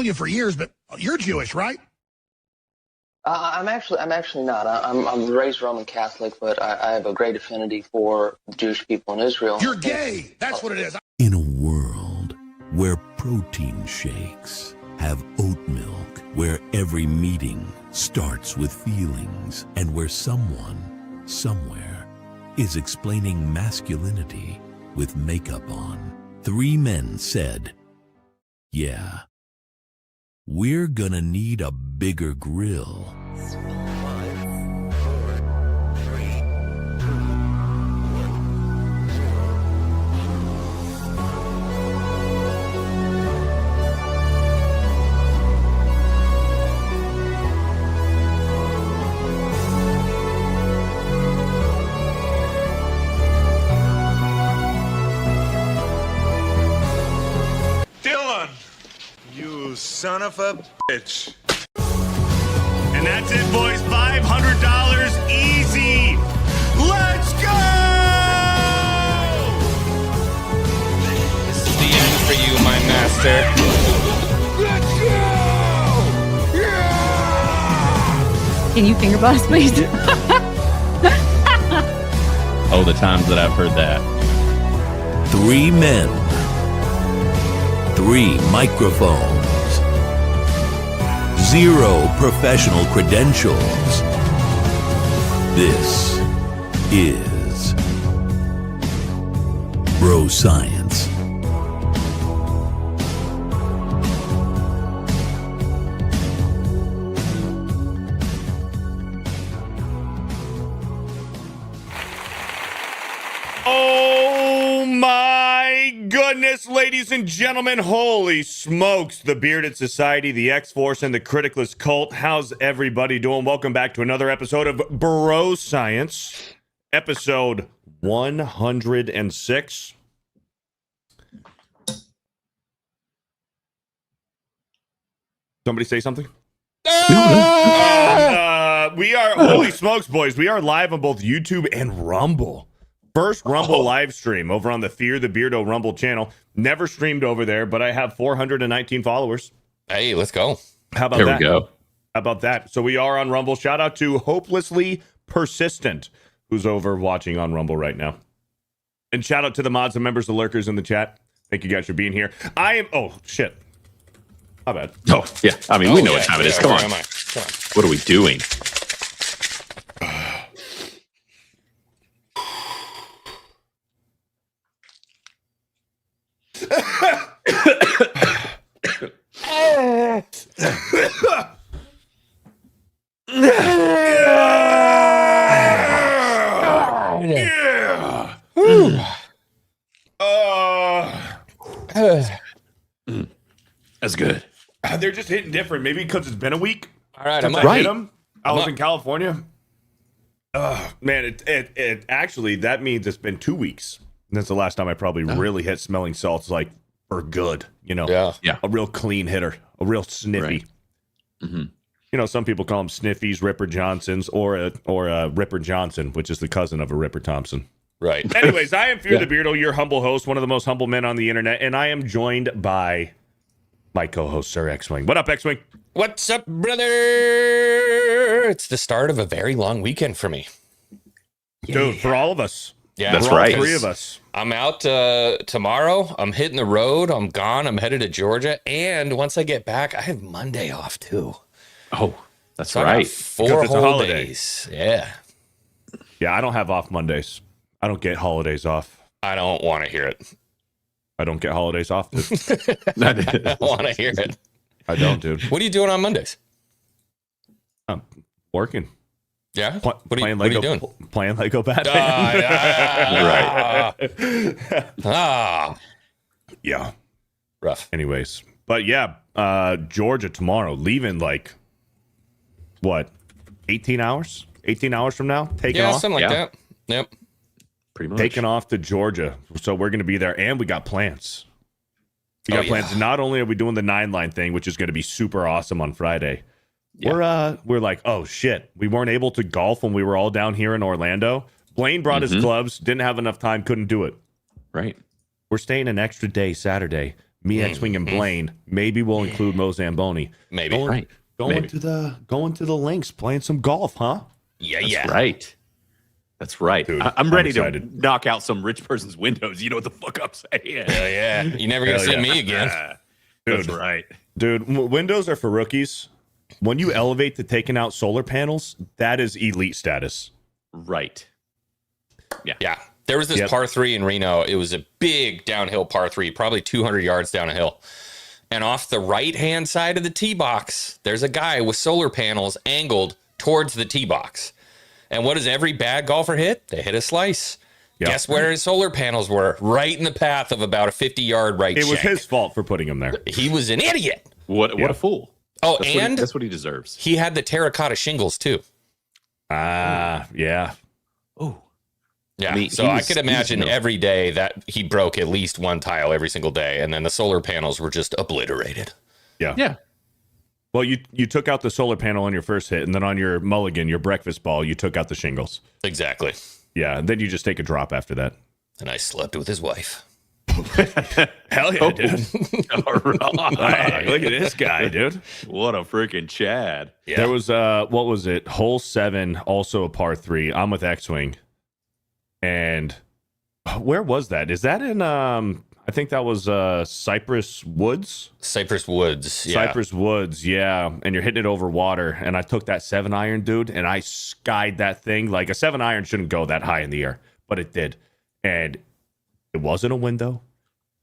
you for years, but you're Jewish, right? I'm actually not. I'm raised Roman Catholic, but I have a great affinity for Jewish people in Israel. You're gay. That's what it is. In a world where protein shakes have oat milk, where every meeting starts with feelings, and where someone, somewhere, is explaining masculinity with makeup on, 3 men said, yeah, we're gonna need a bigger grill. You son of a bitch. And that's it, boys. $500 easy. Let's go! This is the end for you, my master. Let's go! Yeah! Can you finger bust, please? Oh, the times that I've heard that. 3 men, 3 microphones, 0 professional credentials. This is Bro Science. Oh my goodness, ladies and gentlemen. Holy smokes. The Bearded Society, the X-Force, and the Criticless Cult. How's everybody doing? Welcome back to another episode of Bro Science, episode 106. Somebody say something? We are, holy smokes, boys. We are live on both YouTube and Rumble. First Rumble live stream over on the FearTheBeardo Rumble channel. Never streamed over there, but I have 419 followers. Hey, let's go. How about There that? we go. How about that? So we are on Rumble. Shout out to Hopelessly Persistent, who's over watching on Rumble right now. And shout out to the mods and members, the lurkers in the chat. Thank you guys for being here. I am, oh, shit. My bad. Oh, yeah. I mean, we know what time it is. Come on. Come on. What are we doing? That's good. They're just hitting different. Maybe because it's been a week. All right, since I'm I hit right. them. I was in California. Man, it actually, that means it's been 2 weeks. That's the last time I probably really hit smelling salts like for good, you know. Yeah. A real clean hitter, a real sniffy. Right. Mm-hmm. You know, some people call them sniffies, Ripper Johnsons, or a Ripper Johnson, which is the cousin of a Ripper Thompson. Right. Anyways, I am FearTheBeardo, your humble host, one of the most humble men on the internet, and I am joined by my co-host, Sir Xwing. What up, Xwing? What's up, brother? It's the start of a very long weekend for me. Dude, for all of us. Yeah, That's for all right. 3 of us. I'm out tomorrow. I'm hitting the road. I'm gone. I'm headed to Georgia. And once I get back, I have Monday off too. Oh, that's So I got right. 4 Because it's a whole holiday. days. Yeah. Yeah, I don't have off Mondays. I don't get holidays off. I don't want to hear it. I don't get holidays off. Dude. I don't want to hear it. I don't, dude. What are you doing on Mondays? I'm working. Yeah? Playing What are you Lego, doing? Playing Lego Batman. Ah. Yeah. Rough. Anyways. But yeah, Georgia tomorrow, leaving like, what, 18 hours? 18 hours from now? Taking Yeah, off? something like that. Yep. Pretty much. Taking off to Georgia. So we're going to be there, and we got plans. We got Oh, plans. yeah. Not only are we doing the 9-line thing, which is going to be super awesome on Friday, Yeah. we're like, oh shit, we weren't able to golf when we were all down here in Orlando. Blaine brought his clubs, didn't have enough time, couldn't do it. Right. We're staying an extra day Saturday, me, Xwing, and Blaine. Maybe we'll include Mo Zamboni. Maybe. Going to the links, playing some golf, huh? Yeah. Right. That's right. Dude, I'm ready to excited. knock out some rich person's windows. You know what the fuck I'm saying? Yeah. You never gonna see me again. That's right. Dude, windows are for rookies. When you elevate to taking out solar panels, that is elite status. Right. Yeah. There was this par 3 in Reno. It was a big downhill par 3, probably 200 yards down a hill. And off the right-hand side of the tee box, there's a guy with solar panels angled towards the tee box. And what does every bad golfer hit? They hit a slice. Yep. Guess where his solar panels were? Right in the path of about a 50-yard right It was shank. his fault for putting him there. He was an idiot. What a fool. Oh, That's what he deserves. He had the terracotta shingles, too. Yeah. Oh. Yeah, I mean, so I could imagine every day that he broke at least one tile every single day, and then the solar panels were just obliterated. Yeah. Well, you took out the solar panel on your first hit, and then on your mulligan, your breakfast ball, you took out the shingles. Exactly. Yeah, and then you just take a drop after that. And I slept with his wife. Hell yeah, dude. All right. Hey, look at this guy, dude. What a freaking Chad. Yeah. There was, what was it? Hole 7, also a par 3. I'm with Xwing. And where was that? Is that in, I think that was Cypress Woods? Cypress Woods, yeah. Cypress Woods, yeah. And you're hitting it over water. And I took that 7-iron, dude, and I skied that thing. Like, a 7-iron shouldn't go that high in the air, but it did. And it wasn't a window.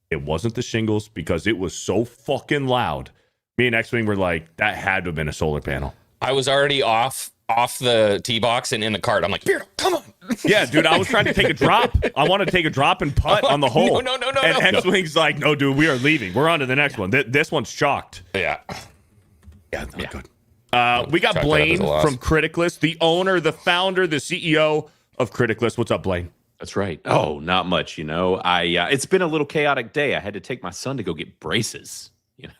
It wasn't the shingles because it was so fucking loud. Me and Xwing were like, that had to have been a solar panel. I was already off the tee box and in the cart. I'm like, Beardo, come on. Yeah, dude, I was trying to take a drop. I wanted to take a drop and putt on the hole. No. And Xwing's like, no, dude, we are leaving. We're on to the next one. This one's chalked. Yeah. Yeah, not good. We got Chalk that up Blaine as a loss. from Criticless, the owner, the founder, the CEO of Criticless. What's up, Blaine? That's right. Oh, not much, it's been a little chaotic day. I had to take my son to go get braces.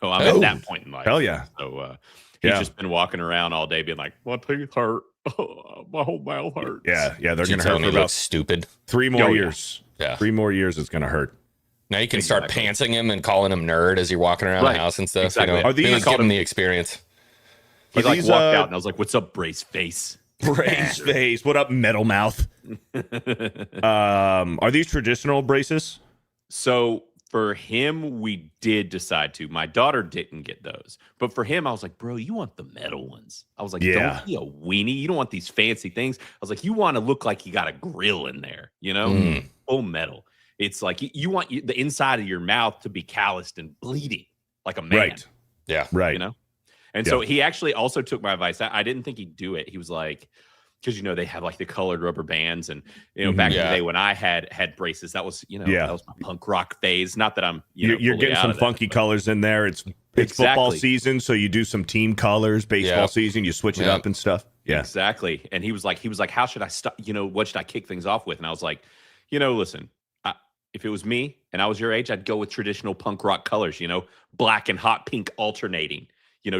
I'm at that point in life. Hell yeah. So he's just been walking around all day being like, my teeth hurt. My whole mouth hurts. Yeah, they're Did you going to tell hurt me for he about looks stupid? 3 more Oh, yeah. years. Yeah. 3 more years it's going to hurt. Now you can start pantsing him and calling him nerd as you're walking around Right. the house and stuff. Exactly. Are these- Really I called give him him- the experience. He Are these, walked out and I was like, what's up, brace face? Brace face. What up, metal mouth? Are these traditional braces? So for him, we did decide to. My daughter didn't get those. But for him, I was like, bro, you want the metal ones. I was like, Yeah. don't be a weenie. You don't want these fancy things. I was like, you want to look like you got a grill in there, Full metal. It's like you want the inside of your mouth to be calloused and bleeding like a man. Right. Yeah. Right. And so he actually also took my advice. I didn't think he'd do it. He was like, because they have like the colored rubber bands, and back in the day when I had braces, that was that was my punk rock phase. Not that I'm You're fully getting out some of that, funky but- colors in there. It's football season, so you do some team colors. Baseball season, you switch it up and stuff. Yeah, exactly. And he was like, how should I start? What should I kick things off with? And I was like, listen, if it was me and I was your age, I'd go with traditional punk rock colors. Black and hot pink alternating.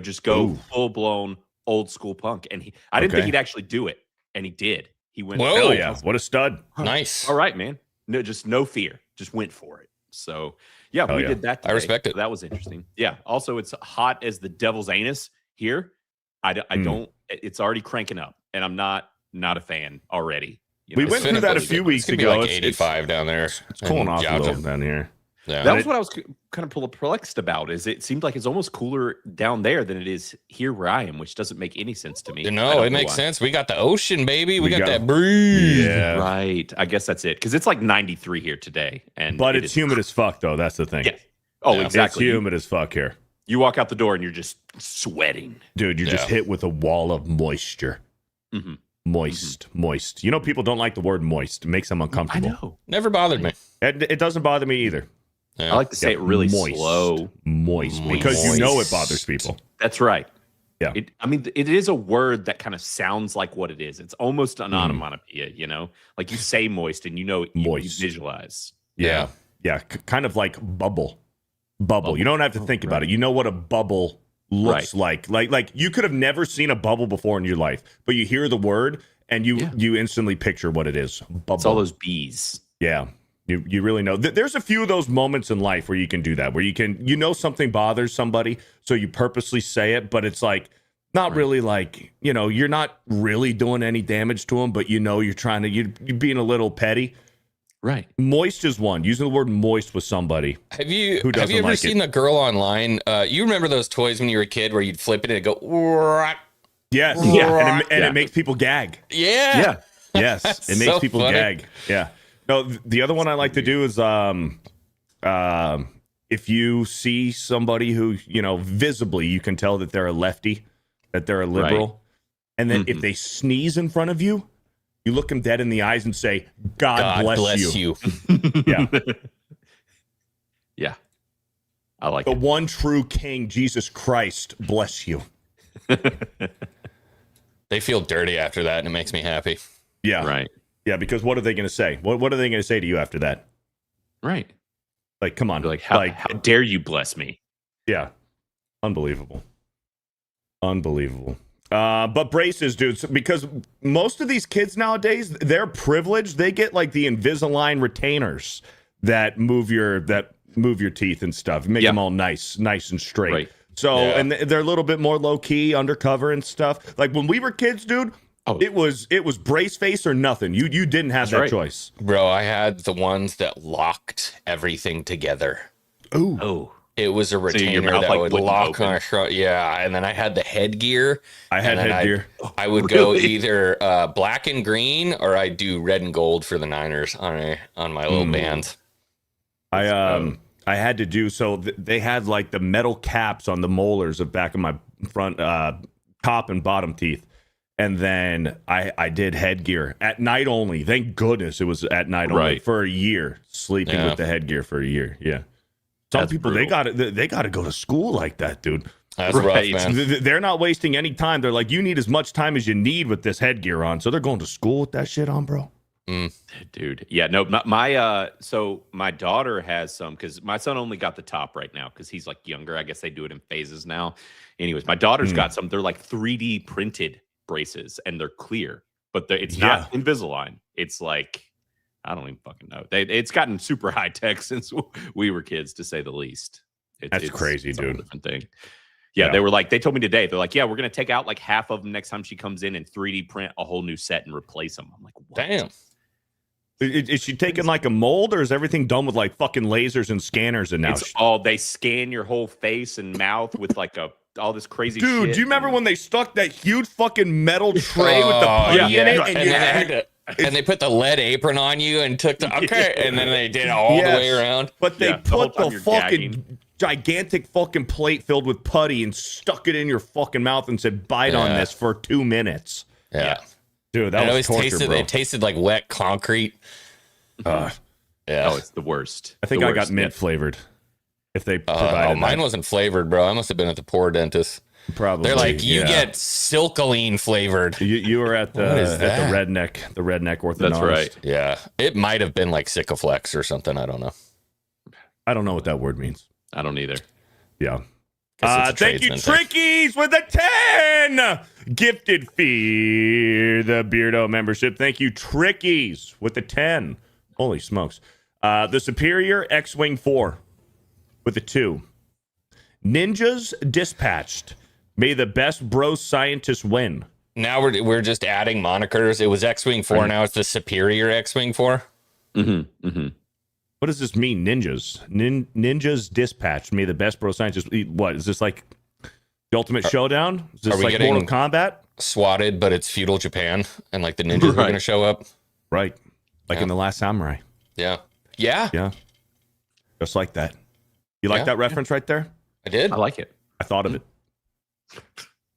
Just go full blown old school punk. And I didn't think he'd actually do it, and he did. He went. Whoa. Hell yeah! What a stud! Nice. All right, man. No, just no fear. Just went for it. So we did that today. I respect it. So that was interesting. Yeah. Also, it's hot as the devil's anus here. I don't. It's already cranking up, and I'm not a fan already. We went through that a few weeks It's ago. gonna be like 85 down there. It's cooling off a Georgia. little down here. Yeah. That was what I was kind of perplexed about. Is it seemed like it's almost cooler down there than it is here where I am, which doesn't make any sense to me. I No, don't it know makes why. sense. We got the ocean, baby. We got got- that breeze. Yeah, Right. I guess that's it. Because it's like 93 here today, and but it it's is- humid as fuck, though. That's the thing. Yeah. Oh, Yeah. exactly. It's humid as fuck here, You walk out the door and you're just sweating. dude. You're just hit with a wall of moisture. Mm-hmm. Moist. People don't like the word moist. It makes them I uncomfortable. know. Never bothered me. It doesn't bother me either. Yeah. I like to say it really slow. Moist, because you know it bothers people. That's right. Yeah. It is a word that kind of sounds like what it is. It's almost an onomatopoeia, like you say moist and you Moist. visualize. Yeah. Kind of like bubble. You don't have to think about it. You know what a bubble looks like. Like you could have never seen a bubble before in your life, but you hear the word and you instantly picture what it is. Bubble. It's all those bees. Yeah. You really know. There's a few of those moments in life where you can do that, where something bothers somebody, so you purposely say it, but it's like not really like, you're not really doing any damage to them, but you're trying to, you're being a little petty. Right. Moist is one. Using the word moist with somebody. Have you ever seen the girl online? You remember those toys when you were a kid where you'd flip it and it'd go. Yes. Yeah. And it makes people gag. Yeah. Yeah. Yes. It makes so people funny. gag. Yeah. No, the other one I like to do is if you see somebody who, visibly you can tell that they're a lefty, that they're a liberal, Right. and then if they sneeze in front of you, you look them dead in the eyes and say, God bless you. Yeah. Yeah. I like The it. one true King, Jesus Christ, bless you. They feel dirty after that, and it makes me happy. Yeah. Right. Yeah, because what are they going to say? What are they going to say to you after that? Right. Like, come on. They're like, how dare you bless me? Yeah. Unbelievable. But braces, dudes, because most of these kids nowadays, they're privileged. They get like the Invisalign retainers that move your teeth and stuff, make them all nice and straight. Right. So, and they're a little bit more low key, undercover and stuff. Like when we were kids, dude, it was brace face or nothing. You didn't have that choice. Bro, I had the ones that locked everything together. Ooh. Oh. It was a retainer that would lock on a shot. Yeah, and then I had the headgear. I had headgear. I would go either black and green, or I'd do red and gold for the Niners on my little bands. I had to do they had like the metal caps on the molars of back of my front top and bottom teeth. And then I did headgear at night only. Thank goodness it was at night only for a year, sleeping with the headgear for a year. Yeah. Some people, they got to go to school like that, dude. That's rough, man. They're not wasting any time. They're like, you need as much time as you need with this headgear on. So they're going to school with that shit on, bro. Dude. Yeah, no, so my daughter has some, because my son only got the top right now because he's like younger. I guess they do it in phases now. Anyways, my daughter's got some. They're like 3D printed braces and they're clear, but it's not Invisalign. It's like, I don't even fucking know. It's gotten super high tech since we were kids, to say the least. That's crazy, it's dude. A different thing. Yeah, they were like, they told me today, they're like, yeah, we're gonna take out like half of them next time she comes in and 3D print a whole new set and replace them. I'm like, what? Damn. Is she taking like a mold, or is everything done with like fucking lasers and scanners? And now it's all, they scan your whole face and mouth with like all this crazy shit. Dude, do you remember when they stuck that huge fucking metal tray with the putty in it? And they put the lead apron on you and took and then they did it all the way around. But they put the fucking gigantic fucking plate filled with putty and stuck it in your fucking mouth and said, bite on this for 2 minutes. Yeah. Dude, that was torture, bro. It tasted like wet concrete. Oh, it's the worst. I think I got mint flavored. If they provided mine wasn't flavored, bro. I must have been at the poor dentist. Probably. They're like, you get Silkaline flavored. You were at the redneck orthodontist. That's right. Yeah. It might have been like Sikaflex or something. I don't know. I don't know what that word means. I don't either. Yeah. Thank you, Trickies, with the 10 gifted FearTheBeardo membership. Thank you, Trickies, with the 10. Holy smokes. The Superior Xwing 4 with the 2. Ninjas Dispatched. May the best bro scientist win. Now we're just adding monikers. It was Xwing 4. Now it's the Superior Xwing 4. What does this mean, ninjas? Ninjas Dispatched. May the best bro scientist. What is this, like the Ultimate Showdown? Is this like Mortal Kombat? Swatted, but it's feudal Japan, and like the ninjas are going to show up. Right, like in The Last Samurai. Yeah, just like that. You like that reference right there? I did. I like it. I thought of it.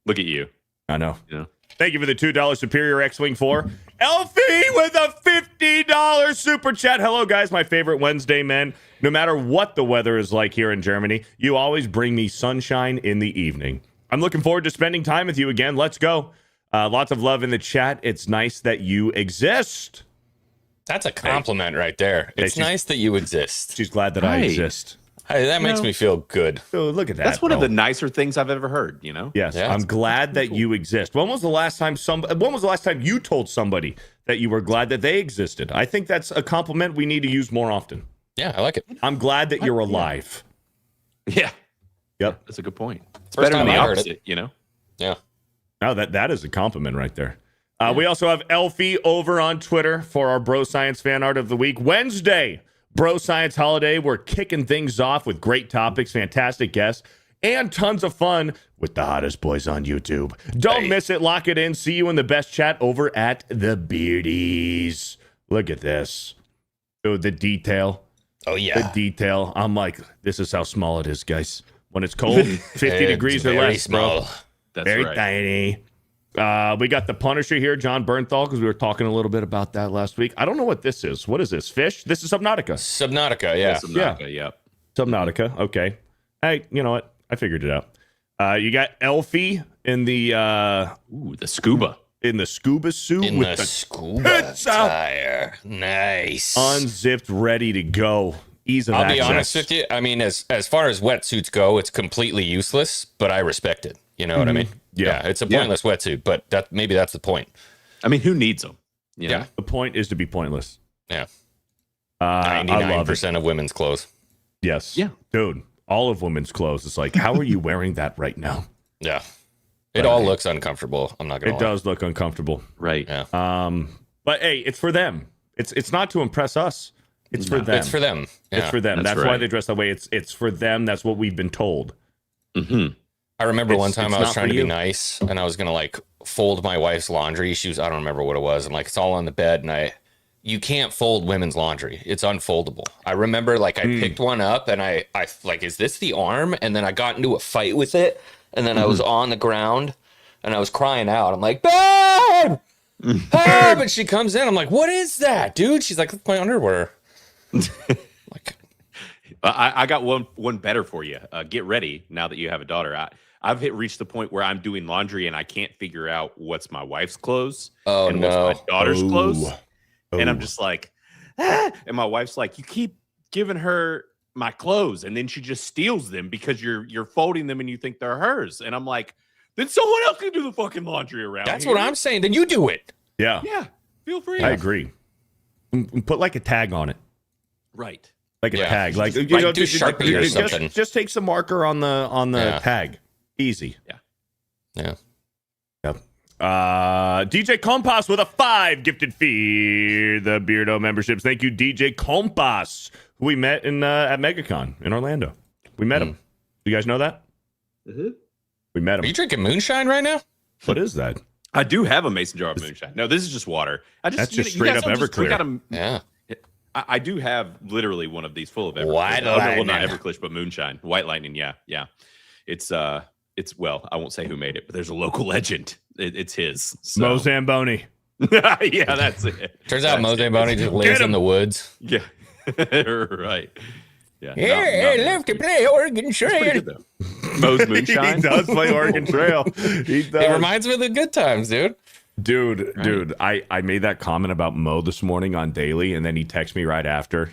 Look at you. I know. Yeah. Thank you for the $2 Superior Xwing 4. Elfie with a $50 super chat. Hello, guys. My favorite Wednesday men. No matter what the weather is like here in Germany, you always bring me sunshine in the evening. I'm looking forward to spending time with you again. Let's go. Lots of love in the chat. It's nice that you exist. That's a compliment right there. It's nice that you exist. She's glad that I exist. Hey, that makes me feel good. Oh, look at that. That's one of bro. the nicer things I've ever heard. You know. Yes, Yeah, I'm glad that you exist. When was the last time you told somebody that you were glad that they existed? I think that's a compliment we need to use more often. Yeah, I like it. I'm glad that you're alive. Yeah. Yep. That's a good point. It's First better than time the I heard opposite. You know. Yeah. Now that is a compliment right there. We also have Elfie over on Twitter for our Bro Science fan art of the week. Wednesday, Bro Science holiday. We're kicking things off with great topics, fantastic guests, and tons of fun with the hottest boys on YouTube. Don't miss it. Lock it in. See you in the best chat over at the Beardies. Look at this. Oh, the detail. Oh, yeah. The detail. I'm like, this is how small it is, guys. When it's cold, 50 degrees or very less, small. bro. That's Very right. tiny. We got the Punisher here, John Bernthal, because we were talking a little bit about that last week. I don't know what this is. What is this? Fish? This is Subnautica. Subnautica, yeah. Subnautica, yep. Subnautica. Okay. Hey, you know what? I figured it out. You got Elfie in the Ooh, the scuba. scuba suit In with the the scuba tits out, tire. Nice. unzipped, ready to go. Ease of I'll access. be honest with you. I mean, as far as wetsuits go, it's completely useless, but I respect it. You know what I mean? Yeah. It's a pointless wetsuit, but maybe that's the point. I mean, who needs them? You know? Yeah. The point is to be pointless. Yeah. I love it. 99% of women's clothes. Yes. Yeah. Dude, all of women's clothes. It's like, how are you wearing that right now? Yeah. It all looks uncomfortable. I'm not going It to lie. does look uncomfortable. Right. Yeah. But hey, it's for them. It's not to impress us. It's for them. It's for them. Yeah. It's for them. That's That's why right. they dress that way. It's for them. That's what we've been told. Mm-hmm. I remember one It's time I was not trying for to be you. nice and I was going to like fold my wife's laundry. She was, I don't remember what it was. I'm like, it's all on the bed. And you can't fold women's laundry. It's unfoldable. I remember like I picked one up and I like, is this the arm? And then I got into a fight with it. And then I was on the ground and I was crying out. I'm like, babe! Help! And she comes in. I'm like, what is that, dude? She's like, look, my underwear. Like, I got one better for you. Get ready now that you have a daughter. I've reached the point where I'm doing laundry and I can't figure out what's my wife's clothes and what's my daughter's clothes. And I'm just like, ah! And my wife's like, you keep giving her my clothes and then she just steals them because you're folding them and you think they're hers. And I'm like, then someone else can do the fucking laundry around that's here. what I'm saying. Then you do it. Yeah. Yeah, feel free. I agree. Put like a tag on it. Right. Like a Yeah. tag. Like Just you write know, do Sharpie or something. just take some marker on the Yeah. tag. Easy. Yeah. Yep. DJ Compas with a 5 gifted FearTheBeardo memberships. Thank you, DJ Compas, who we met in at MegaCon in Orlando. We met him. Do you guys know that? Mm-hmm. We met Are you him. drinking moonshine right now? What is that? I do have a mason jar of moonshine. No, this is just water. That's just you straight guys up don't just drink Everclear. out of- Yeah. I do have literally one of these full of Everclear. White Well, not Lightning. Everclear, but moonshine. White Lightning, yeah. It's well, I won't say who made it, but there's a local legend. It's his. So. Mo Zamboni. Yeah, that's it. Turns out Mose Boney just lives in the woods. Yeah. Right. Yeah. love to play Oregon Pretty good, though. Moe's moonshine. He does play Oregon Trail. He does. It reminds me of the good times, dude. Dude, I made that comment about Mo this morning on Daily, and then he texted me right after,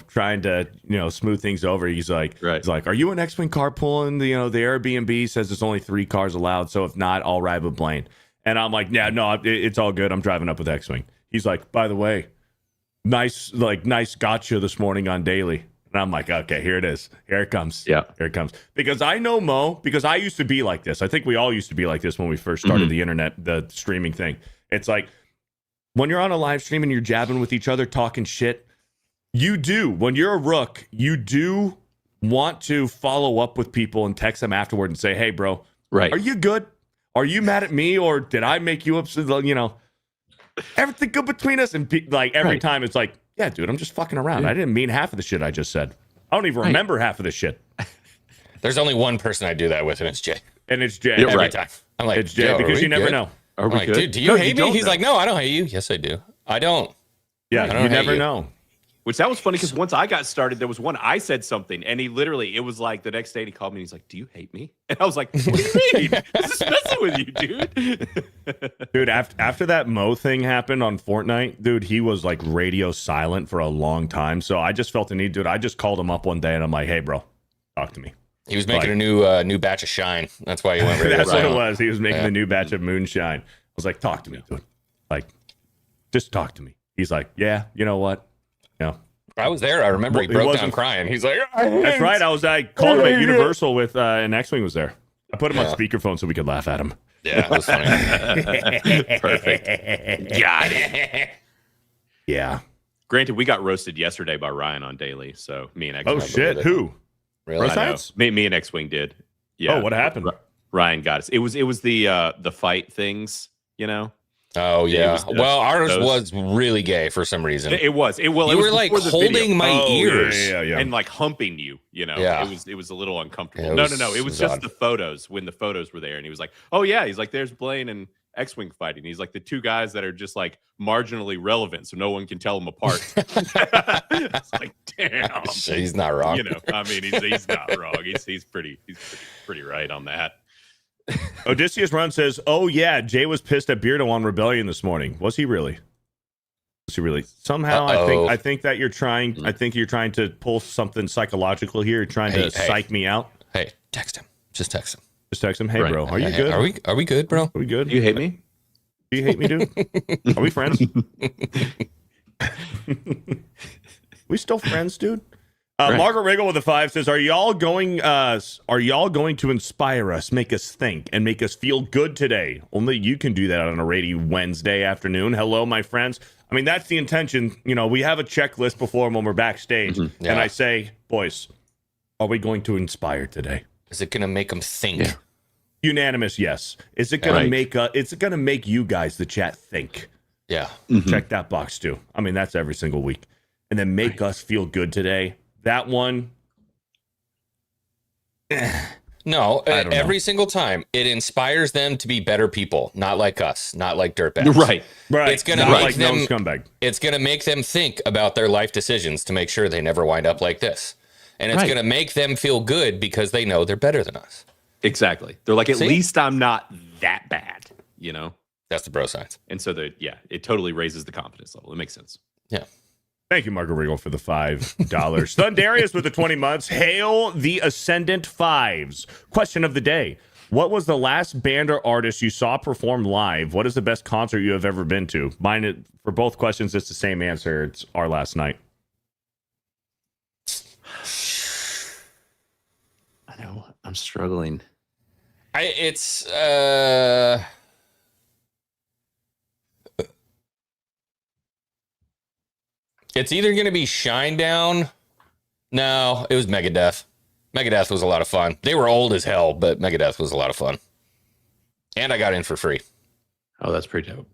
trying to, smooth things over. He's like, are you an Xwing carpooling? The Airbnb says there's only 3 cars allowed, so if not, I'll ride with Blaine. And I'm like, yeah, no, it's all good. I'm driving up with Xwing. He's like, by the way, nice gotcha this morning on Daily. And I'm like, okay, here it is. Here it comes. Yeah. Here it comes. Because I know Mo, because I used to be like this. I think we all used to be like this when we first started the internet, the streaming thing. It's like when you're on a live stream and you're jabbing with each other, talking shit, when you're a rook, you do want to follow up with people and text them afterward and say, hey, bro, Right. are you good? Are you mad at me or did I make you upset? Everything good between us? And every time it's like, yeah, dude, I'm just fucking around. I didn't mean half of the shit I just said. I don't even remember half of the shit. There's only one person I do that with, and it's Jay. And it's Jay. You're Every right. time. I'm like, It's Jay "Yo, are because we you never good?" know. Are I'm we like, good? dude, do you No, hate me? don't He's know. like, no, I don't hate you. Yes, I do. I don't. Yeah, I don't you hate never you. know. Which that was funny because once I got started, there was one I said something, and he literally, it was like the next day he called me and he's like, "Do you hate me?" And I was like, "What do you mean? This is messing with you, dude." Dude, after that Mo thing happened on Fortnite, dude, he was like radio silent for a long time. So I just felt the need, dude. I just called him up one day and I'm like, hey, bro, talk to me. He was making a new batch of shine. That's why he went. That's what it was. He was making a new batch of moonshine. I was like, talk to me, dude. Like, just talk to me. He's like, yeah, you know what? No. I was there. I remember he broke down crying. He's like, that's right. I called him at Universal with, and Xwing was there. I put him on speakerphone so we could laugh at him. Yeah, it was funny. Perfect. Got it. Yeah. Granted, we got roasted yesterday by Ryan on Daily, so me and X-Wing. Oh, shit. Who? Really? Me and X-Wing did. Yeah. Oh, what happened? Ryan got us. It was the fight things, you know? Oh, yeah. Well, ours those. was really gay for some reason. It was. You were like holding my ears and like humping you, you know? Yeah. It was a little uncomfortable. Yeah, No. It was just odd. the photos when the photos were there. And he was like, oh, yeah. He's like, there's Blaine and X-Wing fighting. He's like the two guys that are just like marginally relevant, so no one can tell them apart. It's like, damn. He's not wrong. You know, I mean, he's not wrong. He's pretty right on that. Odysseus Run says, oh, yeah, Jay was pissed at Beardo on Rebellion this morning. Was he really? Somehow, I think that you're trying. I think you're trying to pull something psychological here. You're trying to psych me out. Hey, text him. Just text him. Just text him. Hey, Right. bro, are you good? Are we good, bro? Are we good? Do you hate me? Do you hate me, dude? Are we friends? We still friends, dude? Right. Margaret Riggle with a 5 says, Are y'all going to inspire us, make us think, and make us feel good today? Only you can do that on a rainy Wednesday afternoon. Hello, my friends. I mean, that's the intention. You know, we have a checklist before when we're backstage, and I say, boys, are we going to inspire today? Is it going to make them think? Yeah. Unanimous, yes. Is it going to make you guys, the chat, think? Yeah. Check that box too. I mean, that's every single week. And then make us feel good today. That one. No, I don't every know. single time it inspires them to be better people, not like us, not like dirtbags. Right. It's going to Not make like them no scumbag. It's going to make them think about their life decisions to make sure they never wind up like this. And it's going to make them feel good because they know they're better than us. Exactly. They're like, at See? least I'm not that bad, you know? That's the bro science. And so it totally raises the confidence level. It makes sense. Yeah. Thank you, Margaret Regal, for the $5. Thundarius with the 20 months. Hail the Ascendant Fives. Question of the day. What was the last band or artist you saw perform live? What is the best concert you have ever been to? Mine, for both questions, it's the same answer. It's our last night. I know. I'm struggling. It's either going to be Shinedown. No, it was Megadeth. Megadeth was a lot of fun. They were old as hell, but Megadeth was a lot of fun. And I got in for free. Oh, that's pretty dope.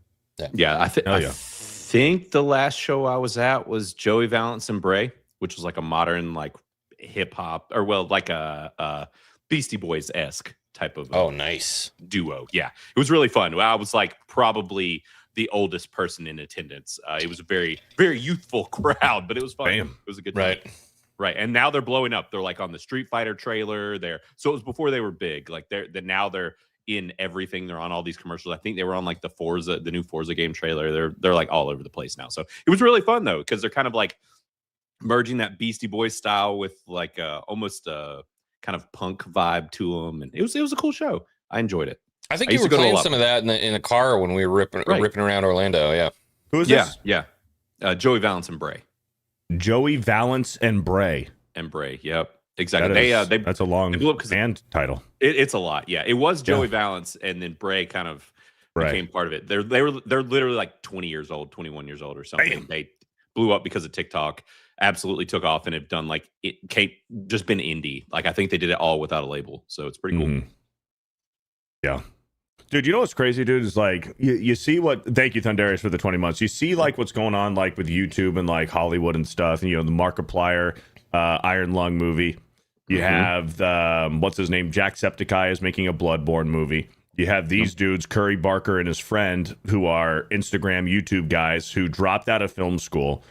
Yeah. I think the last show I was at was Joey Valance and Bray, which was like a modern like hip hop like a Beastie Boys esque type of nice duo. Yeah, it was really fun. I was like probably the oldest person in attendance. It was a very, very youthful crowd, but it was fun. Bam. It was a good time. Right. And now they're blowing up. They're like on the Street Fighter trailer. So it was before they were big. Like now they're in everything. They're on all these commercials. I think they were on like the new Forza game trailer. They're like all over the place now. So it was really fun though, because they're kind of like merging that Beastie Boys style with like almost a kind of punk vibe to them. And it was a cool show. I enjoyed it. I think you were playing some of that in the car when we were ripping around Orlando. Yeah. Who is this? Yeah. Joey Valance and Bray. Joey Valance and Bray. Yep. Exactly. That's a long band title. It's a lot. Yeah. It was Joey Valance, and then Bray kind of became part of it. They're literally like 20 years old, 21 years old or something. Bam. They blew up because of TikTok, absolutely took off, and have done like just been indie. Like I think they did it all without a label. So it's pretty cool. Yeah. Dude, you know what's crazy, dude, is like you see thank you, Thundarius, for the 20 months. You see like what's going on like with YouTube and like Hollywood and stuff, and the Markiplier Iron Lung movie. You have what's his name? Jacksepticeye is making a Bloodborne movie. You have these dudes, Curry Barker and his friend, who are Instagram, YouTube guys who dropped out of film school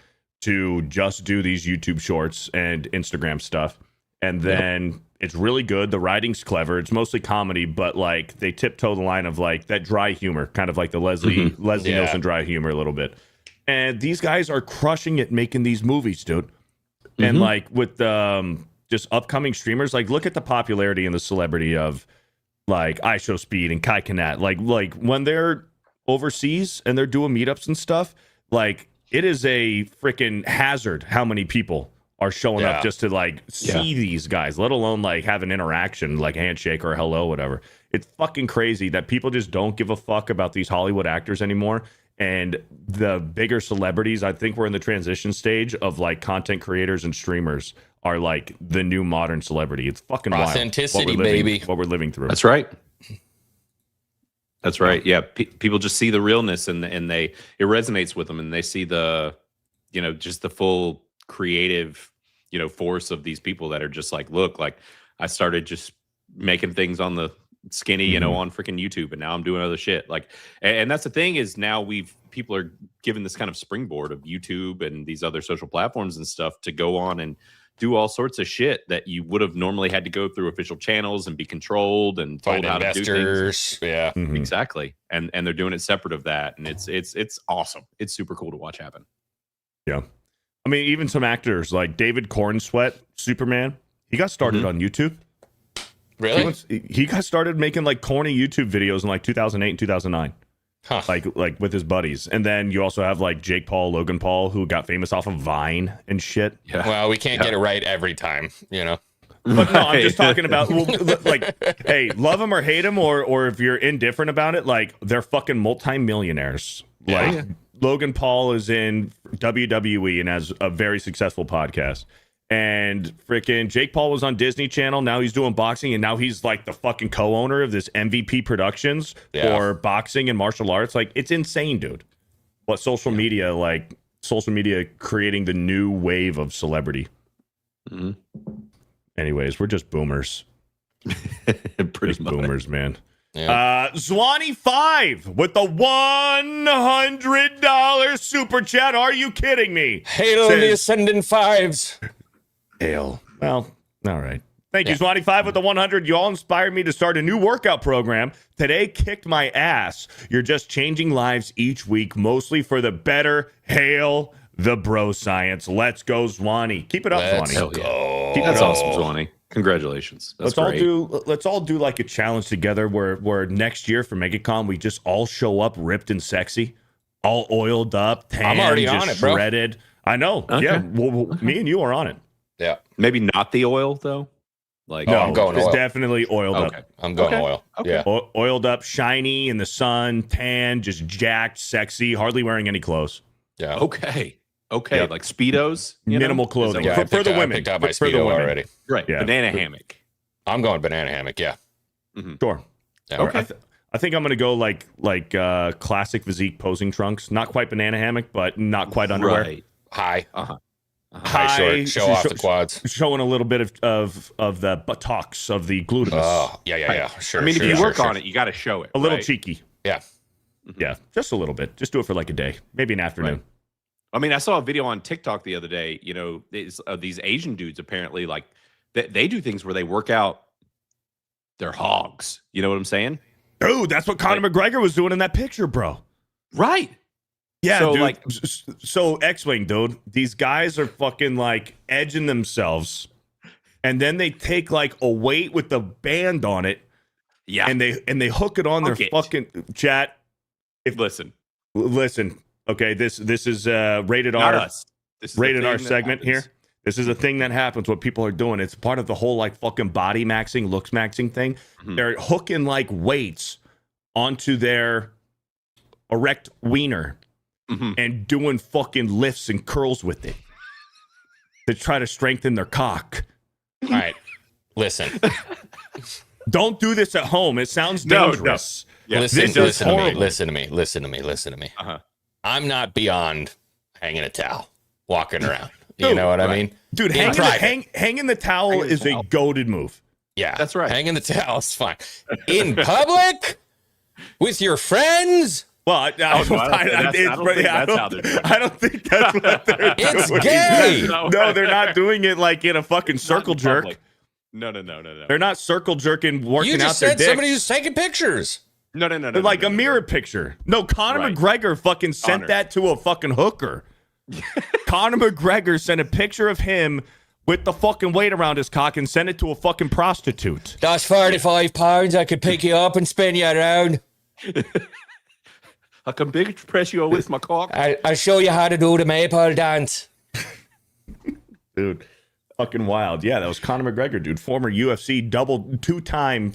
to just do these YouTube shorts and Instagram stuff. And then it's really good. The writing's clever. It's mostly comedy, but like they tiptoe the line of like that dry humor, kind of like the Leslie Nielsen dry humor a little bit. And these guys are crushing it making these movies, dude. And like with just upcoming streamers, like look at the popularity and the celebrity of like iShowSpeed and Kai Kanat. Like when they're overseas and they're doing meetups and stuff, like it is a freaking hazard how many people are showing up just to like see these guys, let alone like have an interaction, like handshake or hello, whatever. It's fucking crazy that people just don't give a fuck about these Hollywood actors anymore. And the bigger celebrities, I think we're in the transition stage of like content creators and streamers are like the new modern celebrity. It's fucking wild. Authenticity, baby. What we're living through. That's right. That's right. Yeah, people just see the realness and it resonates with them, and they see the, you know, just the full creative, you know, force of these people that are just like, look, like I started just making things on the skinny, you know, on freaking YouTube, and now I'm doing other shit. Like, and that's the thing is now people are given this kind of springboard of YouTube and these other social platforms and stuff to go on and do all sorts of shit that you would have normally had to go through official channels and be controlled and told how to do things. Yeah, exactly. And they're doing it separate of that, and it's awesome. It's super cool to watch happen. Yeah, I mean, even some actors like David Cornsweet, Superman. He got started on YouTube. Really? He got started making like corny YouTube videos in like 2008 and 2009. Huh. Like with his buddies. And then you also have like Jake Paul, Logan Paul, who got famous off of Vine and shit. Yeah. Well, we can't get it right every time, you know. But no, I'm just talking about like, hey, love him or hate him, or if you're indifferent about it, like they're fucking multimillionaires. Like Logan Paul is in WWE and has a very successful podcast. And freaking Jake Paul was on Disney Channel. Now he's doing boxing, and now he's like the fucking co-owner of this MVP Productions for boxing and martial arts. Like, it's insane, dude. What social media creating the new wave of celebrity. Anyways, we're just boomers. Pretty just boomers, man. Yeah. Zwanny5 with the $100 super chat. Are you kidding me? Hail on the ascending fives. Hail. Well, all right. Thank you, Zwanny5 with the 100. You all inspired me to start a new workout program. Today kicked my ass. You're just changing lives each week, mostly for the better. Hail the bro science. Let's go, Zwanny. Keep it up, Zwanny. Go. That's awesome, Zwanny. Congratulations. That's Let's all do like a challenge together where next year for MegaCon we just all show up ripped and sexy, all oiled up, tan, I'm already on it, bro. shredded. I know. Okay. Yeah. Well, me and you are on it. Yeah. Maybe not the oil though. Like no, I'm going it's oil. Definitely oiled up. I'm going oil. Okay. Yeah. Oiled up, shiny in the sun, tan, just jacked, sexy, hardly wearing any clothes. Yeah. Okay. Yep. Like Speedos. Minimal clothing. Yeah, for the women. I picked out my For the Speedo women. already. Right. Yeah. Banana hammock. I'm going banana hammock. Yeah. Sure. Yeah. Okay. I think I'm gonna go like classic physique posing trunks. Not quite banana hammock, but not quite underwear. Right. High. High short. Show off the quads. Showing a little bit of the buttocks of the gluteus. Oh, yeah. Sure. I mean, sure, if you sure, work sure. on it, you got to show it. A little right? cheeky. Yeah. Yeah, just a little bit. Just do it for like a day, maybe an afternoon. Right. I mean, I saw a video on TikTok the other day. You know, these Asian dudes apparently like they do things where they work out their hogs. You know what I'm saying? Dude, that's what Conor McGregor was doing in that picture, bro. Right. Yeah, So, dude. like- So Xwing, dude, these guys are fucking like edging themselves, and then they take like a weight with the band on it, Yeah. and they hook it on their Hook it. fucking chat. Listen, Okay, this is rated not R. us. This is the Rated R thing that segment happens. here. This is a thing that happens. What people are doing. It's part of the whole like fucking body maxing, looks maxing thing. They're hooking like weights onto their erect wiener and doing fucking lifts and curls with it to try to strengthen their cock. All right. Listen. Don't do this at home. It sounds No, no. dangerous. Yeah. This is Listen to me. horrible. Listen to me. Uh-huh. I'm not beyond hanging a towel, walking around. You Dude, know what I right. mean? Dude, In private. hanging the towel Hanging the is a towel. goated move. Yeah. That's right. Hanging the towel is fine. In public? With your friends? Well, I don't think that's what they're It's doing. gay. No, they're not doing it like in a fucking circle jerk. Public. No. They're not circle jerking, working You out just their said dicks. somebody who's taking pictures. No. They're like a mirror picture. No, Conor Right. McGregor fucking sent Honor. that to a fucking hooker. Conor McGregor sent a picture of him with the fucking weight around his cock and send it to a fucking prostitute. That's £45. I could pick you up and spin you around. I can big press you with my cock. I'll show you how to do the maple dance. Dude, fucking wild. Yeah, that was Conor McGregor, dude. Former UFC two-time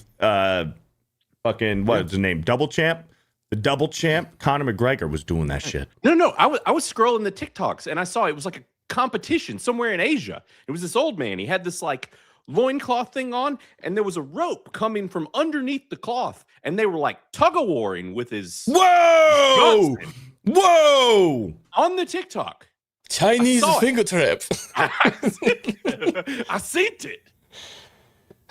fucking, what's his name? Double champ? The double champ? Conor McGregor was doing that shit. No. I was scrolling the TikToks and I saw it was like a competition somewhere in Asia. It was this old man. He had this like loincloth thing on, and there was a rope coming from underneath the cloth, and they were like tug-of-warring with his Whoa! Whoa! On the TikTok. Chinese finger trap. I seen it.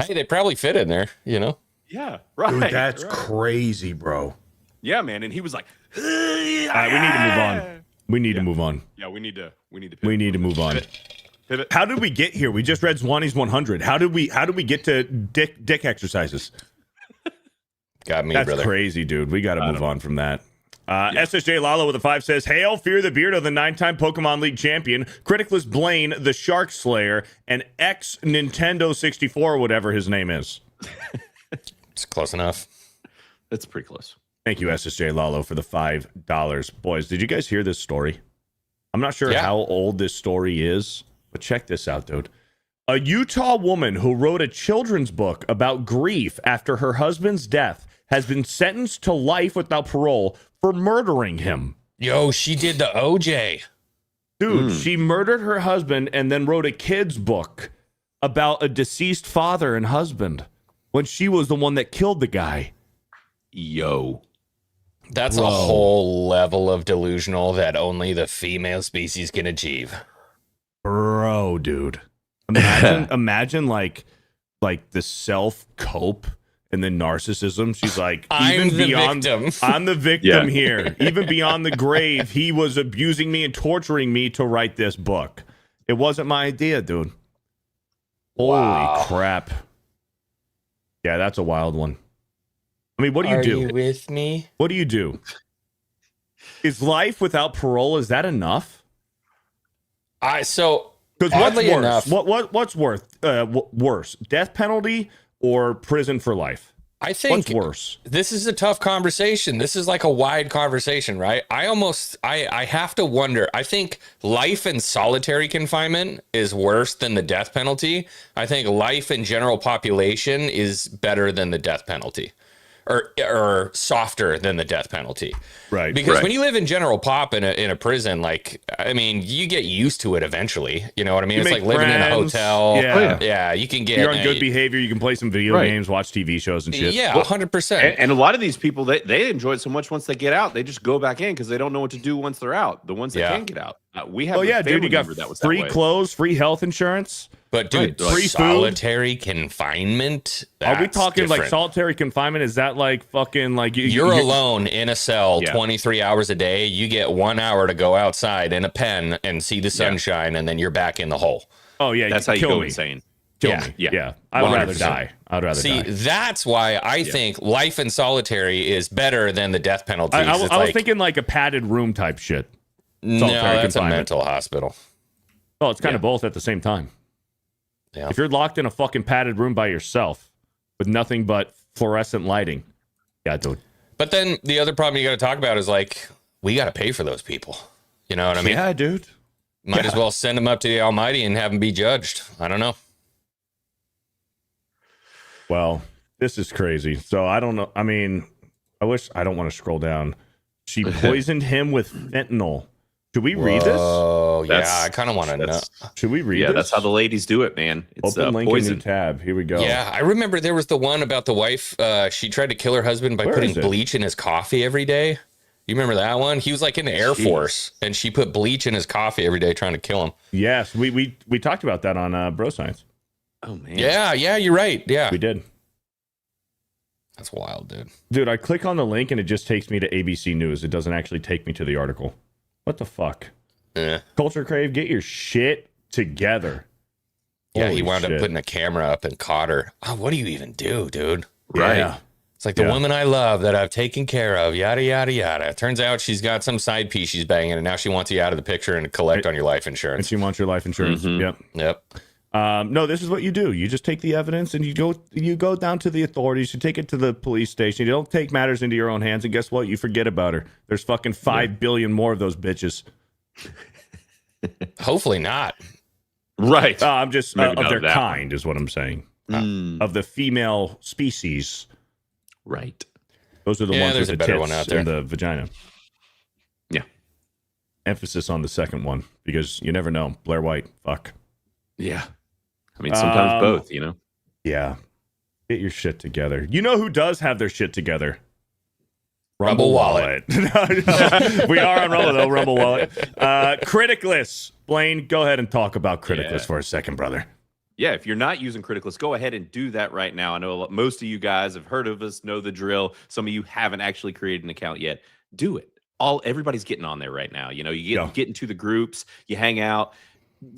Hey, they probably fit in there, you know? Yeah, right. Dude, that's right. crazy, bro. Yeah, man. And he was like, All right, we need to move on. We need to move on. Yeah, we need to pivot. We need to move on. Pivot. How did we get here? We just read Zwanie's 100. How did we get to dick exercises? Got me, That's brother. crazy, dude. We got to move on from that. SSJ Lalo with a 5 says, Hail, FearTheBeardo, the 9-time Pokemon League champion, Criticless Blaine, the Shark Slayer, and ex-Nintendo 64, whatever his name is. It's close enough. That's pretty close. Thank you, SSJ Lalo, for the $5. Boys, did you guys hear this story? I'm not sure how old this story is, but check this out, dude. A Utah woman who wrote a children's book about grief after her husband's death has been sentenced to life without parole for murdering him. Yo, she did the OJ. Dude, she murdered her husband and then wrote a kid's book about a deceased father and husband when she was the one that killed the guy. Yo. That's a whole level of delusional that only the female species can achieve. Bro, dude. Imagine like the self-cope and the narcissism. She's like, I'm the victim. I'm the victim here. Even beyond the grave, he was abusing me and torturing me to write this book. It wasn't my idea, dude. Holy crap. Yeah, that's a wild one. I mean, what do you do? Are you with me? What do you do? Is life without parole, is that enough? So because what's oddly worse? enough, What's worse, death penalty or prison for life? I think what's worse? This is a tough conversation. This is like a wide conversation, right? I have to wonder. I think life in solitary confinement is worse than the death penalty. I think life in general population is better than the death penalty. Or softer than the death penalty. Right. Because when you live in general pop in a prison, like, I mean, you get used to it eventually. You know what I mean? It's like living in a hotel. Yeah, you can get... You're on good behavior. You can play some video games, watch TV shows and shit. Yeah, 100%. And a lot of these people, they enjoy it so much once they get out, they just go back in because they don't know what to do once they're out. The ones that can't get out. We have dude, you got free clothes, free health insurance. But dude, free solitary confinement. Are we talking different. like solitary confinement? Is that like fucking like you're alone in a cell 23 hours a day? You get 1 hour to go outside in a pen and see the sunshine, and then you're back in the hole. Oh yeah, that's how you go insane. Kill me. Yeah. I'd rather die. I'd rather die. See, that's why I think life in solitary is better than the death penalty. I was thinking like a padded room type shit. No, that's a mental hospital. Oh, it's kind of both at the same time. Yeah. If you're locked in a fucking padded room by yourself with nothing but fluorescent lighting, dude. But then the other problem you got to talk about is like, we got to pay for those people. You know what I mean? Yeah, dude. Might as well send them up to the Almighty and have them be judged. I don't know. Well, this is crazy. So I don't know. I mean, I don't want to scroll down. She poisoned him with fentanyl. Should we read this? Oh, yeah. I kind of want to know. Should we read this? Yeah, that's how the ladies do it, man. It's Open link poison. in new tab. Here we go. Yeah, I remember there was the one about the wife. She tried to kill her husband by putting bleach in his coffee every day. You remember that one? He was like in the Air Force, and she put bleach in his coffee every day trying to kill him. Yes, we talked about that on Bro Science. Oh, man. Yeah, you're right. Yeah. We did. That's wild, dude. Dude, I click on the link, and it just takes me to ABC News. It doesn't actually take me to the article. What the fuck? Yeah. Culture Crave, get your shit together. Yeah, Holy he wound shit. up putting a camera up and caught her. Oh, what do you even do, dude? Right. Yeah. It's like the woman I love that I've taken care of, yada, yada, yada. Turns out she's got some side piece she's banging, and now she wants you out of the picture and collect on your life And insurance. she wants your life insurance. Mhm. Yep. No, this is what you do. You just take the evidence and you go down to the authorities. You take it to the police station. You don't take matters into your own hands. And guess what? You forget about her. There's fucking 5 billion more of those bitches. Hopefully not. Right. I'm just Maybe of not their that kind is what I'm saying. Of the female species. Right. Those are the ones with the better tits one out there. and the vagina. Yeah. Emphasis on the second one because you never know. Blair White. Fuck. Yeah. I mean, sometimes both, you know? Yeah. Get your shit together. You know who does have their shit together? Rumble Wallet. No. We are on Rumble, though. Rumble Wallet. Criticless. Blaine, go ahead and talk about Criticless for a second, brother. Yeah, if you're not using Criticless, go ahead and do that right now. I know most of you guys have heard of us, know the drill. Some of you haven't actually created an account yet. Do it. Everybody's getting on there right now. You know, you get into the groups, you hang out.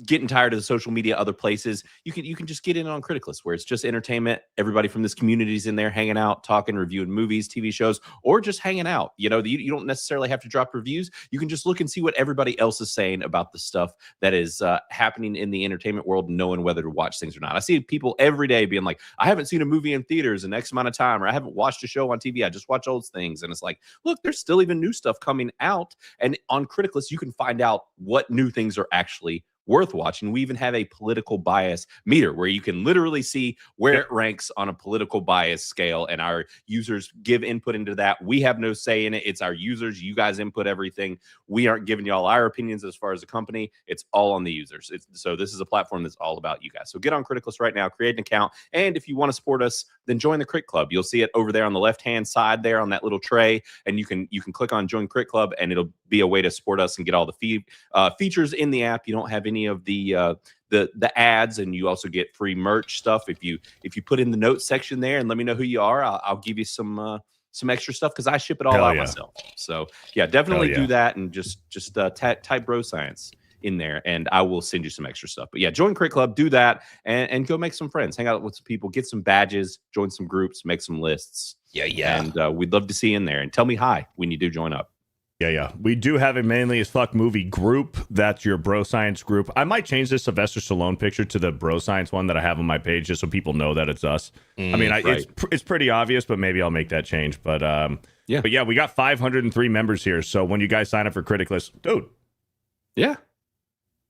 Getting tired of the social media, other places, you can just get in on Criticless, where it's just entertainment. Everybody from this community is in there hanging out, talking, reviewing movies, TV shows, or just hanging out. You know, you don't necessarily have to drop reviews. You can just look and see what everybody else is saying about the stuff that is happening in the entertainment world, knowing whether to watch things or not. I see people every day being like, I haven't seen a movie in theaters in X amount of time, or I haven't watched a show on TV. I just watch old things. And it's like, look, there's still even new stuff coming out. And on Criticless, you can find out what new things are actually worth watching. We even have a political bias meter where you can literally see where it ranks on a political bias scale, and our users give input into that. We have no say in it. It's our users. You guys input everything. We aren't giving y'all our opinions as far as a company. It's all on the users. So this is a platform that's all about you guys. So get on Criticless right now, create an account, and if you want to support us, then join the Crit Club. You'll see it over there on the left-hand side there on that little tray, and you can click on Join Crit Club, and it'll be a way to support us and get all the features in the app. You don't have any of the ads, and you also get free merch stuff if you put in the notes section there and let me know who you are. I'll give you some extra stuff because I ship it all out myself. So yeah, definitely do that, and just type bro science in there and I will send you some extra stuff. But yeah, join Crit Club, do that, and go make some friends, hang out with some people, get some badges, join some groups, make some lists. And we'd love to see you in there, and tell me hi when you do join up. Yeah. We do have a Manly as Fuck movie group. That's your bro science group. I might change this Sylvester Stallone picture to the bro science one that I have on my page just so people know that it's us. I mean, it's pretty obvious, but maybe I'll make that change. But yeah, we got 503 members here. So when you guys sign up for Criticless, dude. Yeah.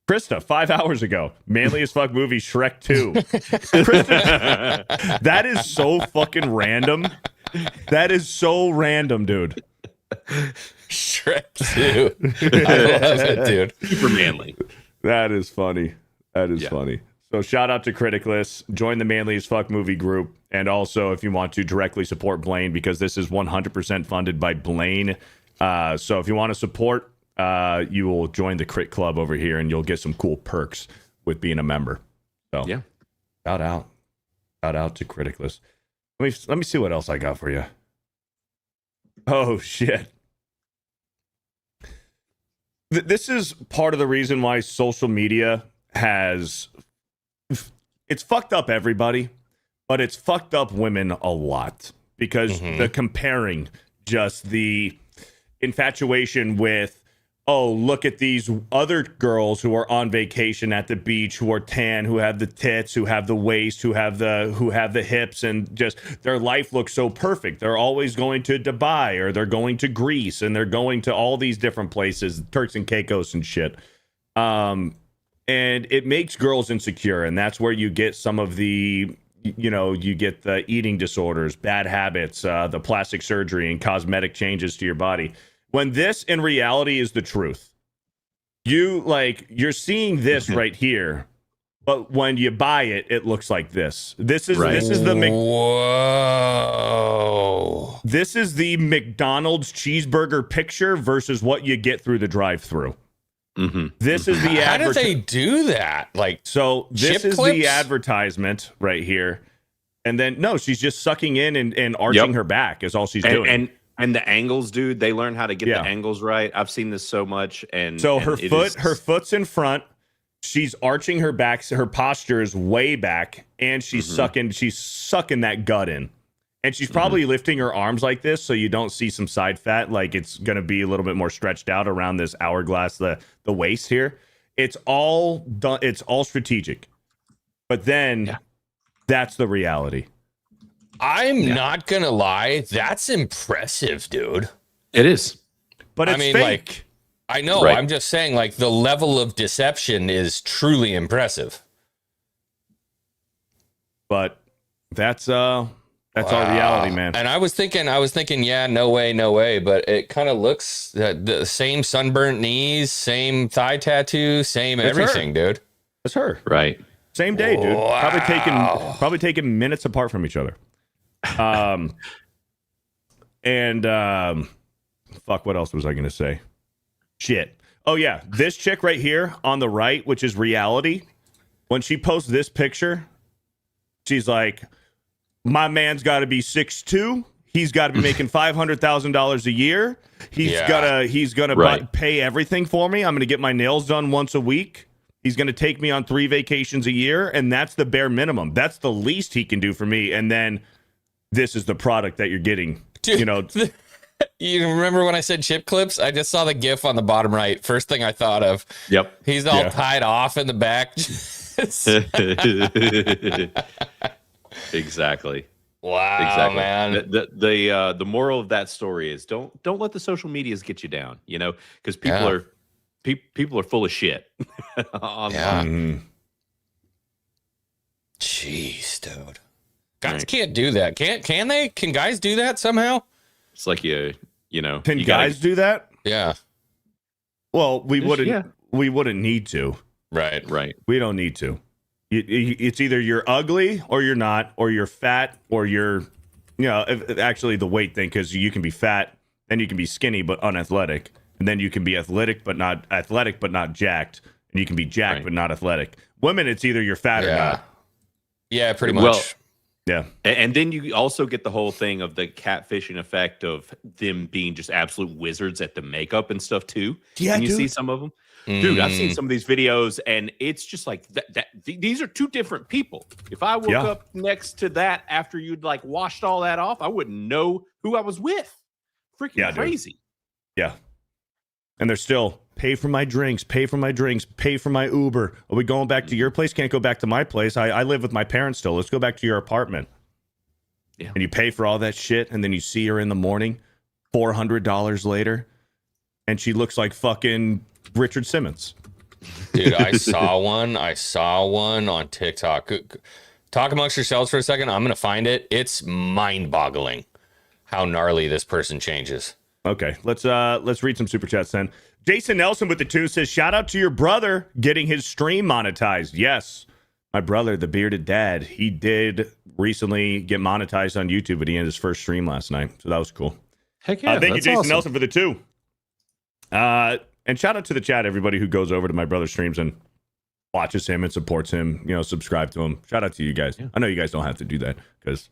Krista, 5 hours ago, Manly as Fuck movie Shrek 2. Krista, that is so fucking random. That is so random, dude. Shrek 2. I love it, dude. Super manly. That is funny. That is funny. So shout out to Criticless. Join the Manly as Fuck movie group. And also, if you want to directly support Blaine, because this is 100% funded by Blaine. So if you want to support, you will join the Crit Club over here, and you'll get some cool perks with being a member. So yeah, shout out to Criticless. Let me see what else I got for you. Oh shit. This is part of the reason why social media it's fucked up everybody, but it's fucked up women a lot because the comparing, just the infatuation with, oh, look at these other girls who are on vacation at the beach, who are tan, who have the tits, who have the waist, who have the hips, and just their life looks so perfect. They're always going to Dubai, or they're going to Greece, and they're going to all these different places, Turks and Caicos and shit. And it makes girls insecure, and that's where you get some of the, you get the eating disorders, bad habits, the plastic surgery, and cosmetic changes to your body. When this in reality is the truth, you're seeing this right here, but when you buy it, it looks like this. This is the Whoa. This is the McDonald's cheeseburger picture versus what you get through the drive-through. This is the how did they do that? So this is the advertisement right here, and then no, she's just sucking in and arching her back is all she's doing. And the angles, dude, they learn how to get the angles right. I've seen this so much. And so her foot's in front. She's arching her back. So her posture is way back, and she's sucking that gut in. And she's probably lifting her arms like this, so you don't see some side fat. Like it's going to be a little bit more stretched out around this hourglass, the waist here. It's all done. It's all strategic. But then that's the reality. I'm not going to lie. That's impressive, dude. It is. But it's fake. like, I know. Right. I'm just saying, like, the level of deception is truly impressive. But that's our reality, man. And I was thinking, yeah, no way. But it kind of looks the same sunburnt knees, same thigh tattoo, same everything, dude. It's her. Right. Same day, dude. Wow. Probably taken minutes apart from each other. Fuck, what else was I going to say? Shit. Oh, yeah. This chick right here on the right, which is reality, when she posts this picture, she's like, my man's got to be 6'2". He's got to be making $500,000 a year. He's gonna pay everything for me. I'm going to get my nails done once a week. He's going to take me on 3 vacations a year, and that's the bare minimum. That's the least he can do for me. And then this is the product that you're getting. Dude, you know. You remember when I said chip clips? I just saw the GIF on the bottom right. First thing I thought of. Yep. He's all tied off in the back. Exactly. Wow, Exactly. man. The moral of that story is don't let the social medias get you down. You know, because people are full of shit. Online. Jeez, dude. Guys can't do that. Can they? Can guys do that somehow? It's like you know. Can guys do that? Yeah. Well, we wouldn't need to. Right. We don't need to. It's either you're ugly or you're not, or you're fat or you're, actually the weight thing, because you can be fat and you can be skinny but unathletic, and then you can be athletic but not jacked, and you can be jacked but not athletic. Women, it's either you're fat or not. Yeah, pretty much. Well, yeah. And then you also get the whole thing of the catfishing effect of them being just absolute wizards at the makeup and stuff too. Yeah, and you see some of them. Dude, I've seen some of these videos, and it's just like these are two different people. If I woke up next to that after you'd like washed all that off, I wouldn't know who I was with. Freaking crazy. Dude. Yeah. And they're still pay for my drinks, pay for my Uber. Are we going back to your place? Can't go back to my place. I live with my parents still. Let's go back to your apartment. Yeah. And you pay for all that shit, and then you see her in the morning, $400 later, and she looks like fucking Richard Simmons. Dude, I saw one on TikTok. Talk amongst yourselves for a second. I'm going to find it. It's mind-boggling how gnarly this person changes. Okay, let's read some super chats then. Jason Nelson with the 2 says, shout out to your brother getting his stream monetized. Yes, my brother, the bearded dad, he did recently get monetized on YouTube, but he had his first stream last night, so that was cool. Heck yeah, thank you, Jason awesome. Nelson, for the 2. And shout out to the chat, everybody who goes over to my brother's streams and watches him and supports him, subscribe to him. Shout out to you guys. Yeah. I know you guys don't have to do that because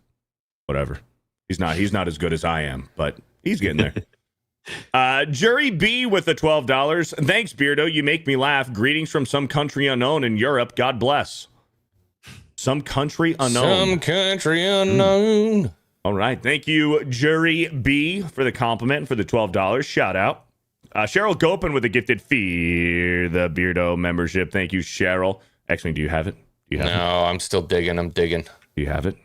whatever. He's not as good as I am, but he's getting there. Jury B with the $12. Thanks, Beardo. You make me laugh. Greetings from some country unknown in Europe. God bless. Some country unknown. All right. Thank you, Jury B, for the compliment and for the $12. Shout out. Cheryl Gopin with a gifted FearTheBeardo membership. Thank you, Cheryl. Xwing, do you have it? No, I'm still digging. Do you have it?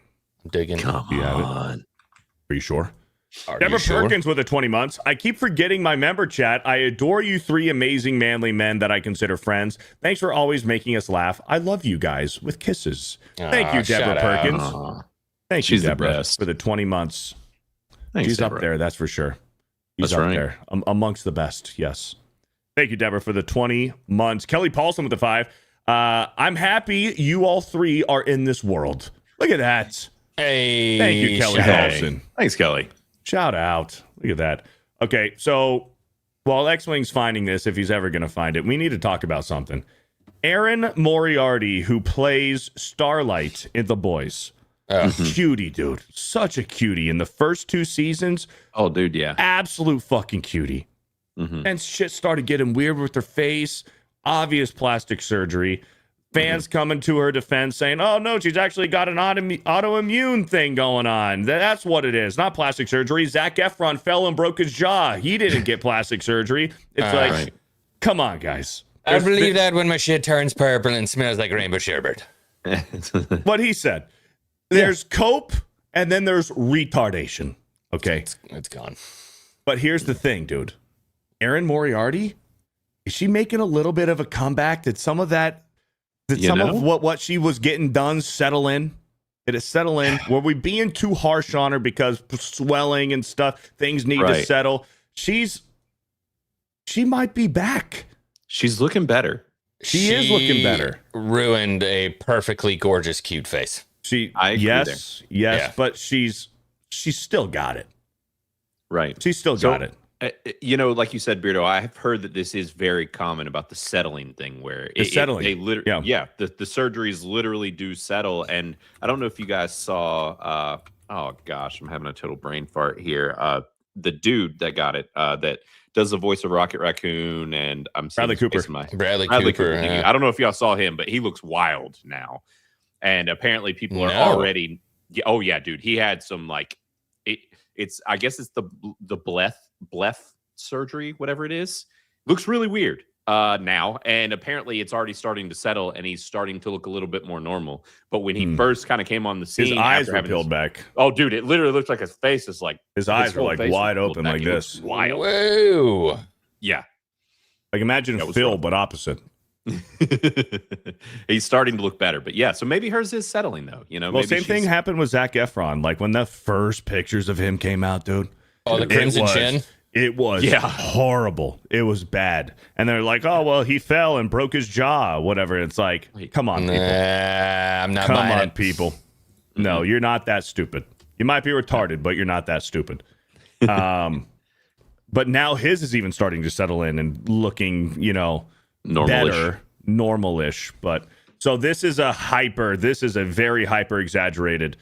I'm digging. Come do you have on. It? Are you sure? Deborah Perkins with a 20 months. I keep forgetting my member chat. I adore you 3 amazing manly men that I consider friends. Thanks for always making us laugh. I love you guys with kisses. Thank you, Deborah Perkins. Thank you, Deborah, for the 20 months. Thanks, She's Deborah. up there, that's for sure. He's That's up right. there amongst the best. Yes. Thank you, Deborah, for the 20 months. Kelly Paulson with the 5. I'm happy you all 3 are in this world. Look at that. Hey. Thank you, Kelly Paulson. Thanks, Kelly. Shout out. Look at that. Okay, so while Xwing's finding this, if he's ever going to find it, we need to talk about something. Aaron Moriarty, who plays Starlight in The Boys. Cutie, dude. Such a cutie. In the first 2 seasons. Oh, dude, yeah. Absolute fucking cutie. And shit started getting weird with her face. Obvious plastic surgery. Fans coming to her defense saying, oh, no, she's actually got an autoimmune thing going on. That's what it is. Not plastic surgery. Zac Efron fell and broke his jaw. He didn't get plastic surgery. It's come on, guys. I believe that when my shit turns purple and smells like rainbow sherbet. What he said. There's cope, and then there's retardation. Okay, it's gone. But here's the thing, dude. Erin Moriarty, is she making a little bit of a comeback? Did some of that, of what she was getting done settle in? Did it settle in? Were we being too harsh on her because swelling and stuff, things need to settle? She might be back. She's looking better. She is looking better. Ruined a perfectly gorgeous, cute face. I agree yes, but she's still got it. Right. She's still got it. Like you said, Beardo, I've heard that this is very common about the settling thing, where the surgeries literally do settle. And I don't know if you guys saw. Oh gosh, I'm having a total brain fart here. The dude that got it, that does the voice of Rocket Raccoon, and I'm Bradley Cooper. Bradley Cooper. I don't know if y'all saw him, but he looks wild now. And apparently, people are already. Oh yeah, dude, he had some like it's. I guess it's the bleth surgery, whatever it is. Looks really weird now, and apparently it's already starting to settle, and he's starting to look a little bit more normal. But when he first kind of came on the scene, his eyes were peeled back. Oh, dude, it literally looks like his face is like his eyes were like wide open like this. Wild. Whoa. Yeah. Like imagine Phil, but opposite. He's starting to look better, but yeah. So maybe hers is settling though. Well, maybe same thing happened with Zac Efron. Like when the first pictures of him came out, dude. Oh, the crimson chin. It was horrible. It was bad. And they're like, oh, well, he fell and broke his jaw, whatever. It's like, come on, people. I'm not come buying on, it. people. No, you're not that stupid. You might be retarded, but you're not that stupid. But now his is even starting to settle in and looking, better, normal-ish. But so this is a very hyper exaggerated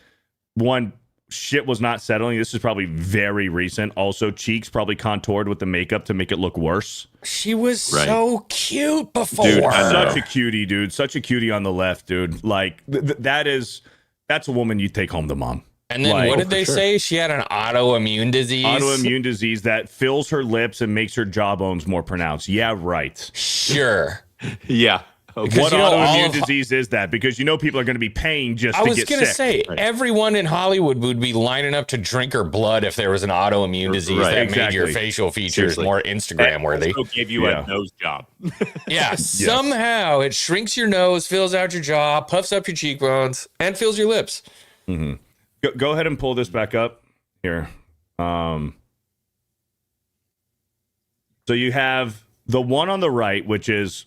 one. Shit was not settling. This is probably very recent. Also, cheeks probably contoured with the makeup to make it look worse. She was so cute before. Dude, such a cutie, dude. Such a cutie on the left, dude. Like, that's a woman you take home to mom. And then what did they say? She had an autoimmune disease? Autoimmune disease that fills her lips and makes her jawbones more pronounced. Yeah, right. Sure. Yeah. Okay. What autoimmune disease is that? Because people are going to be paying just to get sick. I was going to say, everyone in Hollywood would be lining up to drink her blood if there was an autoimmune disease that made your facial features more Instagram-worthy. Also gave you a nose job. Somehow it shrinks your nose, fills out your jaw, puffs up your cheekbones, and fills your lips. Mm-hmm. Go ahead and pull this back up here. So you have the one on the right, which is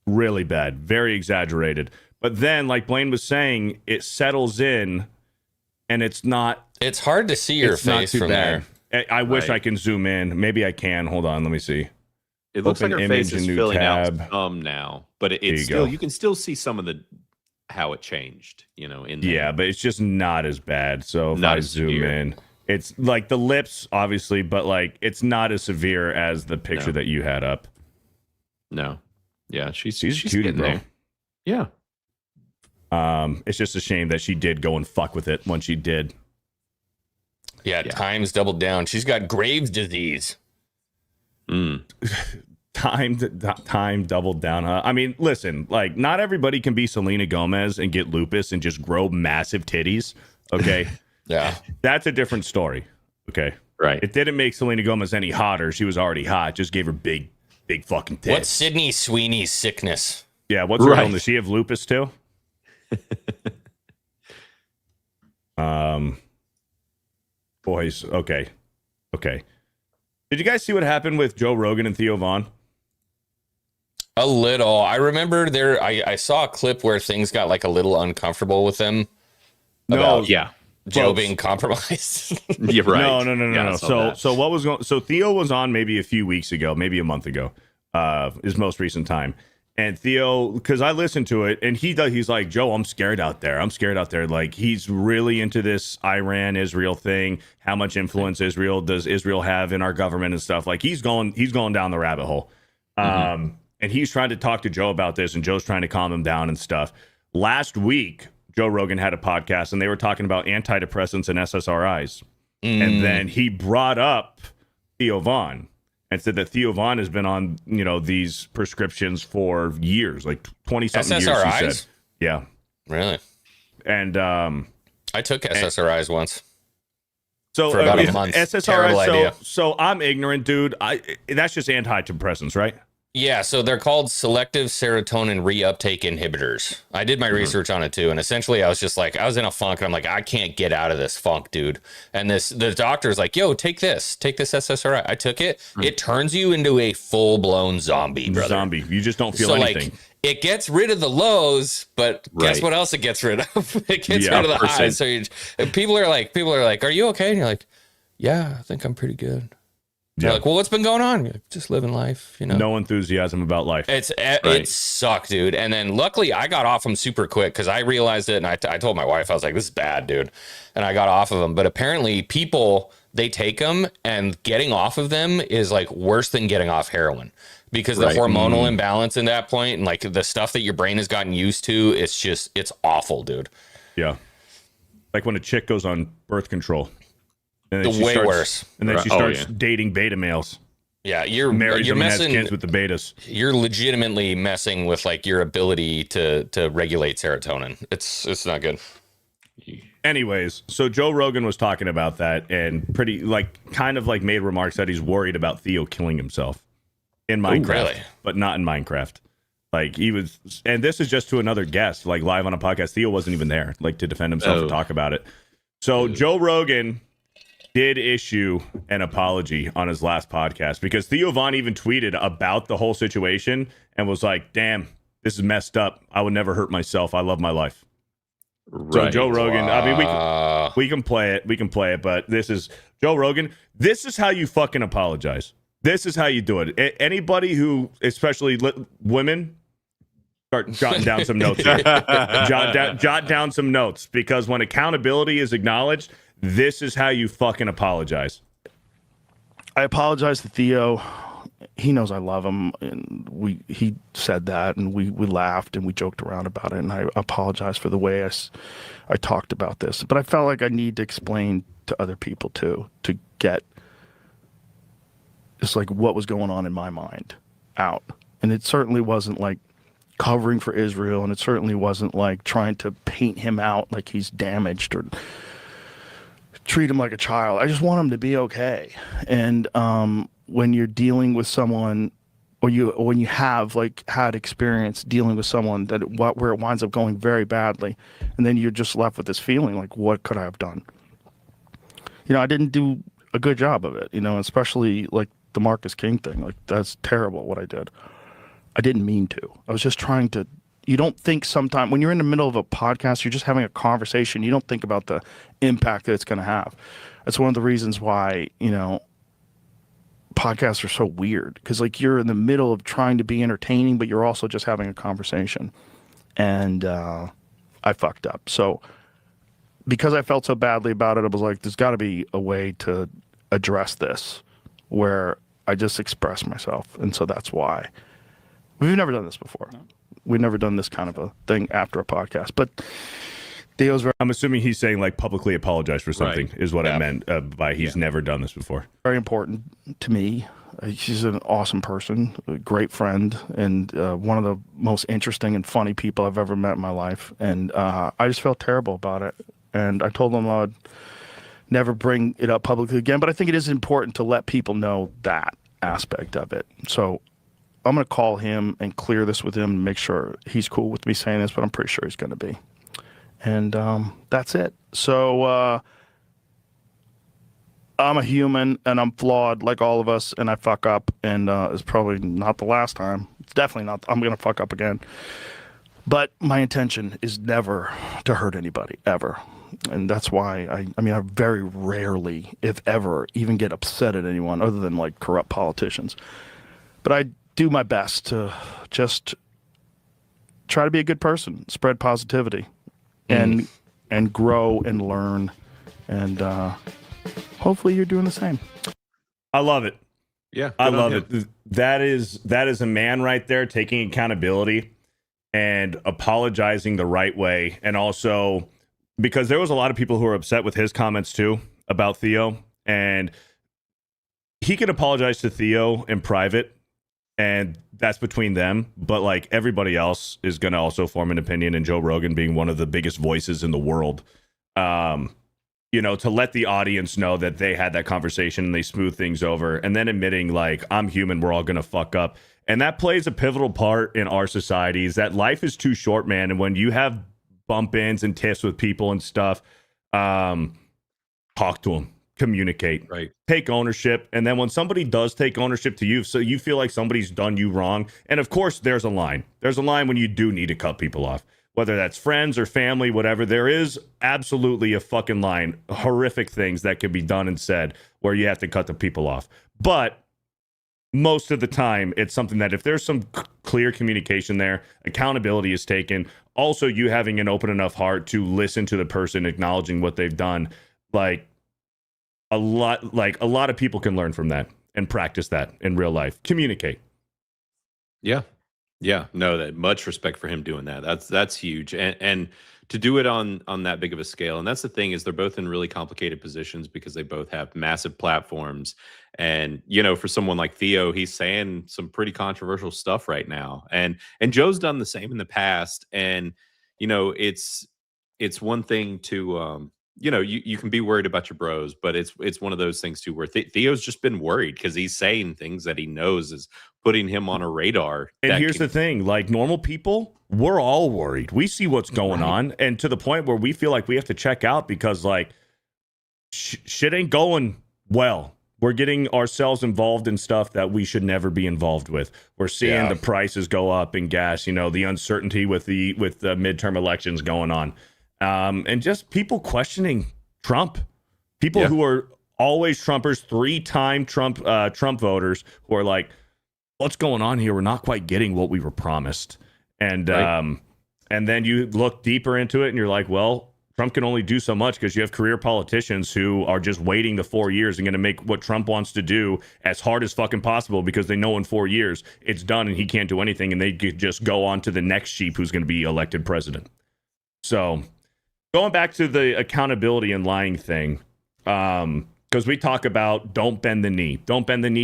really bad, very exaggerated. But then, like Blaine was saying, it settles in, and it's not. It's hard to see your face from there. I wish I can zoom in. Maybe I can. Hold on, let me see. It looks like her face is filling out some now, but it's still you can still see some of how it changed. In there. But it's just not as bad. So if I zoom in, it's like the lips, obviously, but like it's not as severe as the picture that you had up. No. Yeah, she's cutie, bro. There. Yeah. It's just a shame that she did go and fuck with it when she did. Yeah, time's doubled down. She's got Graves' disease. Time doubled down. I mean, listen, like not everybody can be Selena Gomez and get lupus and just grow massive titties. Okay. Yeah. That's a different story. Okay. Right. It didn't make Selena Gomez any hotter. She was already hot. Just gave her big fucking tits. What's Sydney Sweeney's sickness? Yeah, what's her illness? Does she have lupus too? Boys, okay. Did you guys see what happened with Joe Rogan and Theo Vaughn? A little. I remember I saw a clip where things got like a little uncomfortable with them. Joe being compromised. You're right. No. So what was going? So Theo was on maybe a few weeks ago, maybe a month ago, his most recent time. And Theo, because I listened to it, and he's like, Joe, I'm scared out there. Like he's really into this Iran-Israel thing. How much influence does Israel have in our government and stuff? Like he's going down the rabbit hole. And he's trying to talk to Joe about this, and Joe's trying to calm him down and stuff. Last week, Joe Rogan had a podcast, and they were talking about antidepressants and SSRIs. And then he brought up Theo Vaughn and said that Theo Vaughn has been on, these prescriptions for years, like 20-something years, he said. Yeah. Really? And I took SSRIs once. So for about a month. Terrible idea. So I'm ignorant, dude. That's just antidepressants, right? Yeah, so they're called selective serotonin reuptake inhibitors. I did my research on it too, and essentially I was just like, I was in a funk, and I'm like, I can't get out of this funk, dude. And the doctor's like, yo, take this SSRI. I took it. It turns you into a full-blown zombie, brother. Zombie. You just don't feel anything. Like, it gets rid of the lows, but guess what else it gets rid of? It gets rid of the highs. So people are like, are you okay? And you're like, yeah, I think I'm pretty good. You're like, well, what's been going on? You're like, just living life, you know. No enthusiasm about life. It sucked, dude. And then luckily I got off them super quick because I realized it, and I told my wife, I was like, this is bad, dude. And I got off of them. But apparently people, they take them, and getting off of them is like worse than getting off heroin, because the hormonal imbalance in that point, and like the stuff that your brain has gotten used to, it's awful, dude. Yeah. Like when a chick goes on birth control. And then way worse. And then she starts dating beta males. Yeah, you're messing, and has kids with the betas. You're legitimately messing with like your ability to regulate serotonin. It's not good. Anyways, so Joe Rogan was talking about that, and kind of made remarks that he's worried about Theo killing himself in Minecraft, really? But not in Minecraft. Like he was, and this is just to another guest, like live on a podcast. Theo wasn't even there, like to defend himself and talk about it. So Joe Rogan did issue an apology on his last podcast, because Theo Von even tweeted about the whole situation and was like, damn, this is messed up. I would never hurt myself. I love my life. Right. So Joe Rogan, I mean, we can play it. We can play it, but this is Joe Rogan. This is how you fucking apologize. This is how you do it. Anybody who, especially women, start jotting down some notes here. Jot down some notes, because when accountability is acknowledged, this is how you fucking apologize. I apologize to Theo. He knows I love him, and he said that, and we laughed and we joked around about it, and I apologize for the way I talked about this. But I felt like I need to explain to other people too, to get just like what was going on in my mind out. And it certainly wasn't like covering for Israel, and it certainly wasn't like trying to paint him out like he's damaged or treat him like a child. I just want him to be okay. And when you're dealing with someone, or when you have like had experience dealing with someone where it winds up going very badly, and then you're just left with this feeling like, what could I have done? You know, I didn't do a good job of it, you know, especially like the Marcus King thing. Like, that's terrible what I did. I didn't mean to. I was just trying to. You don't think sometimes when you're in the middle of a podcast, you're just having a conversation. You don't think about the impact that it's going to have. That's one of the reasons why, you know, podcasts are so weird, because like you're in the middle of trying to be entertaining, but you're also just having a conversation. And I fucked up. So because I felt so badly about it, I was like, there's got to be a way to address this where I just express myself. And so that's why. We've never done this before. No. We've never done this kind of a thing after a podcast. But Theo's very, I'm assuming he's saying like publicly apologize for something, is what I meant by he's never done this before. Very important to me. She's an awesome person, a great friend, and one of the most interesting and funny people I've ever met in my life. And I just felt terrible about it. And I told him I'd never bring it up publicly again. But I think it is important to let people know that aspect of it. So I'm going to call him and clear this with him and make sure he's cool with me saying this, but I'm pretty sure he's going to be. And that's it. So I'm a human, and I'm flawed like all of us, and I fuck up, and it's probably not the last time. It's definitely not. I'm going to fuck up again. But my intention is never to hurt anybody, ever. And that's why I mean, I very rarely, if ever, even get upset at anyone other than like corrupt politicians. But I do my best to just try to be a good person, spread positivity, and grow and learn, and hopefully you're doing the same. I love it. Yeah, I love it. That is a man right there, taking accountability and apologizing the right way, and also because there was a lot of people who were upset with his comments too about Theo, and he could apologize to Theo in private and that's between them. But like everybody else is going to also form an opinion, and Joe Rogan being one of the biggest voices in the world, you know, to let the audience know that they had that conversation and they smooth things over, and then admitting like, I'm human, we're all going to fuck up. And that plays a pivotal part in our society, is that life is too short, man. And when you have bump ins and tiffs with people and stuff, talk to them, communicate, right, take ownership. And then when somebody does take ownership to you, so you feel like somebody's done you wrong. And of course, there's a line. There's a line when you do need to cut people off, whether that's friends or family, whatever. There is absolutely a fucking line, horrific things that can be done and said where you have to cut the people off. But most of the time, it's something that if there's some clear communication there, accountability is taken. Also, you having an open enough heart to listen to the person, acknowledging what they've done, like a lot of people can learn from that and practice that in real life. Communicate. Yeah. No, that much respect for him doing that. That's huge. And to do it on that big of a scale. And that's the thing, is they're both in really complicated positions because they both have massive platforms. And, you know, for someone like Theo, he's saying some pretty controversial stuff right now. And Joe's done the same in the past. And, you know, it's one thing to, you know, you can be worried about your bros, but it's one of those things too, where Theo's just been worried because he's saying things that he knows is putting him on a radar. And here's the thing, like normal people, we're all worried. We see what's going on, and to the point where we feel like we have to check out because like shit ain't going well. We're getting ourselves involved in stuff that we should never be involved with. We're seeing the prices go up in gas, you know, the uncertainty with the midterm elections going on. And just people questioning Trump, people who are always Trumpers, 3-time Trump voters who are like, what's going on here? We're not quite getting what we were promised. And and then you look deeper into it and you're like, well, Trump can only do so much because you have career politicians who are just waiting the 4 years and going to make what Trump wants to do as hard as fucking possible because they know in 4 years it's done and he can't do anything, and they could just go on to the next sheep who's going to be elected president. So going back to the accountability and lying thing, because we talk about don't bend the knee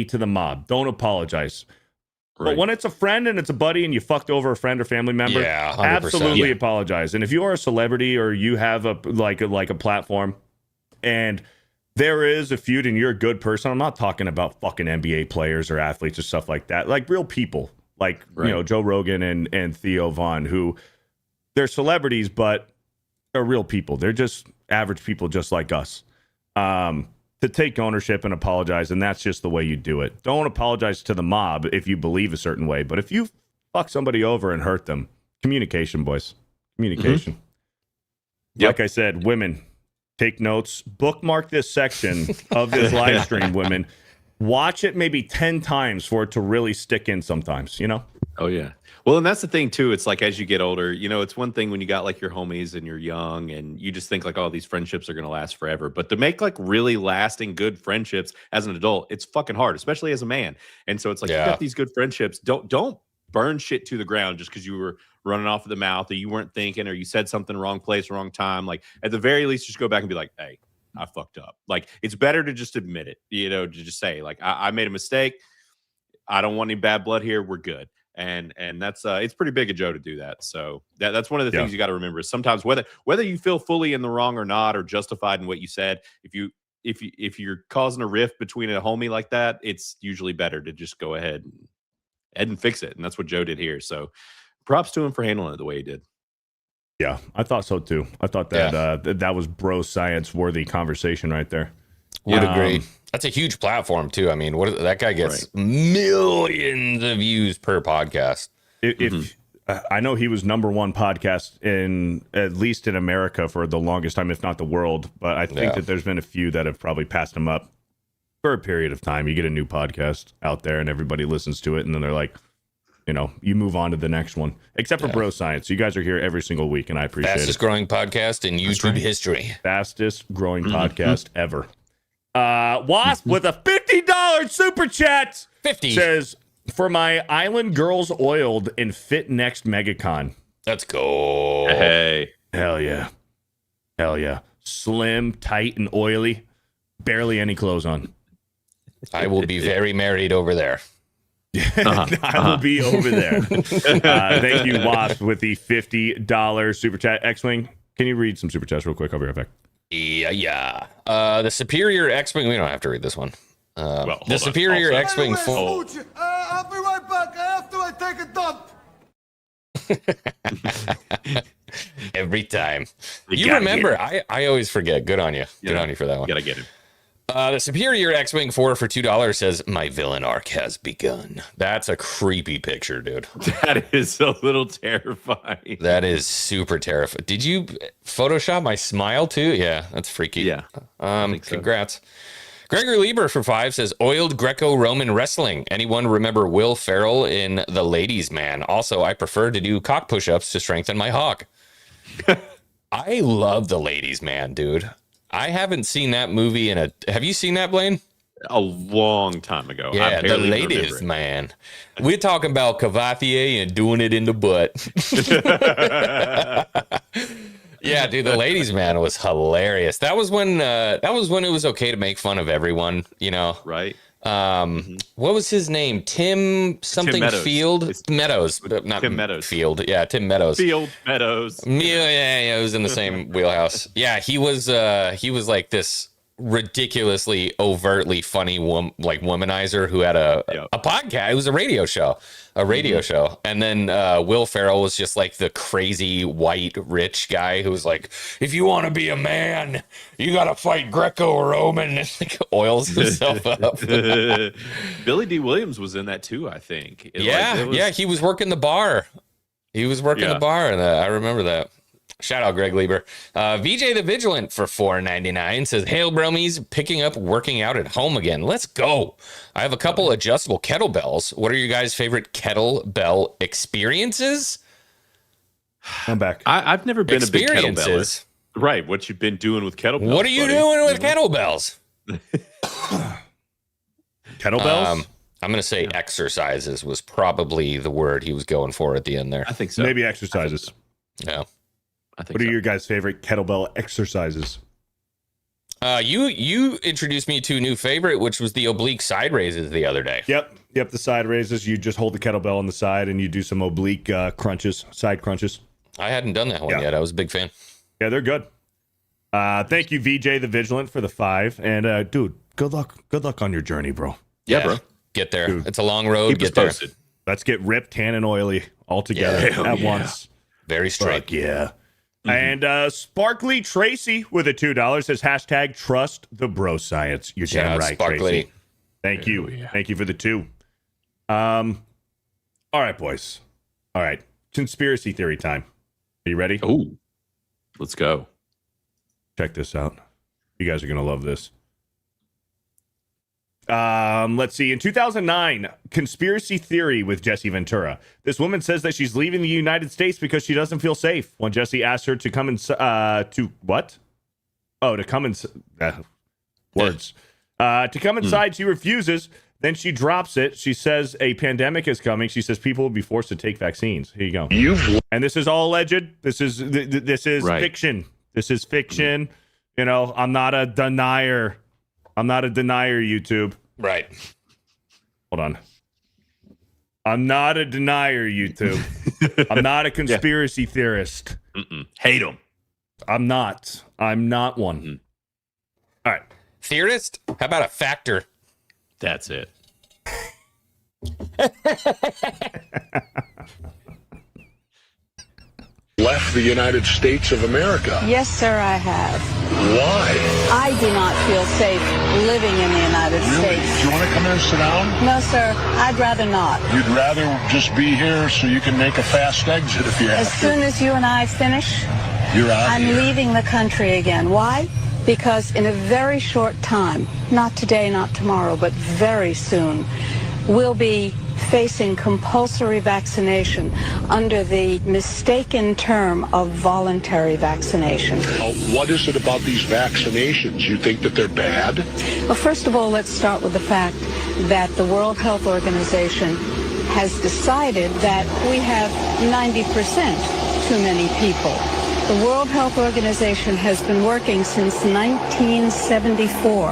to the mob, don't apologize. Right. But when it's a friend and it's a buddy and you fucked over a friend or family member, absolutely apologize. And if you are a celebrity or you have a platform and there is a feud and you're a good person, I'm not talking about fucking NBA players or athletes or stuff like that, like real people, like you know, Joe Rogan and Theo Von, who they're celebrities, but they're real people. They're just average people just like us. To take ownership and apologize, and that's just the way you do it. Don't apologize to the mob if you believe a certain way, but if you fuck somebody over and hurt them, communication, boys. Communication. Mm-hmm. Like I said, women, take notes. Bookmark this section of this live stream, women. Watch it maybe 10 times for it to really stick in sometimes, you know? Oh, yeah. Well, and that's the thing, too. It's like as you get older, you know, it's one thing when you got like your homies and you're young and you just think like, oh, these friendships are going to last forever. But to make like really lasting good friendships as an adult, it's fucking hard, especially as a man. And so it's like you got these good friendships. Don't burn shit to the ground just because you were running off of the mouth or you weren't thinking or you said something wrong place, wrong time. Like at the very least, just go back and be like, hey, I fucked up. Like it's better to just admit it, you know, to just say like, I made a mistake. I don't want any bad blood here. We're good. And that's it's pretty big of Joe to do that. So that's one of the things you got to remember is sometimes whether you feel fully in the wrong or not or justified in what you said, if you're causing a rift between a homie like that, it's usually better to just go ahead and fix it. And that's what Joe did here. So props to him for handling it the way he did. Yeah, I thought so too. I thought that that was bro science worthy conversation right there. Would agree. That's a huge platform too. I mean, that guy gets millions of views per podcast. If I know he was #1 podcast in at least in America for the longest time, if not the world. But I think that there's been a few that have probably passed him up for a period of time. You get a new podcast out there and everybody listens to it, and then they're like, you know, you move on to the next one. Except for Bro Science. You guys are here every single week, and I appreciate it. Fastest growing podcast in YouTube history. Fastest growing podcast ever. Wasp with a $50 super chat 50 says, for my island girls oiled and fit next MegaCon. Let's go. Hey. Hell yeah. Hell yeah. Slim, tight, and oily. Barely any clothes on. I will be very married over there. I will be over there. Thank you, Wasp, with the $50 super chat. Xwing, can you read some super chats real quick? I'll be right back. Yeah. The Superior Xwing. We don't have to read this one. The Superior Xwing. I'll be right back after I take a dump. Every time. You remember, I always forget. Good on you. Good on you for that one. You gotta get him. The Superior Xwing 4 for $2 says, my villain arc has begun. That's a creepy picture, dude. That is a little terrifying. That is super terrifying. Did you Photoshop my smile too? Yeah, that's freaky. Yeah. Congrats. Gregory Lieber for 5 says, oiled Greco-Roman wrestling. Anyone remember Will Ferrell in The Ladies' Man? Also, I prefer to do cock push-ups to strengthen my hog. I love The Ladies' Man, dude. I haven't seen that movie in a... Have you seen that, Blaine? A long time ago. Yeah, The Ladies' Man. We're talking about Cavatier and doing it in the butt. Yeah, dude, The Ladies' Man was hilarious. That was when it was okay to make fun of everyone, you know. Right. What was his name? Tim something Meadows. Field? Meadows, but not Tim Meadows. Field. Yeah, Tim Meadows. Field Meadows. Yeah, it was in the same wheelhouse. Yeah, he was like this ridiculously overtly funny womanizer who had a podcast. It was a radio show. And then Will Ferrell was just like the crazy white rich guy who was like, if you want to be a man, you got to fight Greco-Roman, and like oils himself up. Billy D. Williams was in that too, I think. Yeah, he was working the bar. The bar, and I remember that. Shout out Greg Lieber. VJ the Vigilant for $4.99 says, hail Bromies, picking up working out at home again. Let's go. I have a couple adjustable kettlebells. What are your guys' favorite kettlebell experiences? I'm back. I've never been a big kettlebell. Right, what you've been doing with kettlebells. What are you doing with kettlebells? Kettlebells? I'm going to say exercises was probably the word he was going for at the end there. I think so. Maybe exercises. Yeah. What are your guys' favorite kettlebell exercises? You introduced me to a new favorite, which was the oblique side raises the other day. Yep, the side raises. You just hold the kettlebell on the side and you do some oblique crunches, side crunches. I hadn't done that one yet. I was a big fan. Yeah, they're good. Thank you, VJ the Vigilant, for the 5. And dude, good luck on your journey, bro. Yeah, bro. Get there. Dude, it's a long road. Get there. Let's get ripped, tan, and oily all together at once. Very straight. Fuck yeah. And Sparkly Tracy with a $2 says hashtag trust the bro science. You're damn right, Sparkly. Tracy. Thank you. Yeah. Thank you for the 2. All right, boys. All right. Conspiracy theory time. Are you ready? Oh, let's go. Check this out. You guys are going to love this. Let's see. In 2009, conspiracy theory with Jesse Ventura. This woman says that she's leaving the United States because she doesn't feel safe. When Jesse asked her to come to what? Oh, to come words. To come inside, she refuses. Then she drops it. She says a pandemic is coming. She says people will be forced to take vaccines. Here you go. And this is all alleged. This is fiction. This is fiction. You know, I'm not a denier. YouTube. Right. Hold on. I'm not a denier, YouTube. I'm not a conspiracy theorist. Hate them. I'm not one. All right. Theorist? How about a factor? That's it. Left the United States of America. Yes, sir, I have. Why? I do not feel safe living in the United States. Do you want to come in and sit down? No, sir, I'd rather not. You'd rather just be here so you can make a fast exit if you have As soon as you and I finish, you're out. I'm leaving the country again. Why? Because in a very short time, not today, not tomorrow, but very soon, we'll be facing compulsory vaccination under the mistaken term of voluntary vaccination. What is it about these vaccinations? You think that they're bad? Well, first of all, let's start with the fact that the World Health Organization has decided that we have 90% too many people. The World Health Organization has been working since 1974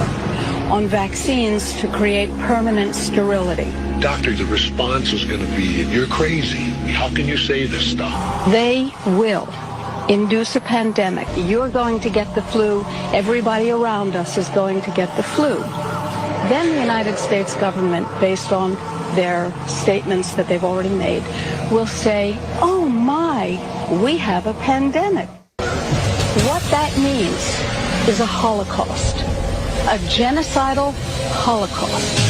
on vaccines to create permanent sterility. Doctor, the response is going to be, you're crazy. How can you say this stuff? They will induce a pandemic. You're going to get the flu. Everybody around us is going to get the flu. Then the United States government, based on their statements that they've already made, will say, oh my, we have a pandemic. What that means is a Holocaust, a genocidal Holocaust.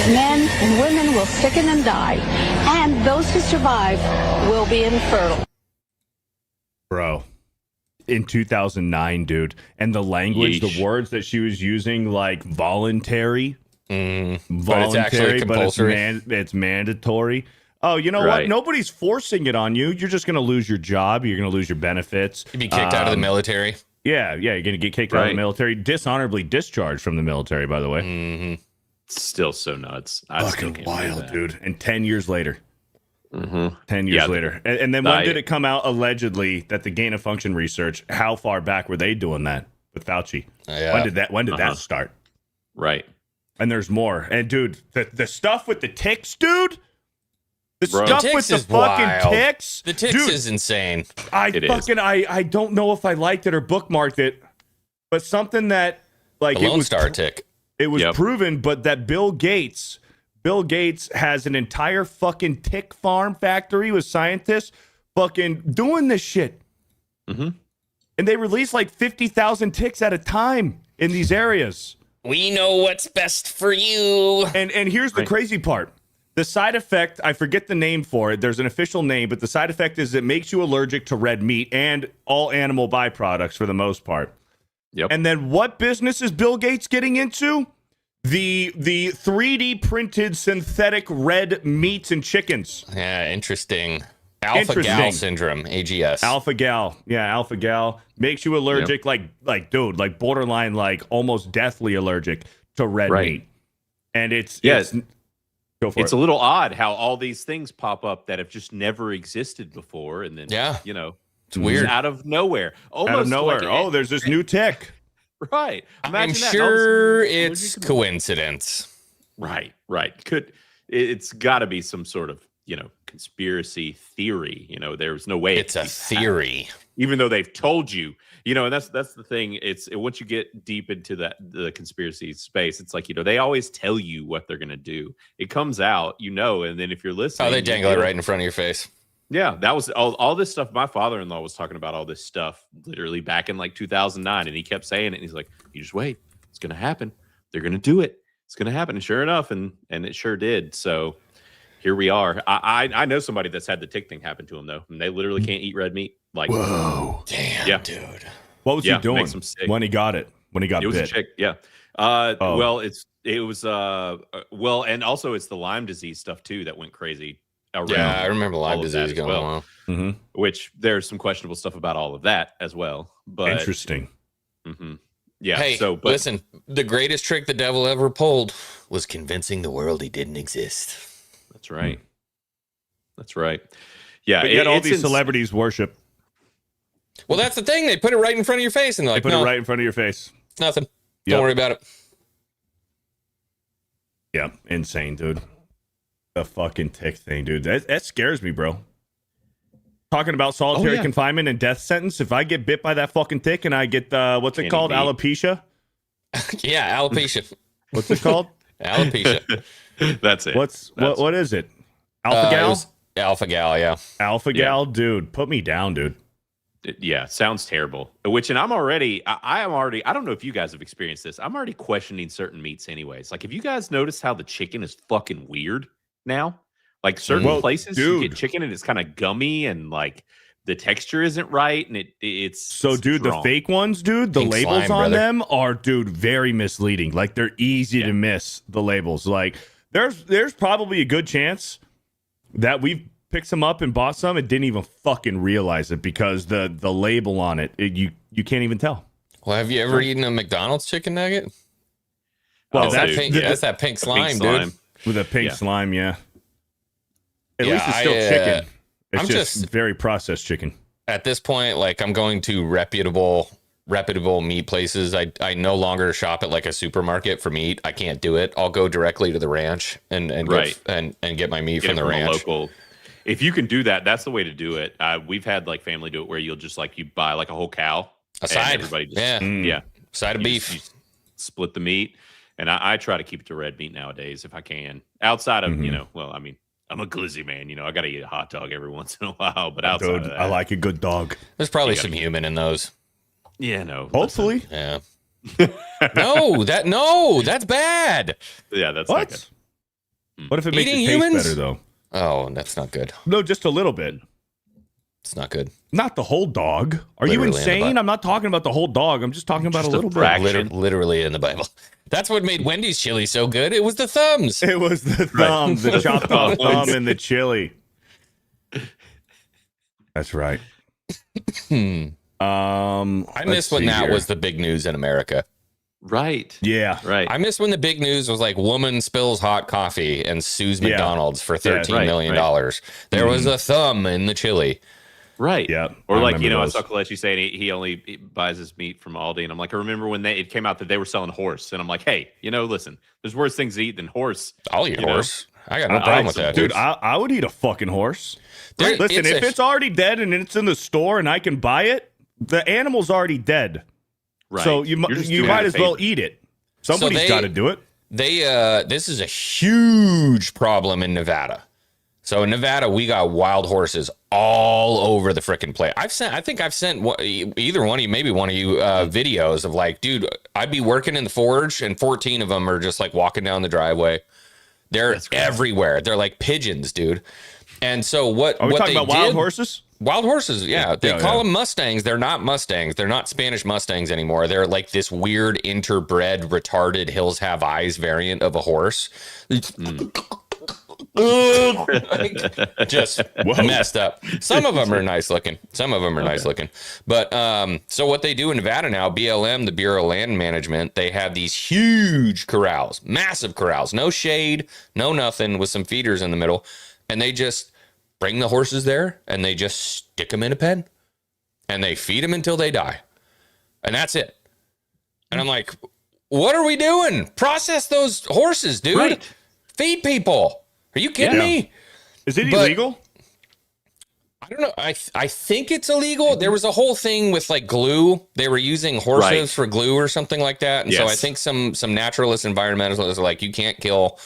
Men and women will sicken and die, and those who survive will be infertile. Bro, in 2009, dude, and the language, Yeesh. the words that she was using, like voluntary, But it's voluntary, actually compulsory. it's mandatory. Oh, you know what? Right. Nobody's forcing it on you. You're just going to lose your job. You're going to lose your benefits. You'd be kicked out of the military. Yeah, you're going to get kicked out of the Right. military, dishonorably discharged from the military, by the way. Mm-hmm. Still so nuts. I still Fucking can't wild, believe that. dude. And 10 years later. Mm-hmm. 10 years Yeah, later. And then when I- did it come out allegedly that the gain of function research, how far back were they doing that with Fauci? Yeah. When did Uh-huh. that start? Right. And there's more. And dude, the stuff with the ticks, dude. The Bro. stuff The ticks with the is fucking wild. ticks. The ticks dude, is insane. It is. I don't know if I liked it or bookmarked it, but something that like The it Lone was Star tick. it was Yep. proven, but that Bill Gates has an entire fucking tick farm factory with scientists fucking doing this shit. Mm-hmm. And they release like 50,000 ticks at a time in these areas. We know what's best for you. And here's the Right. crazy part. The side effect, I forget the name for it. There's an official name, but the side effect is it makes you allergic to red meat and all animal byproducts for the most part. Yep. And then what business is Bill Gates getting into? The 3D printed synthetic red meats and chickens. Yeah, interesting. Alpha gal Interesting. syndrome, AGS. Alpha gal. Yeah, alpha gal makes you allergic, like dude, borderline, almost deathly allergic to red Right. meat. And it's Yes. go for It's it. a little odd how all these things pop up that have just never existed before, and then Yeah. it's weird. out of nowhere, almost Out of nowhere. like There's this new tick. right. I'm Imagine that. sure All of a sudden, it's coincidence. right. It's got to be some sort of conspiracy theory. There's no way It's a theory. even though they've told you. And that's the thing. Once you get deep into the conspiracy space, it's like they always tell you what they're gonna do. It comes out, and then if you're listening, Oh, they you dangle it get right in front of your face. Yeah, that was all this stuff. My father-in-law was talking about all this stuff literally back in 2009, and he kept saying it. And he's like, "You just wait, it's gonna happen. They're gonna do it. It's gonna happen." And sure enough, and it sure did. So here we are. I know somebody that's had the tick thing happen to him though, and they literally can't eat red meat. Whoa. Damn, Yeah. dude. What was Yeah, he doing makes him sick. when he got it? When he got it was bit? a chick. Yeah. Oh. Well, it was and also it's the Lyme disease stuff too that went crazy around. Yeah, I remember Lyme all of that disease as going well. on. Mm-hmm. Which there's some questionable stuff about all of that as well. But Interesting. mhm. Yeah. Hey, So, but listen, the greatest trick the devil ever pulled was convincing the world he didn't exist. that's right. That's right. Yeah. But yet all it's these celebrities worship. Well, that's the thing. They put it right in front of your face, and they're They like, put no, it right in front of your face. it's nothing. Yep. Don't worry about it. Yeah, insane, dude. The fucking tick thing, dude. That scares me, bro. Talking about solitary yeah. confinement and death sentence. If I get bit by that fucking tick and I get what's it Candy called? beat. Alopecia. Yeah, alopecia. What's it called? Alopecia. That's it. What is it? Alpha It gal. was alpha gal, yeah. Alpha gal, dude. Put me down, dude. Yeah, sounds terrible. Which, and I am already, I don't know if you guys have experienced this. I'm already questioning certain meats anyways. Like, have you guys noticed how the chicken is fucking weird now? Like certain Well, places you dude. get chicken and it's kind of gummy and like the texture isn't right. And it's So, dude, the strong. fake ones, dude, the Pink labels slime, on brother. them are, dude, very misleading. Like, they're easy to miss, the labels. Like, there's probably a good chance that we've picked some up and bought some and didn't even fucking realize it because the label on it, you can't even tell. Well, have you ever eaten a McDonald's chicken nugget? Well, That's that dude. pink, that's that pink slime, dude. With a pink Yeah. slime, yeah. At Yeah, least it's still chicken. It's I'm just just- very processed chicken. At this point, like, I'm going to reputable reputable meat places. I no longer shop at like a supermarket for meat. I can't do it. I'll go directly to the ranch and get my meat from the ranch. Local. If you can do that, that's the way to do it. We've had like family do it where you'll just like you buy like a whole cow, a side, everybody just, side of beef, you split the meat, and I try to keep it to red meat nowadays if I can. Outside of well, I mean, I'm a glizzy man. I got to eat a hot dog every once in a while, but outside of that, I like a good dog. There's probably some human in those. Yeah, no. Hopefully, yeah. No, that's bad. Yeah, that's what? Not good. What if it makes Eating it taste humans? better though? Oh, that's not good. No, just a little bit. It's not good. Not the whole dog. Are Literally you insane? I'm not talking about the whole dog. I'm just talking about Just a little fraction. bit. Literally in the Bible. That's what made Wendy's chili so good. It was the thumbs. It was the thumb, the chopped off thumb, and the chili. That's right. I miss when that was the big news in America. Right. Yeah. Right. I miss when the big news was like woman spills hot coffee and sues McDonald's for $13 million. There was a thumb in the chili. Right. Yeah. Or like, I saw Kalechi saying he only buys his meat from Aldi. And I'm like, I remember when it came out that they were selling horse. And I'm like, hey, listen, there's worse things to eat than horse. I'll eat horse. I got no problem with that. Dude, I would eat a fucking horse. There- Listen, it's if it's already dead and it's in the store and I can buy it, the animal's already dead. Right. So you might as well eat it. Somebody's got to do it. This is a huge problem in Nevada. So in Nevada, we got wild horses all over the freaking place. I think I've sent either one of you, maybe one of you, videos of like, dude, I'd be working in the forge and 14 of them are just like walking down the driveway. They're everywhere. They're like pigeons, dude. And so what? Are we what talking they about wild did- horses? Wild horses, yeah. They Yeah, call them Mustangs. They're not Mustangs. They're not Spanish Mustangs anymore. They're like this weird interbred, retarded Hills Have Eyes variant of a horse. Just messed up. Some of them are nice looking. But so what they do in Nevada now, BLM, the Bureau of Land Management, they have these huge corrals, massive corrals, no shade, no nothing, with some feeders in the middle, and they just bring the horses there and they just stick them in a pen and they feed them until they die. And that's it. And I'm like, what are we doing? Process those horses, dude. Right. Feed people. Are you kidding me? Is it illegal? I don't know. I think it's illegal. There was a whole thing with like glue. They were using horses for glue or something like that. And so I think some naturalists, environmentalists are like, you can't kill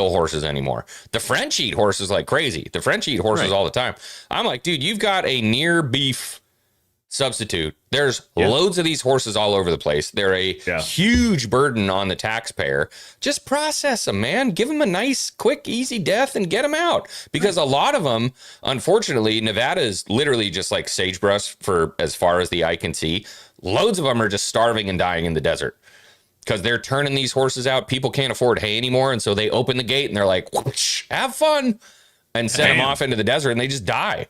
horses anymore. The French eat horses like crazy. The French eat horses all the time. I'm like, dude, you've got a near beef substitute. There's loads of these horses all over the place. They're a huge burden on the taxpayer. Just process them, man. Give them a nice, quick, easy death and get them out. Because a lot of them, unfortunately, Nevada is literally just like sagebrush for as far as the eye can see. Loads of them are just starving and dying in the desert because they're turning these horses out. People can't afford hay anymore. And so they open the gate and they're like, whoosh, have fun, and send them off into the desert and they just die.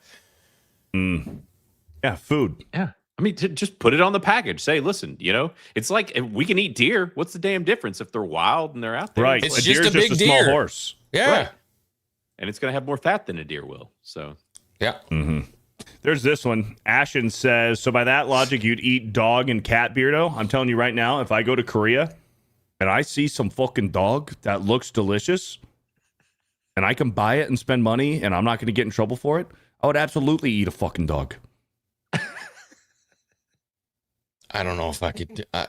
Yeah, food. Yeah. I mean, just put it on the package. Say, listen, it's like we can eat deer. What's the damn difference if they're wild and they're out there? Right. It's A just deer's a big small deer. horse. Yeah. Right. And it's going to have more fat than a deer will. So, Yeah. There's this one. Ashen says, so by that logic, you'd eat dog and cat, Beardo? I'm telling you right now, if I go to Korea and I see some fucking dog that looks delicious and I can buy it and spend money and I'm not going to get in trouble for it, I would absolutely eat a fucking dog. I don't know if I could. I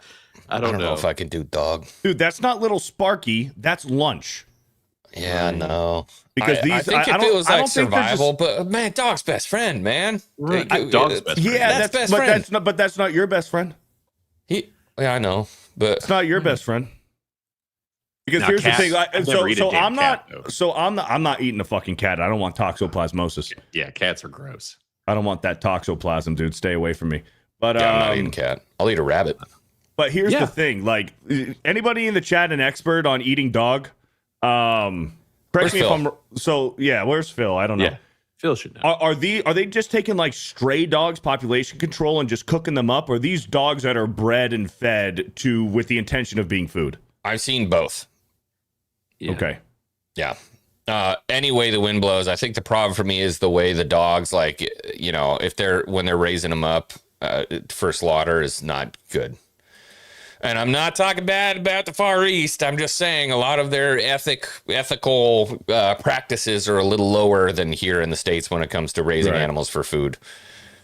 I don't know if I can do dog. Dude, that's not little Sparky. That's lunch. Yeah, no. Because I think if it was I like don't think they're survival, but man, dog's best friend, man. Dog's best friend. Yeah, That's best but friend. that's not your best friend. Yeah, I know, but It's not your best friend. Because Now, here's cats, the thing. I've never eaten a damn cat, though. I'm not eating a fucking cat. I don't want toxoplasmosis. Yeah, cats are gross. I don't want that toxoplasm, dude. Stay away from me. But yeah, I'm not eating cat. I'll eat a rabbit. But here's the thing. Like, anybody in the chat an expert on eating dog? Correct me if I'm. So yeah, where's Phil? I don't know. Yeah, Phil should know. Are they just taking like stray dogs, population control, and just cooking them up? Or are these dogs that are bred and fed to with the intention of being food? I've seen both. Yeah. Okay. Yeah. Any way the wind blows, I think the problem for me is the way the dogs, like, if when they're raising them up, for slaughter is not good. And I'm not talking bad about the Far East. I'm just saying a lot of their ethical practices are a little lower than here in the States when it comes to raising animals for food.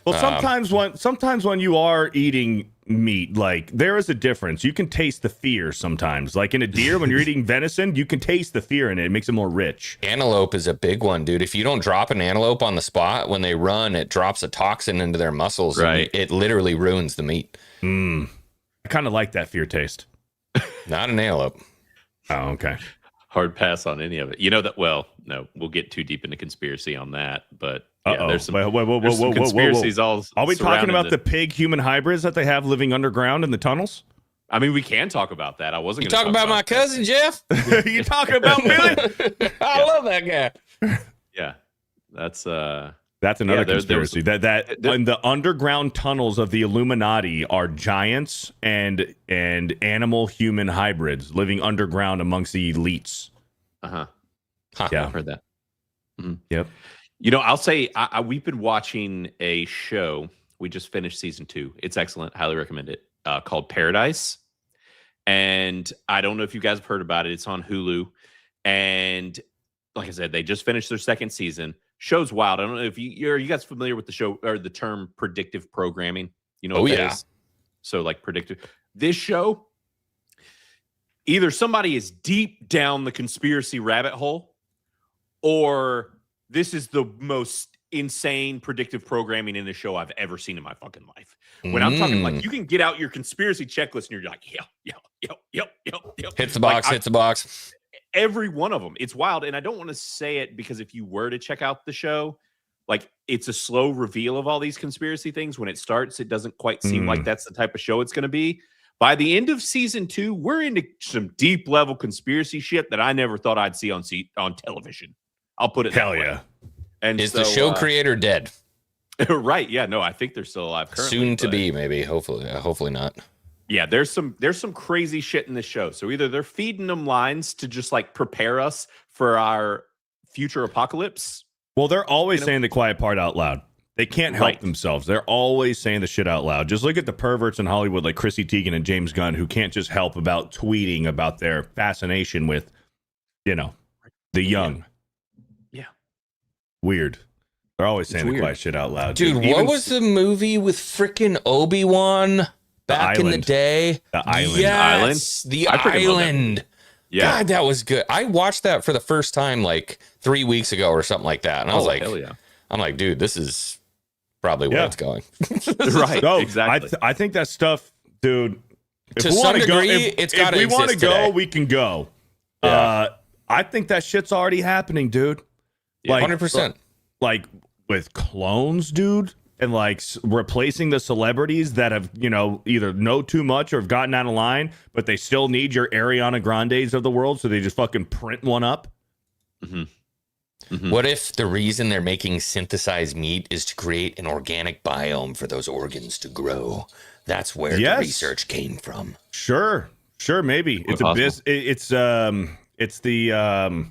Well, sometimes when you are eating meat, like there is a difference. You can taste the fear sometimes. Like in a deer, when you're eating venison, you can taste the fear in it. It makes it more rich. Antelope is a big one, dude. If you don't drop an antelope on the spot when they run, it drops a toxin into their muscles. Right. And it literally ruins the meat. I kind of like that fear taste. Not an antelope. Oh, okay. Hard pass on any of it. You know that. Well, no, we'll get too deep into conspiracy on that, but yeah, there's some, there's some conspiracies. All are we talking about the the pig-human hybrids that they have living underground in the tunnels? I mean, we can talk about that. I wasn't. You gonna talking about my cousin Jeff? You talking about Billy? I love that guy. Yeah, that's another there's conspiracy. That in the underground tunnels of the Illuminati are giants and animal-human hybrids living underground amongst the elites. Huh, Yeah, I've heard that. Mm-hmm. Yep. You know, I'll say we've been watching a show. We just finished season 2. It's excellent. Highly recommend it. Called Paradise. And I don't know if you guys have heard about it. It's on Hulu. And like I said, they just finished their second season. Show's wild. I don't know if are you guys familiar with the show or the term predictive programming? You know what that is? So like predictive. This show, either somebody is deep down the conspiracy rabbit hole, or this is the most insane predictive programming in the show I've ever seen in my fucking life. When I'm talking like you can get out your conspiracy checklist and you're like, yep. Hits the box, hits the box. Every one of them. It's wild. And I don't want to say it because if you were to check out the show, like it's a slow reveal of all these conspiracy things. When it starts, it doesn't quite seem like that's the type of show it's going to be. By the end of season 2, we're into some deep level conspiracy shit that I never thought I'd see on television. I'll put it Hell that way. yeah. And is the show creator dead? Right. Yeah. No, I think they're still alive currently. Soon to be, maybe. Hopefully not. Yeah, there's some crazy shit in this show. So either they're feeding them lines to just like prepare us for our future apocalypse. Well, they're always saying the quiet part out loud. They can't help themselves. They're always saying the shit out loud. Just look at the perverts in Hollywood like Chrissy Teigen and James Gunn, who can't just help about tweeting about their fascination with, the young. Yeah. Weird. They're always saying the quiet shit out loud. Dude, what was the movie with freaking Obi-Wan back in the day? The Island. Yes, The Island. Yeah. God, that was good. I watched that for the first time like 3 weeks ago or something like that. And I was like, hell yeah. I'm like, dude, this is probably where it's going. Right. No, exactly. I think that stuff, dude. To some degree, it's got to exist. If we want to go, today. we can go. Yeah. I think that shit's already happening, dude. Like 100%. Like with clones, dude, and like replacing the celebrities that have, either know too much or have gotten out of line, but they still need your Ariana Grandes of the world, so they just fucking print one up. Mm-hmm. Mm-hmm. What if the reason they're making synthesized meat is to create an organic biome for those organs to grow? That's where the research came from. Sure, maybe it's it's the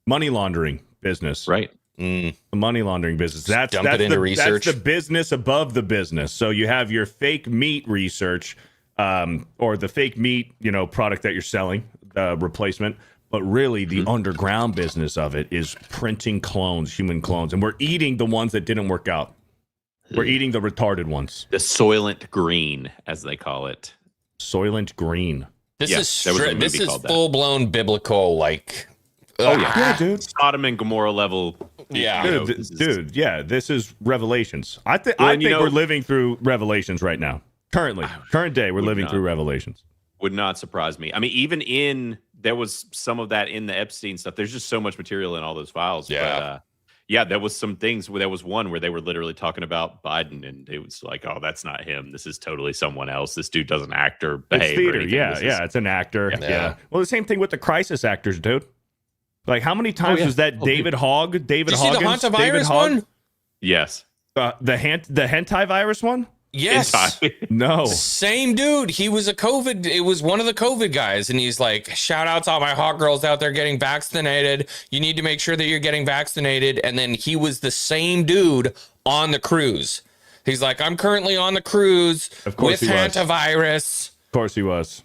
money laundering business, right? The money laundering business. That's research. That's the business above the business. So you have your fake meat research, or the fake meat, product that you're selling, replacement. But really, the underground business of it is printing clones, human clones, and we're eating the ones that didn't work out. We're eating the retarded ones. The Soylent Green, as they call it. Soylent Green. This is full blown biblical, like. Yeah, dude. Sodom and Gomorrah level. Yeah, dude. Yeah, this is Revelations. I think we're living through Revelations right now. Current day, we're living through Revelations. Would not surprise me. I mean, there was some of that in the Epstein stuff. There's just so much material in all those files. Yeah. But, there was some things where there was one where they were literally talking about Biden, and it was like, oh, that's not him. This is totally someone else. This dude doesn't act or behave. It's theater. Or anything. It's an actor. Yeah. Well, the same thing with the crisis actors, dude. Like, how many times was that David Hogg? David Hogg. Did you see the hantavirus one? Yes. The hentai virus one? Yes. No. Same dude. He was it was one of the COVID guys. And he's like, shout out to all my hot girls out there getting vaccinated. You need to make sure that you're getting vaccinated. And then he was the same dude on the cruise. He's like, I'm currently on the cruise Of course with he was. hantavirus. Of course he was.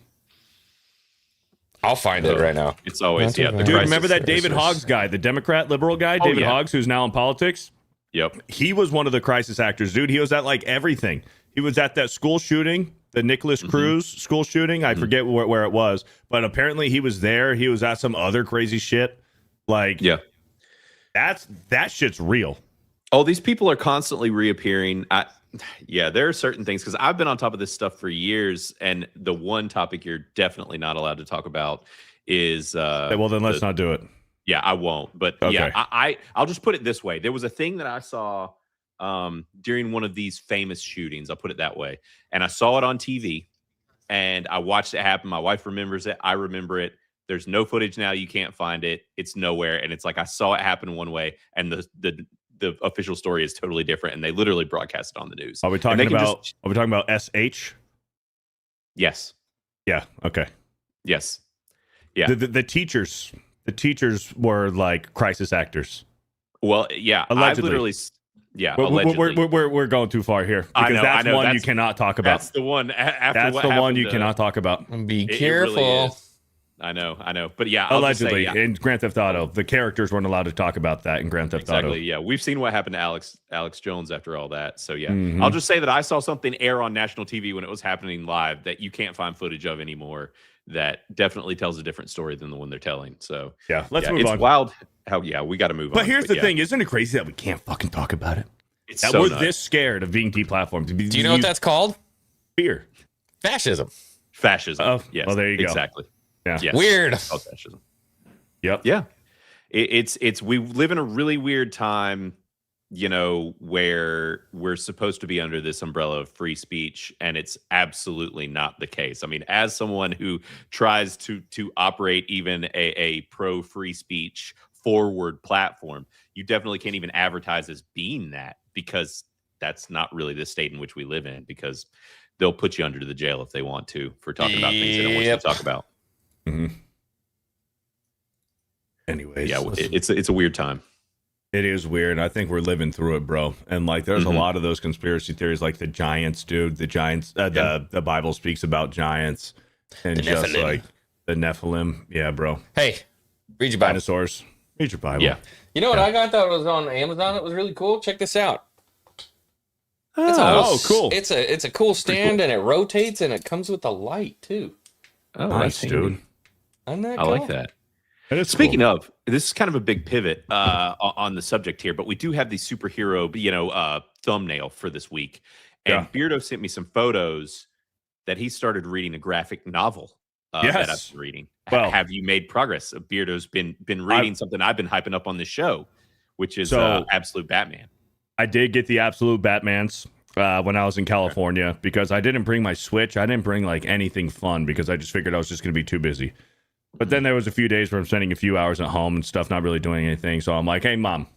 I'll find it right now. It's always the Dude, crisis. remember that David Hoggs guy, the Democrat liberal guy, David Hoggs, who's now in politics? Yep. He was one of the crisis actors, dude. He was at like everything. He was at that school shooting, the Nicholas Cruz school shooting. I forget where it was, but apparently he was there. He was at some other crazy shit. Like, that shit's real. Oh, these people are constantly reappearing. There are certain things, because I've been on top of this stuff for years, and the one topic you're definitely not allowed to talk about is well, then let's not do it. Yeah, I won't. But Okay. I'll just put it this way. There was a thing that I saw during one of these famous shootings. I'll put it that way. And I saw it on TV, and I watched it happen. My wife remembers it. I remember it. There's no footage now. You can't find it. It's nowhere. And it's like I saw it happen one way, and the official story is totally different, and they literally broadcast it on the news. Are we talking about SH? Yes. Yeah. Okay. Yes. Yeah. The teachers were like crisis actors. Well, yeah. Allegedly. I literally. Yeah. We're going too far here, because I know. one you cannot talk about. That's the one. That's the one you cannot talk about. Be careful. It really is. I know. But yeah, I'll allegedly, just say, in Grand Theft Auto, the characters weren't allowed to talk about that in Grand Theft Auto. Yeah, we've seen what happened to Alex Jones after all that. So yeah, Mhm. I'll just say that I saw something air on national TV when it was happening live that you can't find footage of anymore. That definitely tells a different story than the one they're telling. So let's move it's on. wild how we got to move on. But here's the thing: isn't it crazy that we can't fucking talk about it? It's that so we're nuts. this scared of being deplatformed. Do you know what that's called? Fear. Fascism. Fascism. Oh, yes. well, there you go. Exactly. Yeah. Yes. Weird. It's called fascism. Yep. Yeah. It's we live in a really weird time, where we're supposed to be under this umbrella of free speech, and it's absolutely not the case. I mean, as someone who tries to operate even a pro free speech forward platform, you definitely can't even advertise as being that, because that's not really the state in which we live in, because they'll put you under the jail if they want to for talking about things they don't want you to talk about. Mm-hmm. Anyways, yeah, it's a weird time. It is weird. I think we're living through it, bro. And like, there's a lot of those conspiracy theories, like the giants, dude. The giants. The Bible speaks about giants, and just Nephilim. like the Nephilim. Yeah, bro. Hey, read your Bible. Dinosaurs. Read your Bible. Yeah. You know what I got that was on Amazon? It was really cool. Check this out. Cool. It's a cool stand, and it rotates, and it comes with a light too. Oh, Nice, dude. Isn't that I cool? like that. That is Speaking cool. of, this is kind of a big pivot on the subject here, but we do have the superhero, thumbnail for this week. And Beardo sent me some photos that he started reading a graphic novel that I've been reading. Well, have you made progress? Beardo's been reading something I've been hyping up on this show, which is Absolute Batman. I did get the Absolute Batmans when I was in California, because I didn't bring my Switch. I didn't bring like anything fun, because I just figured I was just going to be too busy. But then there was a few days where I'm spending a few hours at home and stuff, not really doing anything. So I'm like, hey, Mom,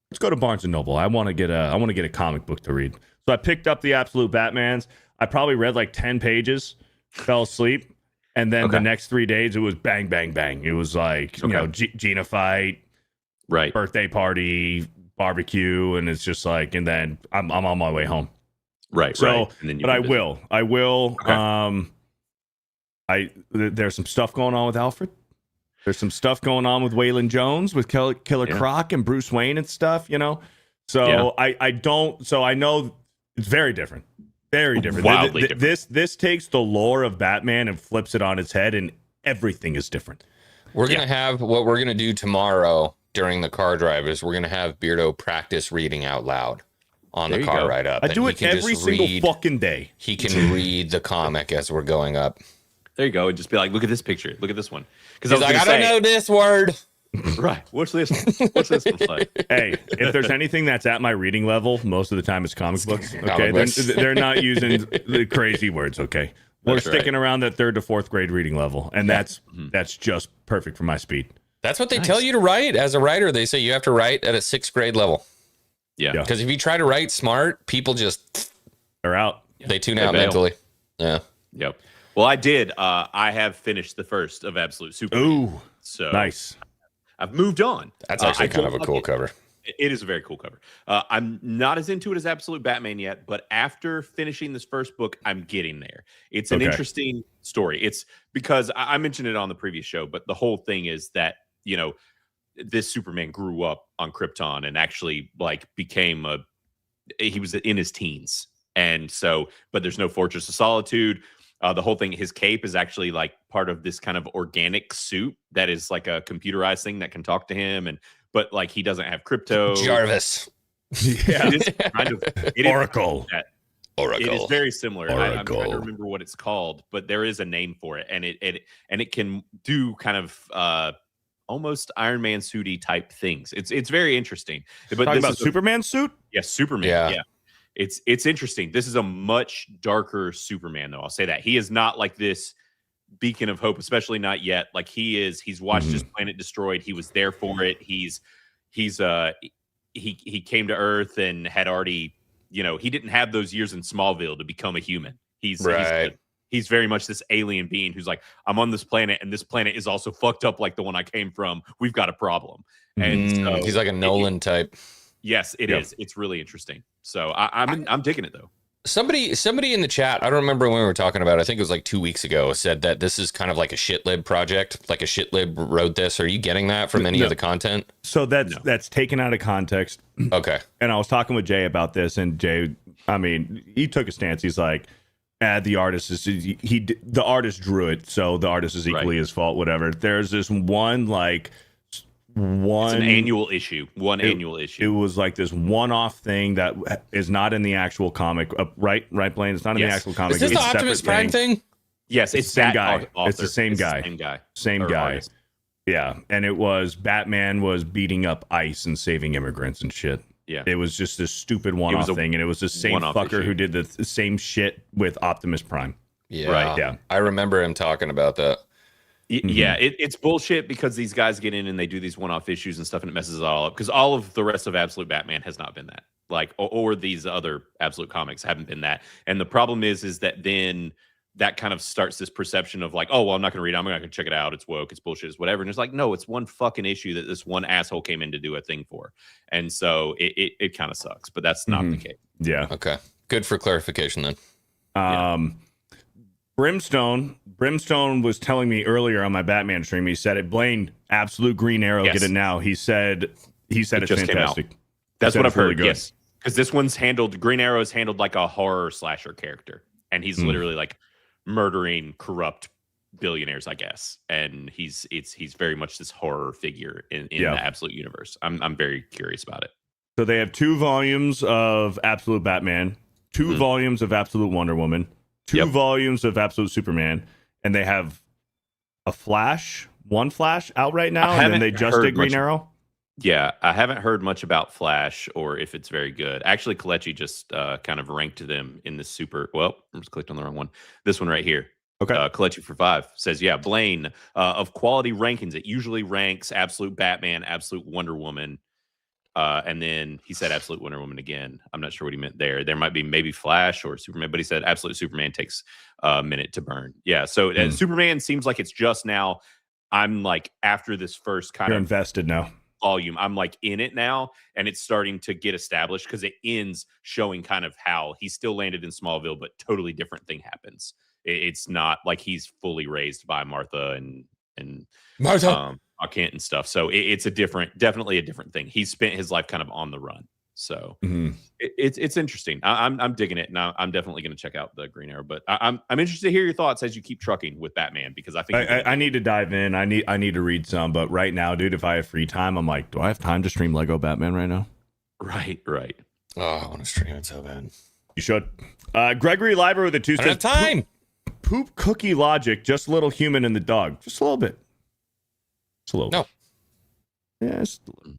let's go to Barnes & Noble. I want to get a comic book to read. So I picked up the Absolute Batmans. I probably read like 10 pages, fell asleep. And then the next 3 days, it was bang, bang, bang. It was like, Gina fight, birthday party, barbecue. And it's just like, and then I'm on my way home. Right. So, And then but I will. Okay. There's some stuff going on with Alfred. There's some stuff going on with Waylon Jones, with Killer Croc and Bruce Wayne and stuff, So I know it's very different. Very different. Wildly different. This takes the lore of Batman and flips it on its head, and everything is different. We're going to have what we're going to do tomorrow during the car drive is we're going to have Beardo practice reading out loud on the car ride up. I do it every single fucking day. He can read the comic as we're going up. There you go. And just be like, look at this picture. Look at this one. Because I don't know this word. Right. What's this one? What's this one like? Hey, if there's anything that's at my reading level, most of the time it's comic books. Okay, Comic books. They're not using the crazy words. Okay, we're sticking around that 3rd to 4th grade reading level, and that's just perfect for my speed. That's what they tell you to write as a writer. They say you have to write at a 6th grade level. Yeah. Because if you try to write smart, people they're out. They tune out mentally. Yeah. Yep. Well, I did. I have finished the first of Absolute Superman. Ooh, so nice. I've moved on. That's actually kind of a cool cover. It is a very cool cover. I'm not as into it as Absolute Batman yet, but after finishing this first book, I'm getting there. It's an interesting story. It's because I mentioned it on the previous show, but the whole thing is that, you know, this Superman grew up on Krypton and actually like he was in his teens. And so, but there's no Fortress of Solitude. The whole thing, his cape is actually like part of this kind of organic suit that is like a computerized thing that can talk to him. But like he doesn't have crypto. Jarvis. Yeah. It is kind of Oracle. Oracle. It is very similar. I'm trying to Oracle. remember what it's called, but there is a name for it, and it can do kind of almost Iron Man suity type things. It's very interesting. But Talking this about is Superman suit? Yes, Superman. Yeah. It's interesting. This is a much darker Superman, though. I'll say that. He is not like this beacon of hope, especially not yet. Like he's watched his planet destroyed. He was there for it. He came to Earth and had already, you know, he didn't have those years in Smallville to become a human. He's very much this alien being who's like, I'm on this planet, and this planet is also fucked up like the one I came from. We've got a problem. And so he's like a Nolan type. Yes, it is. It's really interesting. So I'm digging it though. Somebody in the chat, I don't remember when we were talking about it, I think it was like 2 weeks ago, said that this is kind of like a shitlib project, like a shitlib wrote this. Are you getting that from any of the content? So that's taken out of context. Okay. And I was talking with Jay about this, and Jay, I mean, he took a stance. He's like, the artist is the artist drew it, so the artist is equally his fault, whatever. There's this It's an annual issue. Annual issue. It was like this one-off thing that is not in the actual comic, right, Blaine? It's not in the actual comic. Is this the Optimus Prime thing? Yes, it's the same that guy. author. It's the same guy. Same guy. Artist. Yeah, and it was Batman was beating up ICE and saving immigrants and shit. Yeah, it was just this stupid one-off thing, and it was the same fucker who did the same shit with Optimus Prime. Yeah, right. Yeah, I remember him talking about that. Yeah, it's bullshit because these guys get in and they do these one-off issues and stuff, and it messes it all up. Because all of the rest of Absolute Batman has not been that, like, or these other Absolute comics haven't been that. And the problem is that then that kind of starts this perception of like, oh, well, I'm not going to read it. I'm not going to check it out. It's woke. It's bullshit. It's whatever. And it's like, no, it's one fucking issue that this one asshole came in to do a thing for, and so it kind of sucks. But that's not the case. Yeah. Okay. Good for clarification then. Brimstone was telling me earlier on my Batman stream. He said it. Blaine, Absolute Green Arrow, get it now. He said it's fantastic. That's what I've heard. Really, yes, because this one's handled. Green Arrow is handled like a horror slasher character, and he's literally like murdering corrupt billionaires, I guess. And he's very much this horror figure in the Absolute universe. I'm very curious about it. So they have 2 volumes of Absolute Batman, 2 volumes of Absolute Wonder Woman, 2 volumes of Absolute Superman, and they have one Flash out right now, and then they just did Green Arrow. Yeah, I haven't heard much about Flash or if it's very good. Actually, Kalechi just kind of ranked them in the super. Well, I just clicked on the wrong one. This one right here. Okay. Kalechi for 5 says, yeah, Blaine, of quality rankings, it usually ranks Absolute Batman, Absolute Wonder Woman. And then he said Absolute Wonder Woman again. I'm not sure what he meant there. There might be maybe Flash or Superman, but he said Absolute Superman takes a minute to burn. Yeah, so Superman seems like it's just now. I'm like, after this first kind You're of invested now. Volume, I'm like in it now, and it's starting to get established because it ends showing kind of how he still landed in Smallville, but totally different thing happens. It's not like he's fully raised by Martha and Kent and stuff. So it's definitely a different thing. He's spent his life kind of on the run. So it's interesting. I'm digging it, and I'm definitely going to check out the Green Arrow. But I'm interested to hear your thoughts as you keep trucking with Batman, because I think I need to dive in. I need to read some. But right now, dude, if I have free time, I'm like, do I have time to stream Lego Batman right now? Right. Oh, I want to stream it so bad. You should. Gregory Leiber with a 2 I don't have time. Poop cookie logic. Just a little human in the dog. Just a little bit. Just a little. No. Yeah. Just a little.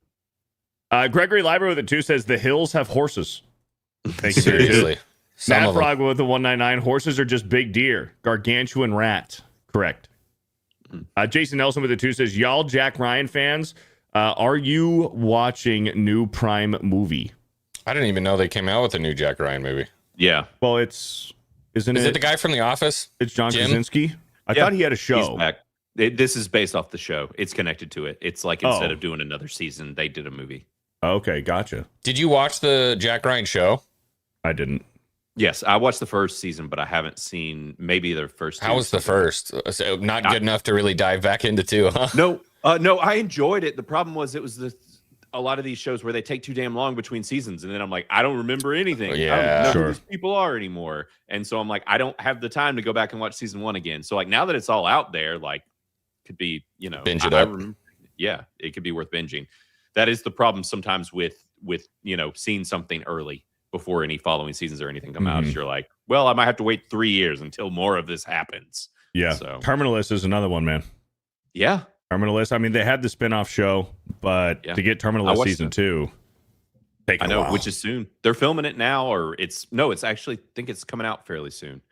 Gregory Leiber with a 2 says the hills have horses. Thank you. Seriously. Matt Frog with the 199. Horses are just big deer. Gargantuan rat. Correct. Jason Nelson with the 2 says, y'all Jack Ryan fans, are you watching new Prime movie? I didn't even know they came out with a new Jack Ryan movie. Yeah. Well, Is it the guy from The Office? It's John Jim? Krasinski. I thought he had a show. He's back. This is based off the show. It's connected to it. It's like instead of doing another season, they did a movie. Okay, gotcha. Did you watch the Jack Ryan show? I didn't. Yes, I watched the first season, but I haven't seen maybe the first. How was the first? So not good enough to really dive back into two, huh? No, no, I enjoyed it. The problem was it was a lot of these shows where they take too damn long between seasons, and then I'm like, I don't remember anything. I don't know who these people are anymore, and so I'm like, I don't have the time to go back and watch season 1 again. So like now that it's all out there, like could be binge it up. Yeah, it could be worth binging. That is the problem sometimes with seeing something early before any following seasons or anything come out. Is you're like, well, I might have to wait 3 years until more of this happens. Yeah. So Terminalist is another one, man. Yeah. Terminalist. I mean, they had the spinoff show, but to get Terminalist season 2, I know, which is soon. They're filming it now, or it's actually I think it's coming out fairly soon.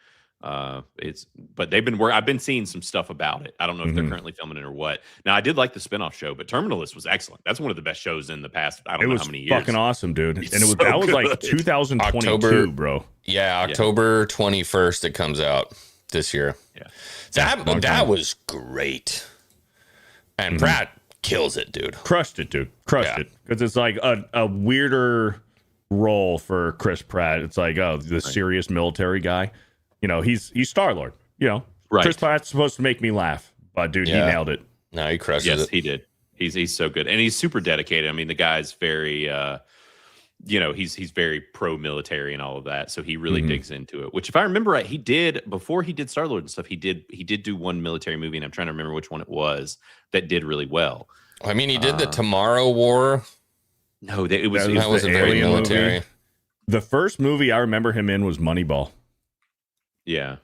But they've been I've been seeing some stuff about it. I don't know if they're currently filming it or what. Now I did like the spinoff show, but Terminalist was excellent. That's one of the best shows in the past. I don't know how many years. Fucking awesome, dude. And that was like 2022, October, bro. Yeah, October 21st it comes out this year. Yeah. That was great. And Pratt kills it, dude. Crushed it, dude. Crushed it. Because it's like a weirder role for Chris Pratt. It's like, the serious military guy. He's Star-Lord. Chris Pratt's supposed to make me laugh. But, dude, he nailed it. No, he crushes it. Yes, he did. He's so good. And he's super dedicated. I mean, the guy's very, he's very pro-military and all of that. So he really digs into it. Which, if I remember right, he did, before he did Star-Lord and stuff, he did do one military movie, and I'm trying to remember which one it was, that did really well. I mean, he did the Tomorrow War. No, that wasn't very military. Movie. The first movie I remember him in was Moneyball. Yeah.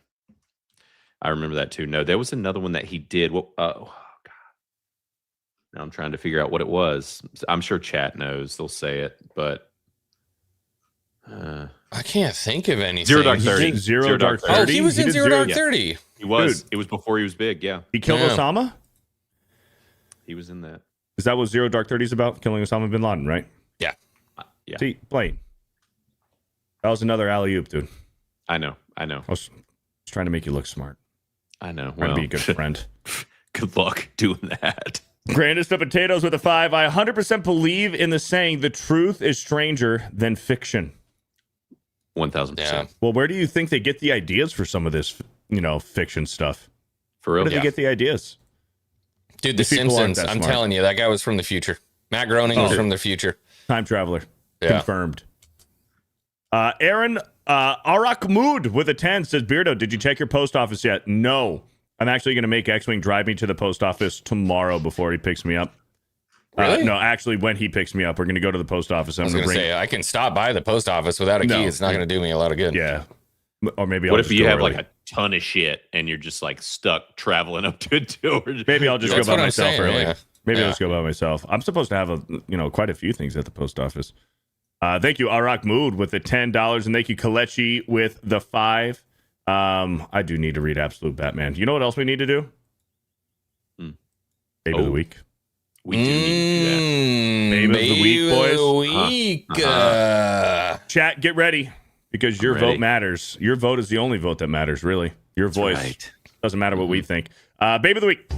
I remember that too. No, there was another one that he did. Oh, God. Now I'm trying to figure out what it was. I'm sure chat knows. They'll say it, but I can't think of anything. Zero Dark 30. Zero Dark 30. Oh, he was in Zero Dark 30. He was. Dude. It was before he was big. Yeah. He killed Osama? He was in that. Is that what Zero Dark 30 is about? Killing Osama bin Laden, right? Yeah. Yeah. See, Blaine. That was another alley-oop, dude. I know. I was trying to make you look smart. I know. Trying to be a good friend. Good luck doing that. Grandest of Potatoes with a 5. I 100% believe in the saying, the truth is stranger than fiction. 1,000%. Yeah. Well, where do you think they get the ideas for some of this, fiction stuff? For real? Where do they get the ideas? Dude, The Simpsons, I'm telling you, that guy was from the future. Matt Groening was from the future. Time traveler. Yeah. Confirmed. Aaron Arak Mood with a 10 says, Beardo, did you check your post office yet? No. I'm actually going to make Xwing drive me to the post office tomorrow before he picks me up. Really? No, actually, when he picks me up, we're going to go to the post office. I was going to say, I can stop by the post office without a key. It's not going to do me a lot of good. Yeah. Or maybe what if you have like a ton of shit and you're just like stuck traveling up to a door? Maybe I'll just go by myself early. Yeah. Maybe I'll just go by myself. I'm supposed to have quite a few things at the post office. Thank you, Arak Mood with the $10, and thank you, Kalechi with the 5. I do need to read Absolute Batman. You know what else we need to do? Babe of the Week. We do need to do that. Babe of the Week, boys. Week. Chat, get ready, because your vote matters. Your vote is the only vote that matters, really. Your voice. Doesn't matter what we think. Babe of the Week.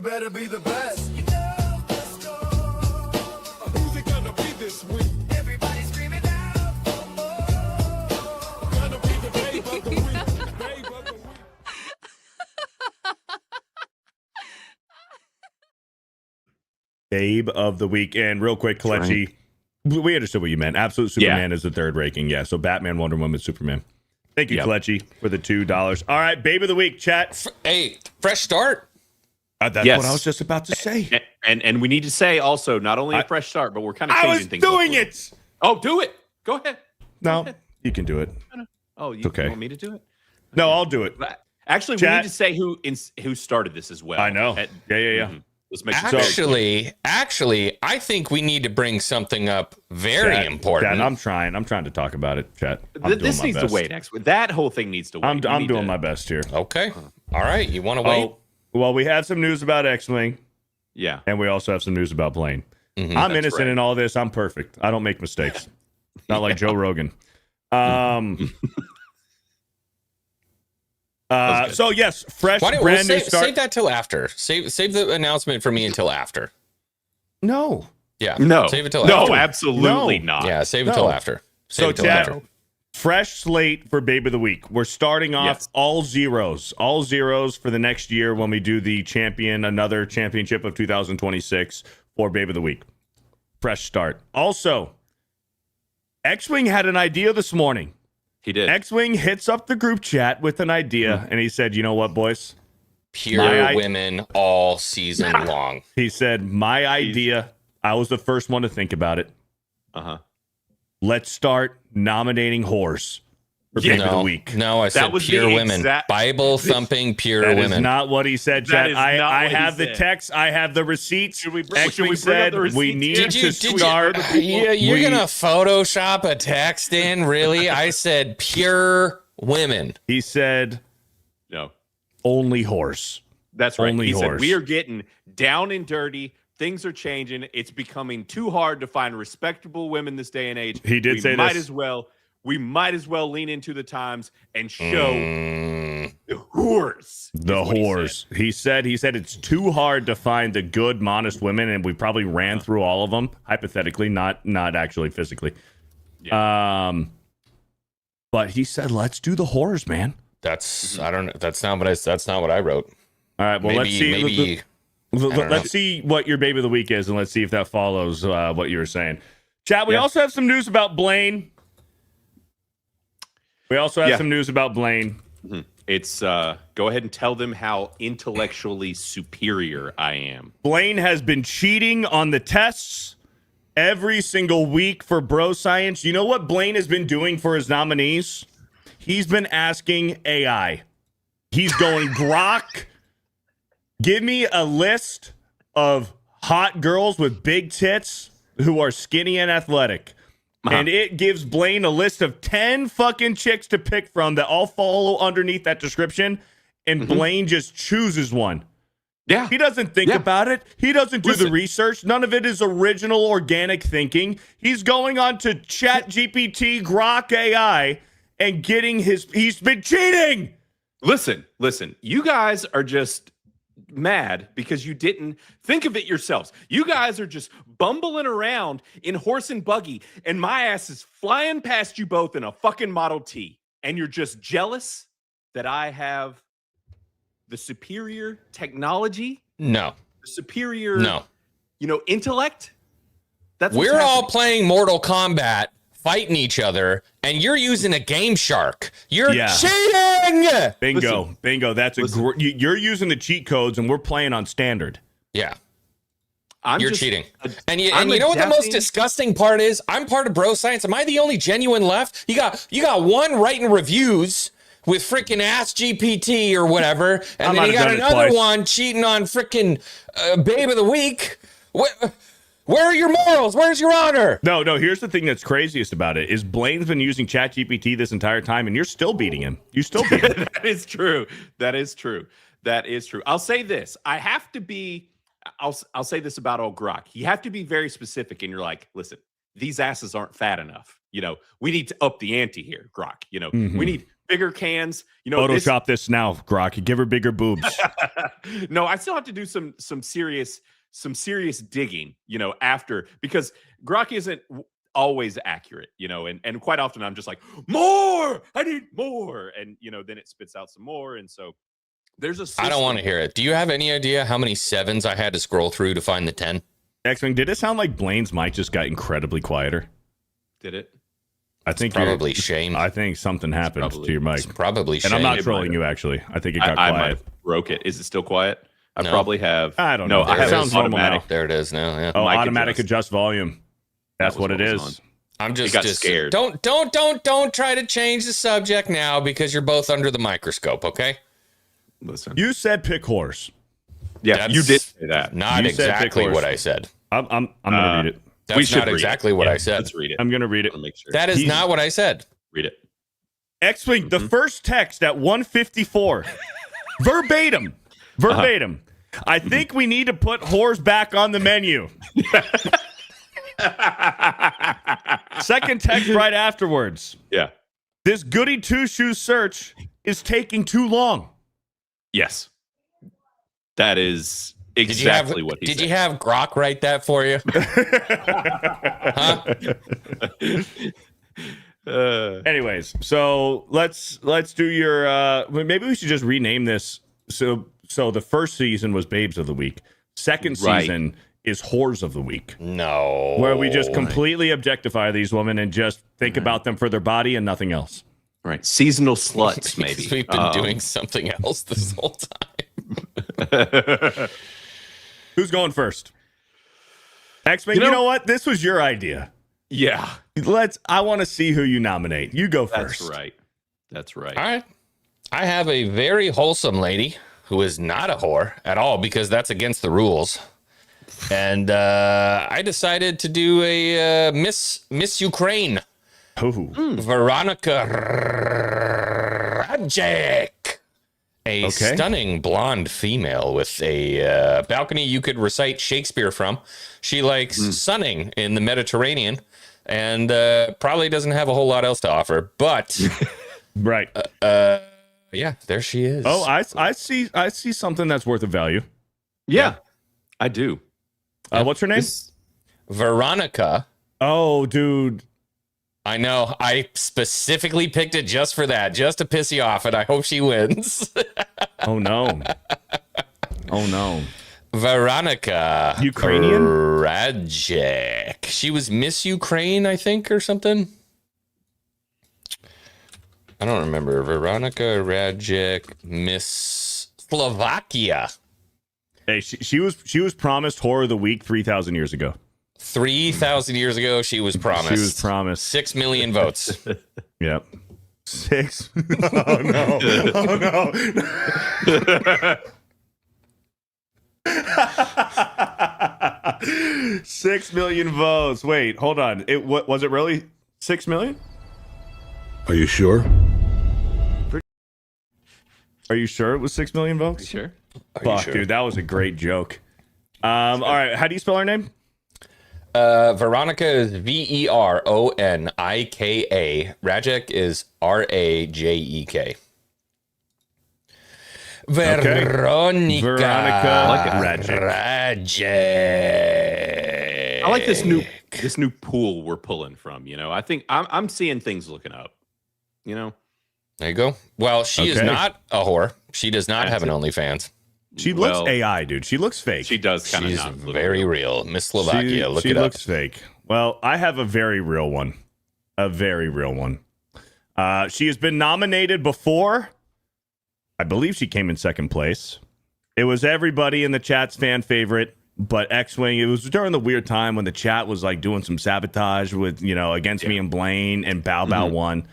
Better be the best. Who's it gonna be this week? Everybody screaming out for more. Gonna be the babe of the week. Babe of the week. Babe of the Week. And real quick, Kalechi, we understood what you meant. Absolute Superman is the third ranking. Yeah, so Batman, Wonder Woman, Superman. Thank you, Kalechi, for the $2. All right, Babe of the Week, chat. Hey, fresh start. That's what I was just about to say. And we need to say also, not only a fresh start, but we're kind of changing things. I was doing it. Oh, do it. Go ahead. No, you can do it. Oh, you want me to do it? No, I'll do it. Actually, we need to say who started this as well. I know. Yeah. Let's make Actually, I think we need to bring something up very important. Chat, I'm trying to talk about it, chat. This needs to wait. That whole thing needs to wait. I'm doing my best here. Okay. All right. You want to wait? Well, we had some news about Xwing. Yeah. And we also have some news about Blaine. Mhm. I'm That's innocent right. in all this. I'm perfect. I don't make mistakes. Not like Joe Rogan. So yes, fresh, Why don't brand new save, start. save that till after. Save the announcement for me until after. No. Yeah. No. Save it till No, after. absolutely No. not. Yeah, save it No. till after. Save So it till Chad, after. fresh slate for Babe of the Week. We're starting off Yes. all zeros for the next year when we do the another championship of 2026 for Babe of the Week. Fresh start. Also, Xwing had an idea this morning. He did. Xwing hits up the group chat with an idea, and he said, "You know what, boys? Pure women all season long. He said, my idea, I was the first one to think about it. Uh-huh. Let's start nominating whores for Babe of the Week." No, I said was the pure women. exact- Bible thumping pure That is women. not what he said, That Chad. is not I what he have the said. text. I have the receipts. Should we Xwing bring said up the receipts we here? need Did to you start. you're we- gonna Photoshop a text in? Really? I said pure women. He said No. only whores. That's right. Only He whores. said, we are getting down and dirty. Things are changing. It's becoming too hard to find respectable women this day and age. He did say this. We might as well lean into the times and show the whores. The is what he whores. said. He said it's too hard to find the good, modest women, and we probably ran through all of them, hypothetically, not actually physically. But he said, let's do the whores, man. That's I don't know. That's not what I wrote. All right, well, let's see. Maybe Let's see what your Babe of the Week is, and let's see if that follows what you were saying. Chad, we also have some news about Blaine. Some news about Blaine. It's go ahead and tell them how intellectually superior I am. Blaine has been cheating on the tests every single week for Bro Science. You know what Blaine has been doing for his nominees? He's been asking AI. He's going, Grok, give me a list of hot girls with big tits who are skinny and athletic. And it gives Blaine a list of 10 fucking chicks to pick from that all follow underneath that description. And Blaine just chooses one. Yeah. He doesn't think about it. He doesn't do the Listen. research. None of it is original, organic thinking. He's going on to Chat GPT, Grok AI, and getting he's been cheating. Listen. You guys are just mad because you didn't think of it yourselves. You guys are just bumbling around in horse and buggy, and my ass is flying past you both in a fucking Model T. And you're just jealous that I have the superior technology, no. the superior, No. intellect. That's what's We're all happening. playing Mortal Kombat, fighting each other, and you're using a Game Shark. You're cheating. Bingo. That's you're using the cheat codes, and we're playing on standard. Yeah. I'm You're just- cheating. I'm And you know what the most adapting- disgusting part is? I'm part of Bro Science. Am I the only genuine left? You got one writing reviews with freaking Ask GPT or whatever, and I then might you have got done it another twice. one cheating on freaking Babe of the Week. Where are your morals? Where's your honor? No. Here's the thing that's craziest about it is Blaine's been using ChatGPT this entire time, and you're still beating him. You still beat him. That is true. I'll say this. I'll say this about old Grok. You have to be very specific, and you're like, listen, these asses aren't fat enough. We need to up the ante here, Grok. We need bigger cans. Photoshop this now, Grok. Give her bigger boobs. No, I still have to do some serious digging, after, because Grok isn't always accurate, and quite often I'm just like, more, I need more. And, then it spits out some more. And so there's a system. I don't want to hear it. Do you have any idea how many sevens I had to scroll through to find the 10? Xwing, did it sound like Blaine's mic just got incredibly quieter? Did it? I think Probably shame. I think something happened to your mic. It's probably shame. And I'm not It trolling might you, actually. I think it got I quiet. might have broke it. Is it still quiet? I No. probably have. I don't No, know. I It have sounds normal automatic. now. There it is now. Yeah. Oh, Mic automatic adjust volume. That's That was what it what was is. on. I'm just got scared. Don't try to change the subject now because you're both under the microscope, okay? Listen. You said pick horse. Yeah, That's you did say that. Not You said pick exactly horse. what I said. I'm gonna read it. That's we should not read exactly it. what Yeah, I said. Let's read it. I'm gonna read it. I'll make sure. That is He's- not what I said. Read it. Xwing, the first text at 1:54, verbatim. I think we need to put whores back on the menu. Second text right afterwards. Yeah. This goody two-shoes search is taking too long. Yes. That is exactly what he said. Did you have Grok write that for you? Anyways, so let's do your maybe we should just rename this. So the first season was Babes of the Week. Second season is Whores of the Week. No. Where we just completely objectify these women and just think about them for their body and nothing else. Right. Seasonal sluts, maybe. We've been doing something else this whole time. Who's going first? Xwing, you know what? This was your idea. Yeah. I want to see who you nominate. You go first. That's right. All right. I have a very wholesome lady who is not a whore at all because that's against the rules. And I decided to do a Miss Ukraine. Veronica Radjic. A stunning blonde female with a balcony you could recite Shakespeare from. She likes sunning in the Mediterranean and probably doesn't have a whole lot else to offer. But right. Yeah, there she is. Oh, I see something that's worth of value. Yeah, I do. What's her name? Veronica. Oh, dude. I know. I specifically picked it just for that, just to piss you off, and I hope she wins. Oh, no. Oh, no. Veronica. Ukrainian? Radjic. She was Miss Ukraine, I think, or something. I don't remember. Veronica Radjic, Miss Slovakia. Hey, she was promised Whore of the Week 3,000 years ago. 3,000 years ago, she was promised. She was promised 6 million votes. Yep. 6. Oh no! Oh no! 6 million votes. Wait, hold on. What was it really? 6 million? Are you sure? Are you sure it was 6 million votes? Sure. Fuck, dude, that was a great joke. All right, how do you spell her name? Veronica is Veronika. Radjic is Rajek. Veronica Radjic. I like this new pool we're pulling from. You know, I think I'm seeing things looking up. You know, there you go. Well, she is not a whore. She does not have an OnlyFans. She looks AI, dude. She looks fake. She does kind of. She's very real. Miss Slovakia. Look it up. She looks fake. Well, I have a very real one. A very real one. She has been nominated before. I believe she came in second place. It was everybody in the chat's fan favorite, but Xwing. It was during the weird time when the chat was like doing some sabotage with, against me and Blaine, and Bao Bao won.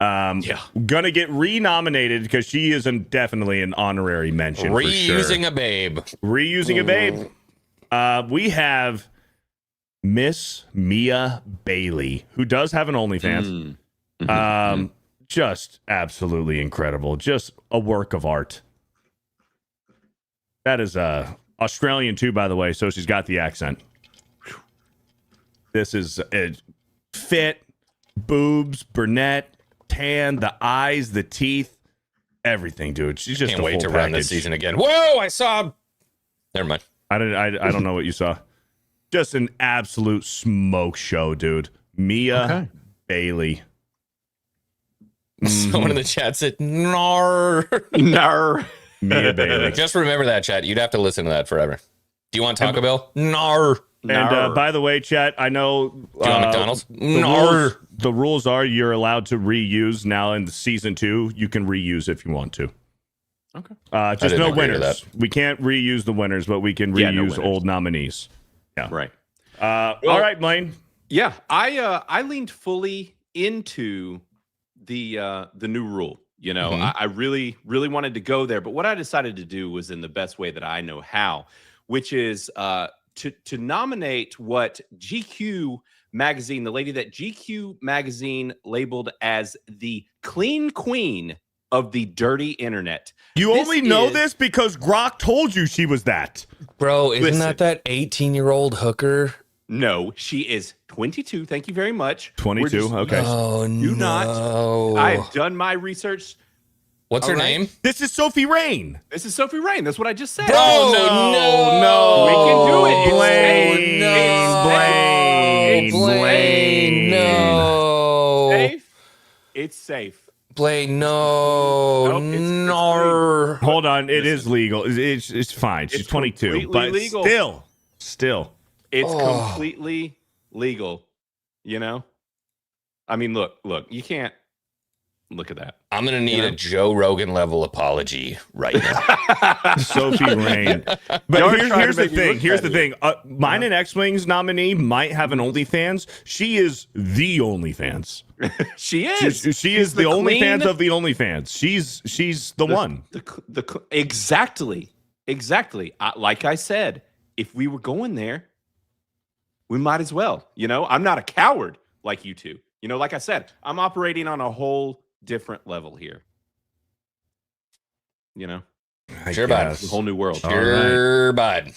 Gonna get renominated because she is definitely an honorary mention. Reusing a babe. Reusing a babe. We have Miss Mia Bailey, who does have an OnlyFans. Just absolutely incredible. Just a work of art. That is Australian too, by the way, so she's got the accent. This is fit, boobs, brunette, tan, the eyes, the teeth, everything, dude. She's just can't a wait full to package. run this season again. Whoa! I saw. Never mind. I don't know what you saw. Just an absolute smoke show, dude. Mia Bailey. Someone in the chat said, "Nar, nar." Mia Bailey. Just remember that, chat. You'd have to listen to that forever. Do you want Taco Bell? Nar. And by the way, chat, I know. Do you want McDonald's? Nar. The rules are you're allowed to reuse now in the season 2. You can reuse if you want to. Okay. Just no winners. We can't reuse the winners, but we can reuse old nominees. Yeah. Right. All right, Blaine. Yeah, I leaned fully into the new rule. You know, I really wanted to go there, but what I decided to do was in the best way that I know how, which is to nominate what GQ magazine, the lady that GQ magazine labeled as the clean queen of the dirty internet. You This only know is- this because Grok told you she was that. Bro, isn't Listen. that 18-year-old hooker? No, she is 22. Thank you very much. 22, okay. Oh, Do not. no. I've done my research. What's her All right. name? This is Sophie Rain. This is Sophie Rain. That's what I just said. Bro, no. We can do it. It's Blaine, safe. Blaine, Blaine, no. Safe. It's safe. Blaine, no. Nope, it's no. Hold on, it is legal. It's fine. She's It's 22, completely but legal. still. It's Oh. completely legal. You know? I mean, look, you can't look at that. I'm going to need You know? a Joe Rogan level apology right now. Sophie Rain. But Don't here's try to the make me thing. look Here's the bad thing. Mine and Xwing's nominee might have an OnlyFans. She is the OnlyFans. She is. She is the OnlyFans of the OnlyFans. She's the one. Exactly. Like I said, if we were going there, we might as well. You know, I'm not a coward like you two. You know, like I said, I'm operating on a whole different level here. You know, Sure, bud. guess. a whole new world. Sure, bud.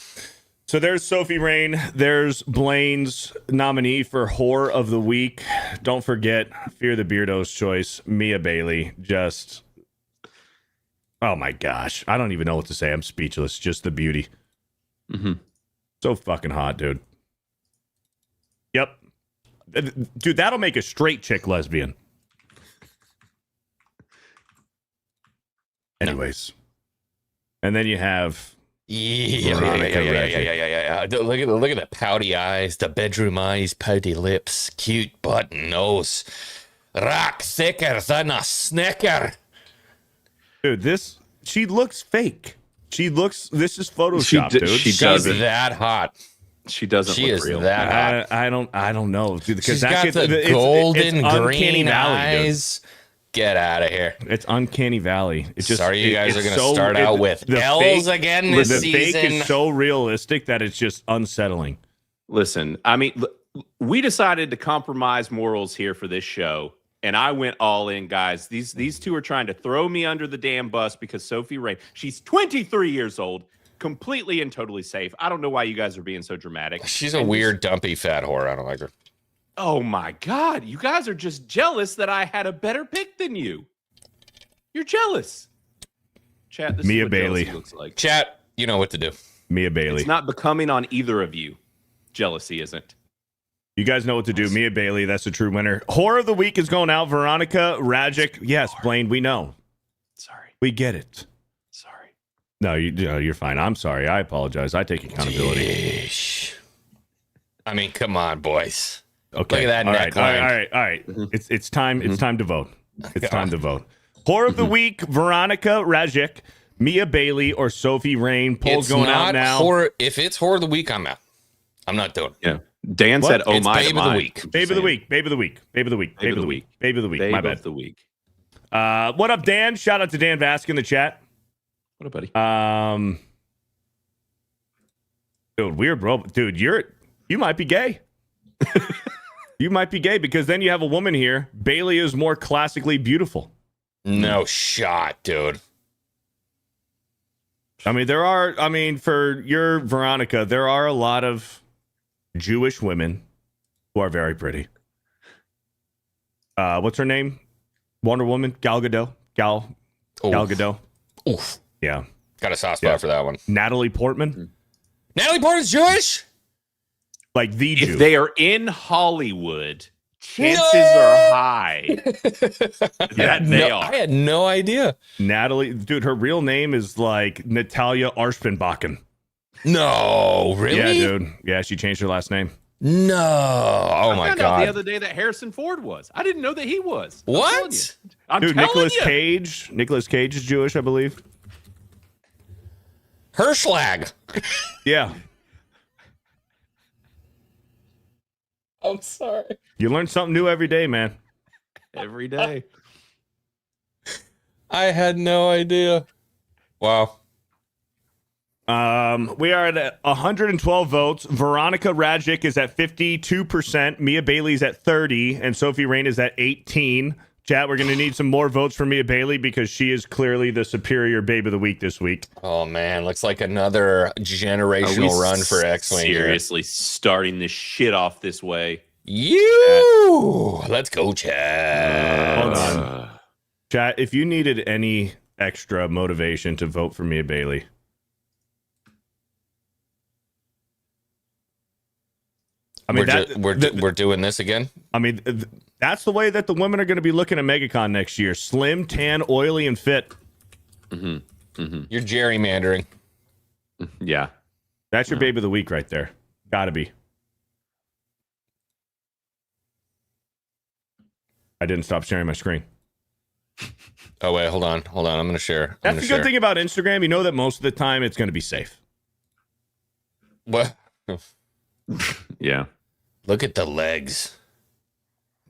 So there's Sophie Rain. There's Blaine's nominee for Whore of the Week. Don't forget, Fear the Beardo's choice, Mia Bailey. Just, oh my gosh. I don't even know what to say. I'm speechless. Just the beauty. Mm-hmm. So fucking hot, dude. Yep. Dude, that'll make a straight chick lesbian. Anyways. And then you have... Yeah. Look at the pouty eyes, the bedroom eyes, pouty lips, cute button nose, rock thicker than a snicker. Dude, she looks fake. This is Photoshop, dude. She She's doesn't. that hot. She doesn't. She look is real. that hot. I don't know, dude. Because She's got the golden green eyes. Get out of here. It's Uncanny Valley. It's just, Sorry, you guys it's are going to start out with the L's fake- again this the season. fake is so realistic that it's just unsettling. Listen, I mean, we decided to compromise morals here for this show, and I went all in, guys. These two are trying to throw me under the damn bus because Sophie Rain, she's 23 years old, completely and totally safe. I don't know why you guys are being so dramatic. She's a weird, dumpy, fat whore. I don't like her. Oh my God, you guys are just jealous that I had a better pick than you. You're jealous. Chat, this Mia is what Bailey. jealousy looks like. Chat, you know what to do. Mia Bailey. It's not becoming on either of you. Jealousy isn't. You guys know what to do. Mia Bailey, that's the true winner. Whore of the Week is going out. Veronica Rajic. Yes, Blaine, we know. Sorry. We get it. Sorry. No, you're fine. I'm sorry. I apologize. I take accountability. Yeesh. I mean, come on, boys. Okay. Look at that all right. neckline. All right. It's time. It's time to vote. It's time to vote. Whore of the Week: Veronica Rajic, Mia Bailey, or Sophie Rain. Polls going out now. If it's whore of the week, I'm out. I'm not doing it. Yeah. Dan said, "Oh It's my!" babe of the week. Babe of the week. Babe of the week. Babe of the week. Babe of the week. Babe of the week. Babe My of bad. the week. What up, Dan? Shout out to Dan Vask in the chat. What up, buddy? Dude, weird, bro. Dude, you might be gay. You might be gay because then you have a woman here. Bailey is more classically beautiful. No shot, dude. I mean, for your Veronica, there are a lot of Jewish women who are very pretty. What's her name? Wonder Woman? Gal Gadot? Gal Gadot? Oof. Yeah. Got a soft spot for that one. Natalie Portman? Natalie Portman's Jewish? Like the Jew. If they are in Hollywood, chances are high that they are. I had no idea. Natalie, dude, her real name is like Natalia Arshpenbachen. No, really? Yeah, dude. Yeah, she changed her last name. No. Oh I my found out the god. other day that Harrison Ford was. I didn't know that he was. What? I'm Dude, telling Nicolas you. Cage. Nicolas Cage is Jewish, I believe. Hirschlag. Yeah. I'm sorry. You learn something new every day, man. Every day. I had no idea. Wow. We are at 112 votes. Veronica Rajic is at 52%. Mia Bailey's at 30%. And Sophie Rain is at 18%. Chat, we're going to need some more votes for Mia Bailey because she is clearly the superior babe of the week this week. Oh, man. Looks like another generational run for Xwing. Seriously, starting this shit off this way. Let's go, Chad. Hold on. Chat, if you needed any extra motivation to vote for Mia Bailey, I mean, we're doing this again. I mean, that's the way that the women are going to be looking at MegaCon next year. Slim, tan, oily, and fit. You're gerrymandering. Yeah. That's your babe of the week right there. Gotta be. I didn't stop sharing my screen. Oh, wait, hold on. I'm going to share. That's the good thing about Instagram. You know that most of the time it's going to be safe. What? Yeah. Look at the legs.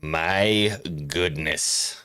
My goodness.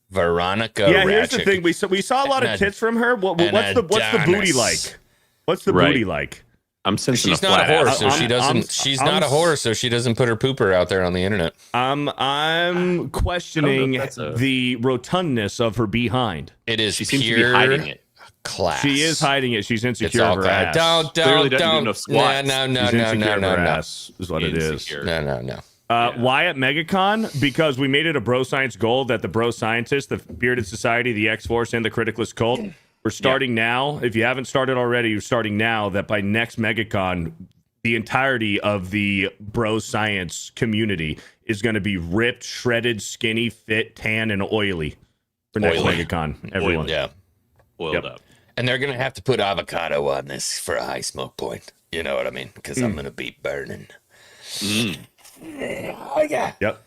Veronica here's the Ratchick. thing. We saw a lot of tits from her. What's the booty like? What's the booty like? I'm sensing She's not a flat whore, ass. so she doesn't. She's not a whore, so she doesn't put her pooper out there on the internet. I'm questioning the rotundness of her behind. It is. She seems to be hiding it. Class. She is hiding it. She's insecure It's of all her class. ass. Clearly doesn't do Don't. enough squats. No. She's insecure of her ass is what it is. Insecure. No. Why at MegaCon? Because we made it a bro science goal that the bro scientists, the Bearded Society, the X-Force, and the Criticless Cult, we're starting now. If you haven't started already, you're starting now. That by next MegaCon, the entirety of the bro science community is going to be ripped, shredded, skinny, fit, tan, and oily for next MegaCon. Everyone, Oiled up. And they're gonna have to put avocado on this for a high smoke point. You know what I mean? Because I'm gonna be burning. Oh yeah. Yep.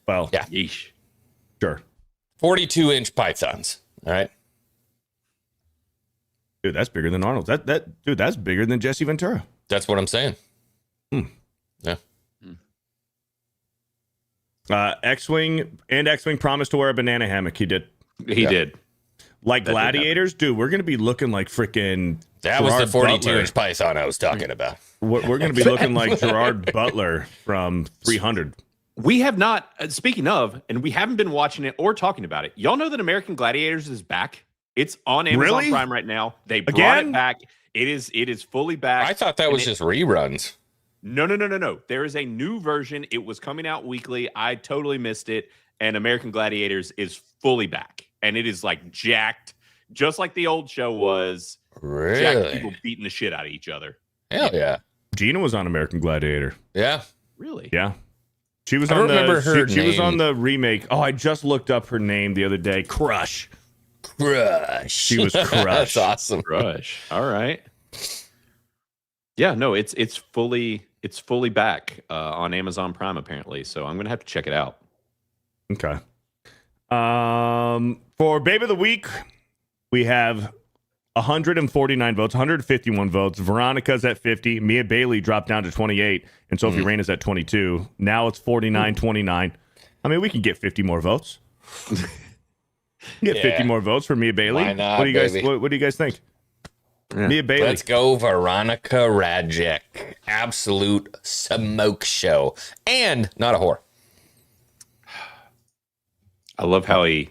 Well, Yeah. Yeesh. sure. 42-inch pythons. All right. Dude, that's bigger than Arnold. Dude, that's bigger than Jesse Ventura. That's what I'm saying. Yeah. Xwing promised to wear a banana hammock. He did. He did. Like That did gladiators, dude, we're going to be looking like freaking That was the Gerard 42-inch python I was talking about. We're going to be looking like Gerard Butler from 300. We have not, speaking of, and we haven't been watching it or talking about it. Y'all know that American Gladiators is back? It's on Amazon Really? Prime right now. They brought Again? it back. It is fully back. I thought that was just reruns. No. There is a new version. It was coming out weekly. I totally missed it. And American Gladiators is fully back. And it is like jacked, just like the old show was. Jacked Really? people beating the shit out of each other. Hell yeah. Gina was on American Gladiator. Yeah. Really? Yeah. She was I on don't remember her she was name. on the remake. Oh, I just looked up her name the other day. Crush. Crush. She was Crush. That's awesome. Rush. All right. Yeah, no, it's fully back on Amazon Prime apparently. So I'm gonna have to check it out. Okay. For Babe of the Week, we have 149 votes, 151 votes. Veronica's at 50. Mia Bailey dropped down to 28. And Sophie Reyna's at 22. Now it's 49-29. I mean, we can get 50 more votes. Get 50 more votes for Mia Bailey. Why not, what do you guys baby? what do you guys think? Mia Bailey. Let's go, Veronica Radjic. Absolute smoke show. And not a whore. I love how he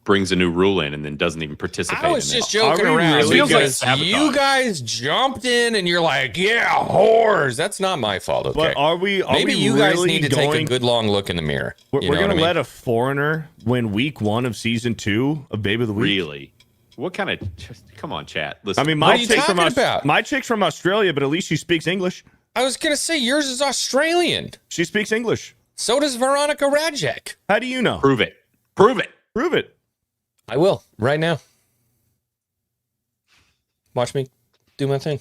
brings a new rule in and then doesn't even participate. I was in just it. joking Are we around really? Feels like because sabotage. you guys jumped in and you're like, yeah, whores. That's not my fault. Okay. But are we Maybe we you guys really need to take a going- good long look in the mirror. We're You know going what to I mean? let a foreigner win week 1 of season 2 of Babe of the Week. Really? What kind of? Come on, chat. Listen. I mean, What are you talking about? my chick's from Australia, but at least she speaks English. I was going to say yours is Australian. She speaks English. So does Veronica Radjic. How do you know? prove it. Prove it. Prove it. I will right now. Watch me do my thing.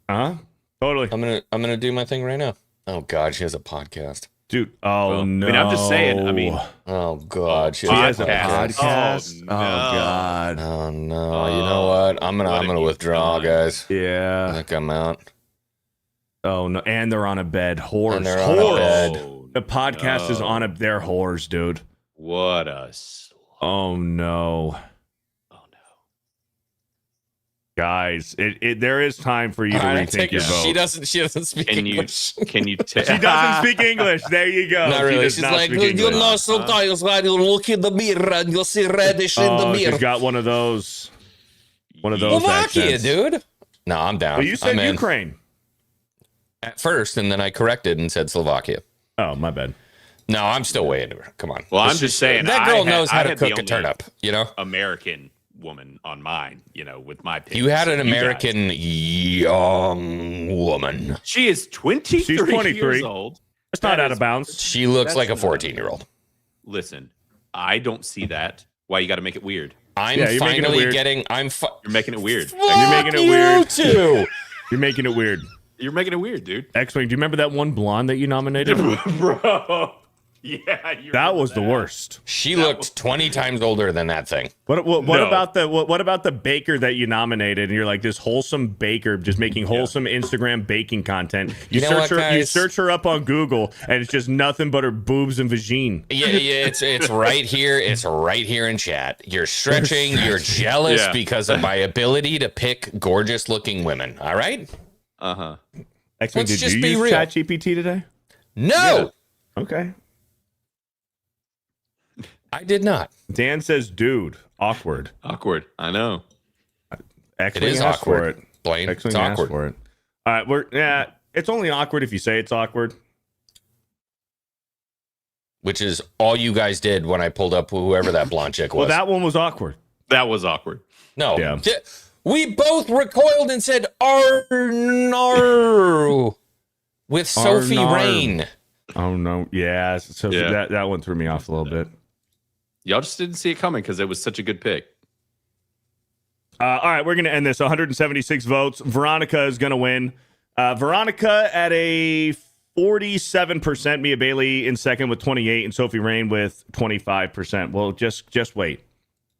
Totally. I'm gonna do my thing right now. Oh God, she has a podcast. Dude. Oh, Well, no. I mean, I'm just saying. I mean, Oh God, she she has a podcast. podcast. Oh, no. God. Oh no! You know what? I'm gonna withdraw, guys. I Yeah. think I'm out. Oh, no. And they're on a bed. Whores. And they're on a Whores. bed. Oh, The podcast is on a. They're whores, dude. what a. Oh, no. Oh no. Guys, there is time for you to rethink your vote. She doesn't speak English. Can you She doesn't speak English. There you go. Not really. She's like, you know, sometimes when you look in the mirror and you see reddish in the mirror. She's got one of those. Slovakia, dude. No, I'm down. Well, you said Ukraine at first, and then I corrected and said Slovakia. Oh, my bad. No, I'm still way into her. Come on. Well, I'm just saying that girl knows how to cook a turnip. You know, American woman on mine. You know, with my picks. You had an American young woman. She is 23. She's 23 years old. It's not out of bounds. She looks like a 14-year-old. Listen, I don't see that. Why you got to make it weird? I'm finally getting. You're making it weird. You're making it weird. You too. You're making it weird. You're making it weird, dude. Xwing, do you remember that one blonde that you nominated? Bro. Yeah, that was the worst. She looked 20 times older than that thing. What about the baker that you nominated? And you're like this wholesome baker, just making wholesome Instagram baking content. You search her up on Google, and it's just nothing but her boobs and vagine. Yeah, it's right here. It's right here in chat. You're stretching. You're jealous because of my ability to pick gorgeous looking women. All right. Xwing, did you use ChatGPT today? No. Yeah. Okay. I did not. Dan says, dude, awkward. Awkward. I know. Xwing it is awkward. Blaine, Xwing it's awkward. For it. All right, it's only awkward if you say it's awkward. Which is all you guys did when I pulled up whoever that blonde chick was. Well, that one was awkward. That was awkward. No. Yeah. We both recoiled and said, "Arr, with Sophie Rain. Oh, no. Yeah. So that one threw me off a little bit. Y'all just didn't see it coming because it was such a good pick. All right, we're going to end this. 176 votes. Veronica is going to win. Veronica at a 47%. Mia Bailey in second with 28, and Sophie Rain with 25%. Well, just wait.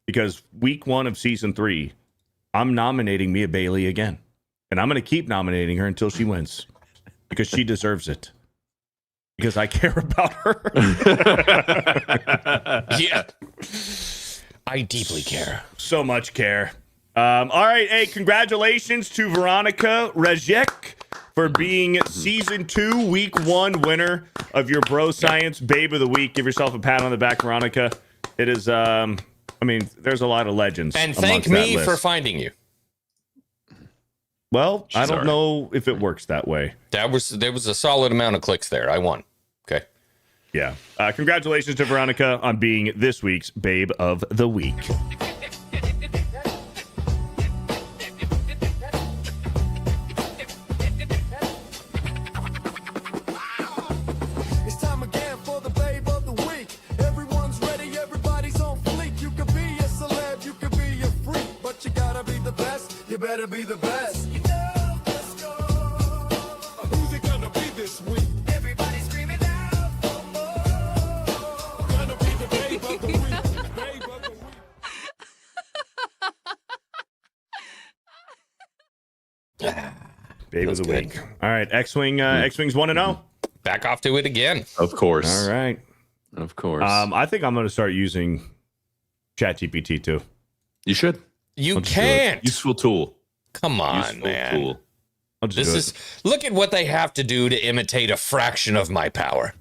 Because week 1 of season 3, I'm nominating Mia Bailey again. And I'm going to keep nominating her until she wins. Because she deserves it. Because I care about her. Yeah. I deeply care. So much care. All right. Hey, congratulations to Veronica Rejek for being season 2, week 1 winner of your Bro Science Babe of the Week. Give yourself a pat on the back, Veronica. It is, there's a lot of legends. And thank me for finding you. Well, I don't know if it works that way. There was a solid amount of clicks there. I won. Okay. Yeah. Congratulations to Veronica on being this week's Babe of the Week. It's time again for the Babe of the Week. Everyone's ready, everybody's on fleek. You could be a celeb, you could be a freak, but you gotta be the best. You better be the best. Who's it gonna be this week? Everybody screaming out for more. Gonna be the Babe of the Week. Babe of the Week. Babe of the Week. All right, Xwing. Xwing's 1-0. Back off to it again. Of course. All right. Of course. I think I'm going to start using ChatGPT too. You should. You can't. Useful tool. Come on, Useful man. tool. Look at what they have to do to imitate a fraction of my power.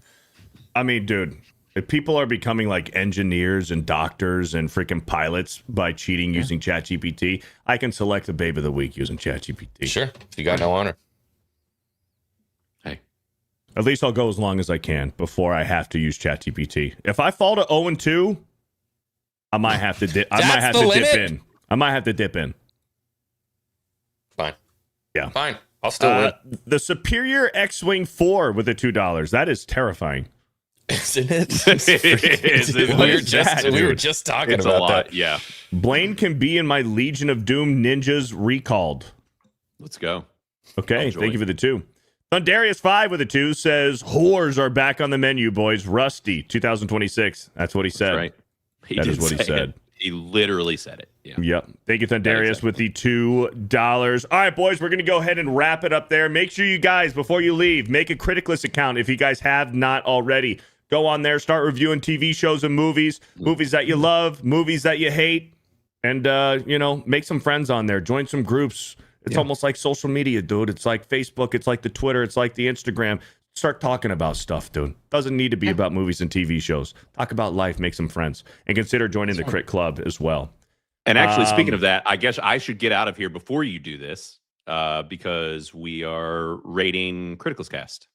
I mean, dude, if people are becoming like engineers and doctors and freaking pilots by cheating using ChatGPT, I can select the Babe of the Week using ChatGPT. Sure. You got no honor. Hey. At least I'll go as long as I can before I have to use ChatGPT. If I fall to 0-2, I might have to dip. I might have to dip in. Fine. Yeah. Fine. I'll still win. The Superior Xwing 4 with the $2. That is terrifying. Isn't it? It is. We were just talking It's about a lot. that. Yeah. Blaine can be in my Legion of Doom ninjas recalled. Let's go. Okay, Enjoy. thank you for the 2. Thundarius 5 with a 2 says, whores are back on the menu, boys. Rusty, 2026. That's what he said. That's right. That is what he said. It. He literally said it. Yeah. Yep. Thank you, Thundarius, with the $2. All right, boys, we're going to go ahead and wrap it up there. Make sure you guys, before you leave, make a Criticless account if you guys have not already. Go on there, start reviewing TV shows and movies that you love, movies that you hate. And, make some friends on there. Join some groups. It's almost like social media, dude. It's like Facebook. It's like the Twitter. It's like the Instagram. Start talking about stuff, dude. Doesn't need to be about movies and TV shows. Talk about life. Make some friends. And consider joining the Crit Club as well. And actually, speaking of that, I guess I should get out of here before you do this because we are rating Criticless Cast.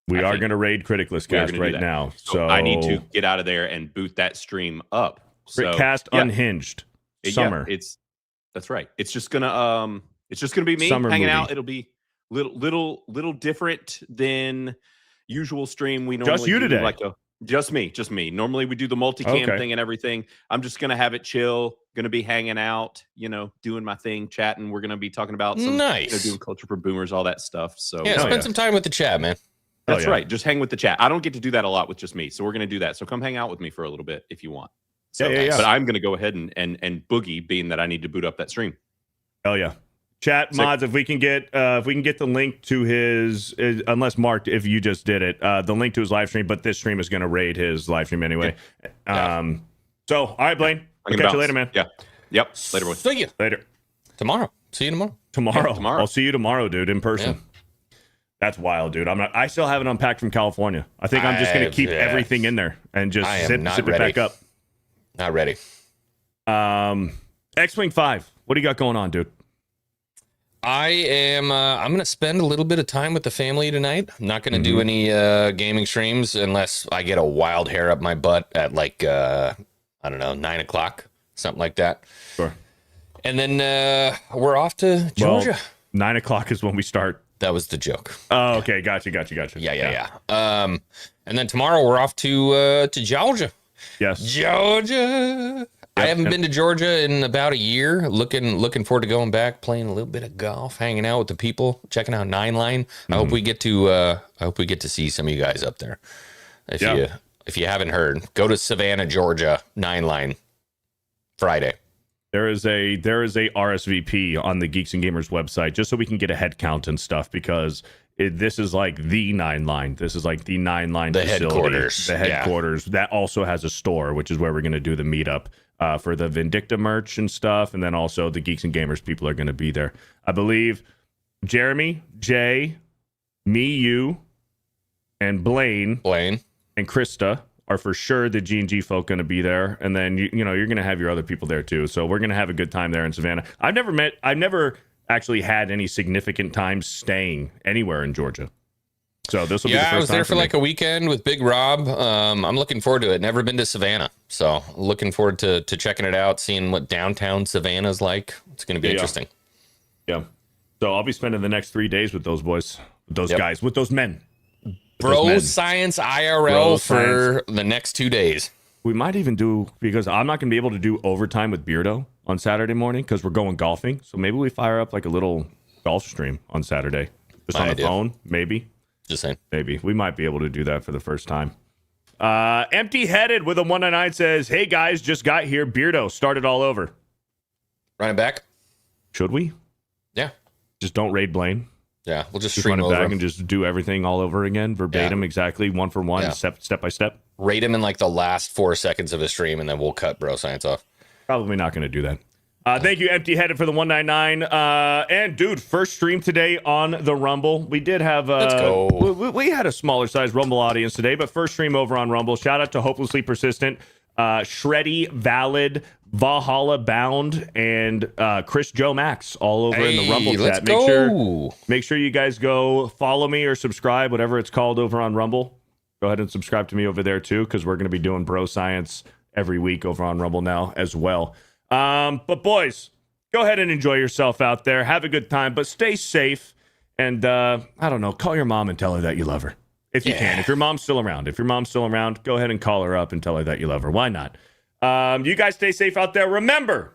We are going to raid Criticless Cast right now. So I need to get out of there and boot that stream up. Critcast Unhinged. Summer. That's right. It's just gonna be me hanging out. It'll be little different than usual stream. We normally just you do today. Just me. Normally we do the multicam thing and everything. I'm just gonna have it chill. Gonna be hanging out, doing my thing, chatting. We're gonna be talking about some doing culture for boomers, all that stuff. So spend some time with the chat, man. That's right. Just hang with the chat. I don't get to do that a lot with just me, so we're gonna do that. So come hang out with me for a little bit if you want. So, but I'm gonna go ahead and boogie, being that I need to boot up that stream. Oh yeah. Chat mods, if we can get the link to his unless Mark, if you just did it, the link to his live stream, but this stream is going to raid his live stream anyway. Yeah. So all right, Blaine, I'll catch you later, man. Yeah. Yep. Later, boys. See you later. Tomorrow. See you tomorrow. Tomorrow. I'll see you tomorrow, dude, in person. Yeah. That's wild, dude. I still haven't unpacked from California. I think I'm just going to keep everything in there and just zip it back up. Not ready. Xwing 5. What do you got going on, dude? I'm going to spend a little bit of time with the family tonight. I'm not going to do any gaming streams unless I get a wild hair up my butt at 9 o'clock, something like that. Sure. And then we're off to Georgia. Well, 9 o'clock is when we start. That was the joke. Oh, okay. Gotcha. Yeah. And then tomorrow we're off to Georgia. Yes. Georgia. I haven't been to Georgia in about a year. Looking forward to going back, playing a little bit of golf, hanging out with the people, checking out Nine Line. I hope we get to see some of you guys up there. If you haven't heard, go to Savannah, Georgia, Nine Line Friday. There is a RSVP on the Geeks and Gamers website just so we can get a head count and stuff because this is like the Nine Line. This is like the Nine Line facility. Headquarters. The headquarters. Yeah. That also has a store, which is where we're going to do the meetup for the Vindicta merch and stuff. And then also the Geeks and Gamers people are going to be there. I believe Jeremy, Jay, me, you, and Blaine and Krista are for sure the G&G folk going to be there. And then, you're going to have your other people there too. So we're going to have a good time there in Savannah. I've never actually had any significant time staying anywhere in Georgia. So this will be the first time. I was there for like a weekend with Big Rob. I'm looking forward to it. Never been to Savannah. So looking forward to checking it out, seeing what downtown Savannah is like. It's going to be interesting. Yeah. So I'll be spending the next 3 days with those boys, with those guys, with those men. Bro Science IRL for the next 2 days. We might even do, because I'm not going to be able to do overtime with Beardo on Saturday morning because we're going golfing. So maybe we fire up like a little golf stream on Saturday. Just on the phone, maybe. Just saying. Maybe. We might be able to do that for the first time. Empty-headed with a 199 says, hey guys, just got here. Beardo started all over. Running back? Should we? Yeah. Just don't raid Blaine. Yeah, we'll just run it over back him and just do everything all over again, verbatim, exactly, one for one, step by step. Rate him in like the last 4 seconds of his stream, and then we'll cut Bro Science off. Probably not going to do that. Thank you, Empty-Headed, for the 199. And, dude, first stream today on the Rumble. We did have... Let's go. We had a smaller-sized Rumble audience today, but first stream over on Rumble. Shout out to Hopelessly Persistent, Shreddy, Valid, Valhalla Bound, and Chris Joe Max all over in the Rumble chat. Make sure you guys go follow me or subscribe, whatever it's called over on Rumble. Go ahead and subscribe to me over there too, because we're going to be doing Bro Science every week over on Rumble now as well. But boys, go ahead and enjoy yourself out there. Have a good time, but stay safe. And I don't know, call your mom and tell her that you love her. If you can. If your mom's still around. Go ahead and call her up and tell her that you love her. Why not? You guys stay safe out there. Remember,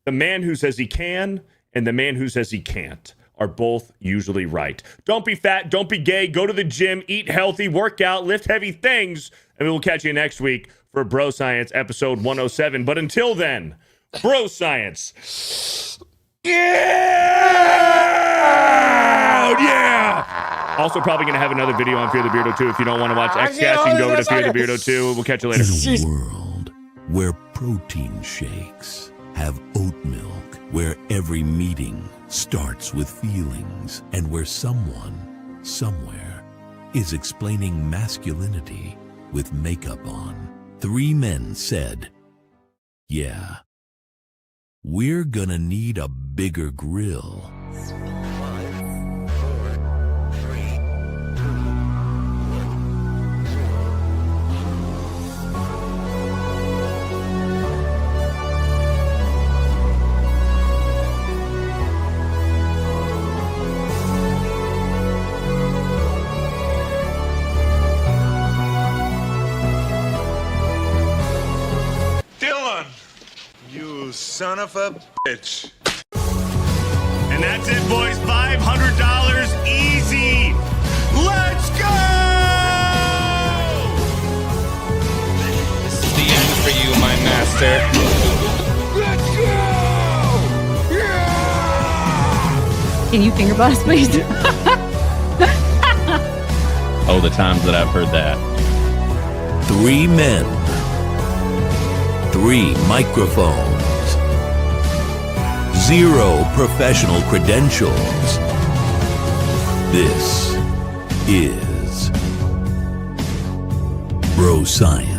the man who says he can and the man who says he can't are both usually right. Don't be fat. Don't be gay. Go to the gym. Eat healthy. Work out. Lift heavy things. And we will catch you next week for Bro Science episode 107. But until then, Bro Science. Yeah! Also probably going to have another video on Fear the Beardo 2. If you don't want to watch XCast, you can go over to Fear the Beardo 2. We'll catch you later. In a world where protein shakes have oat milk, where every meeting starts with feelings, and where someone, somewhere, is explaining masculinity with makeup on. 3 men said, "Yeah, we're gonna need a bigger grill." You son of a bitch. And that's it, boys. $500 easy. Let's go! This is the end for you, my master. Let's go! Yeah! Can you finger bust, please? Oh, the times that I've heard that. 3 men, 3 microphones, 0 professional credentials. This is Bro Science.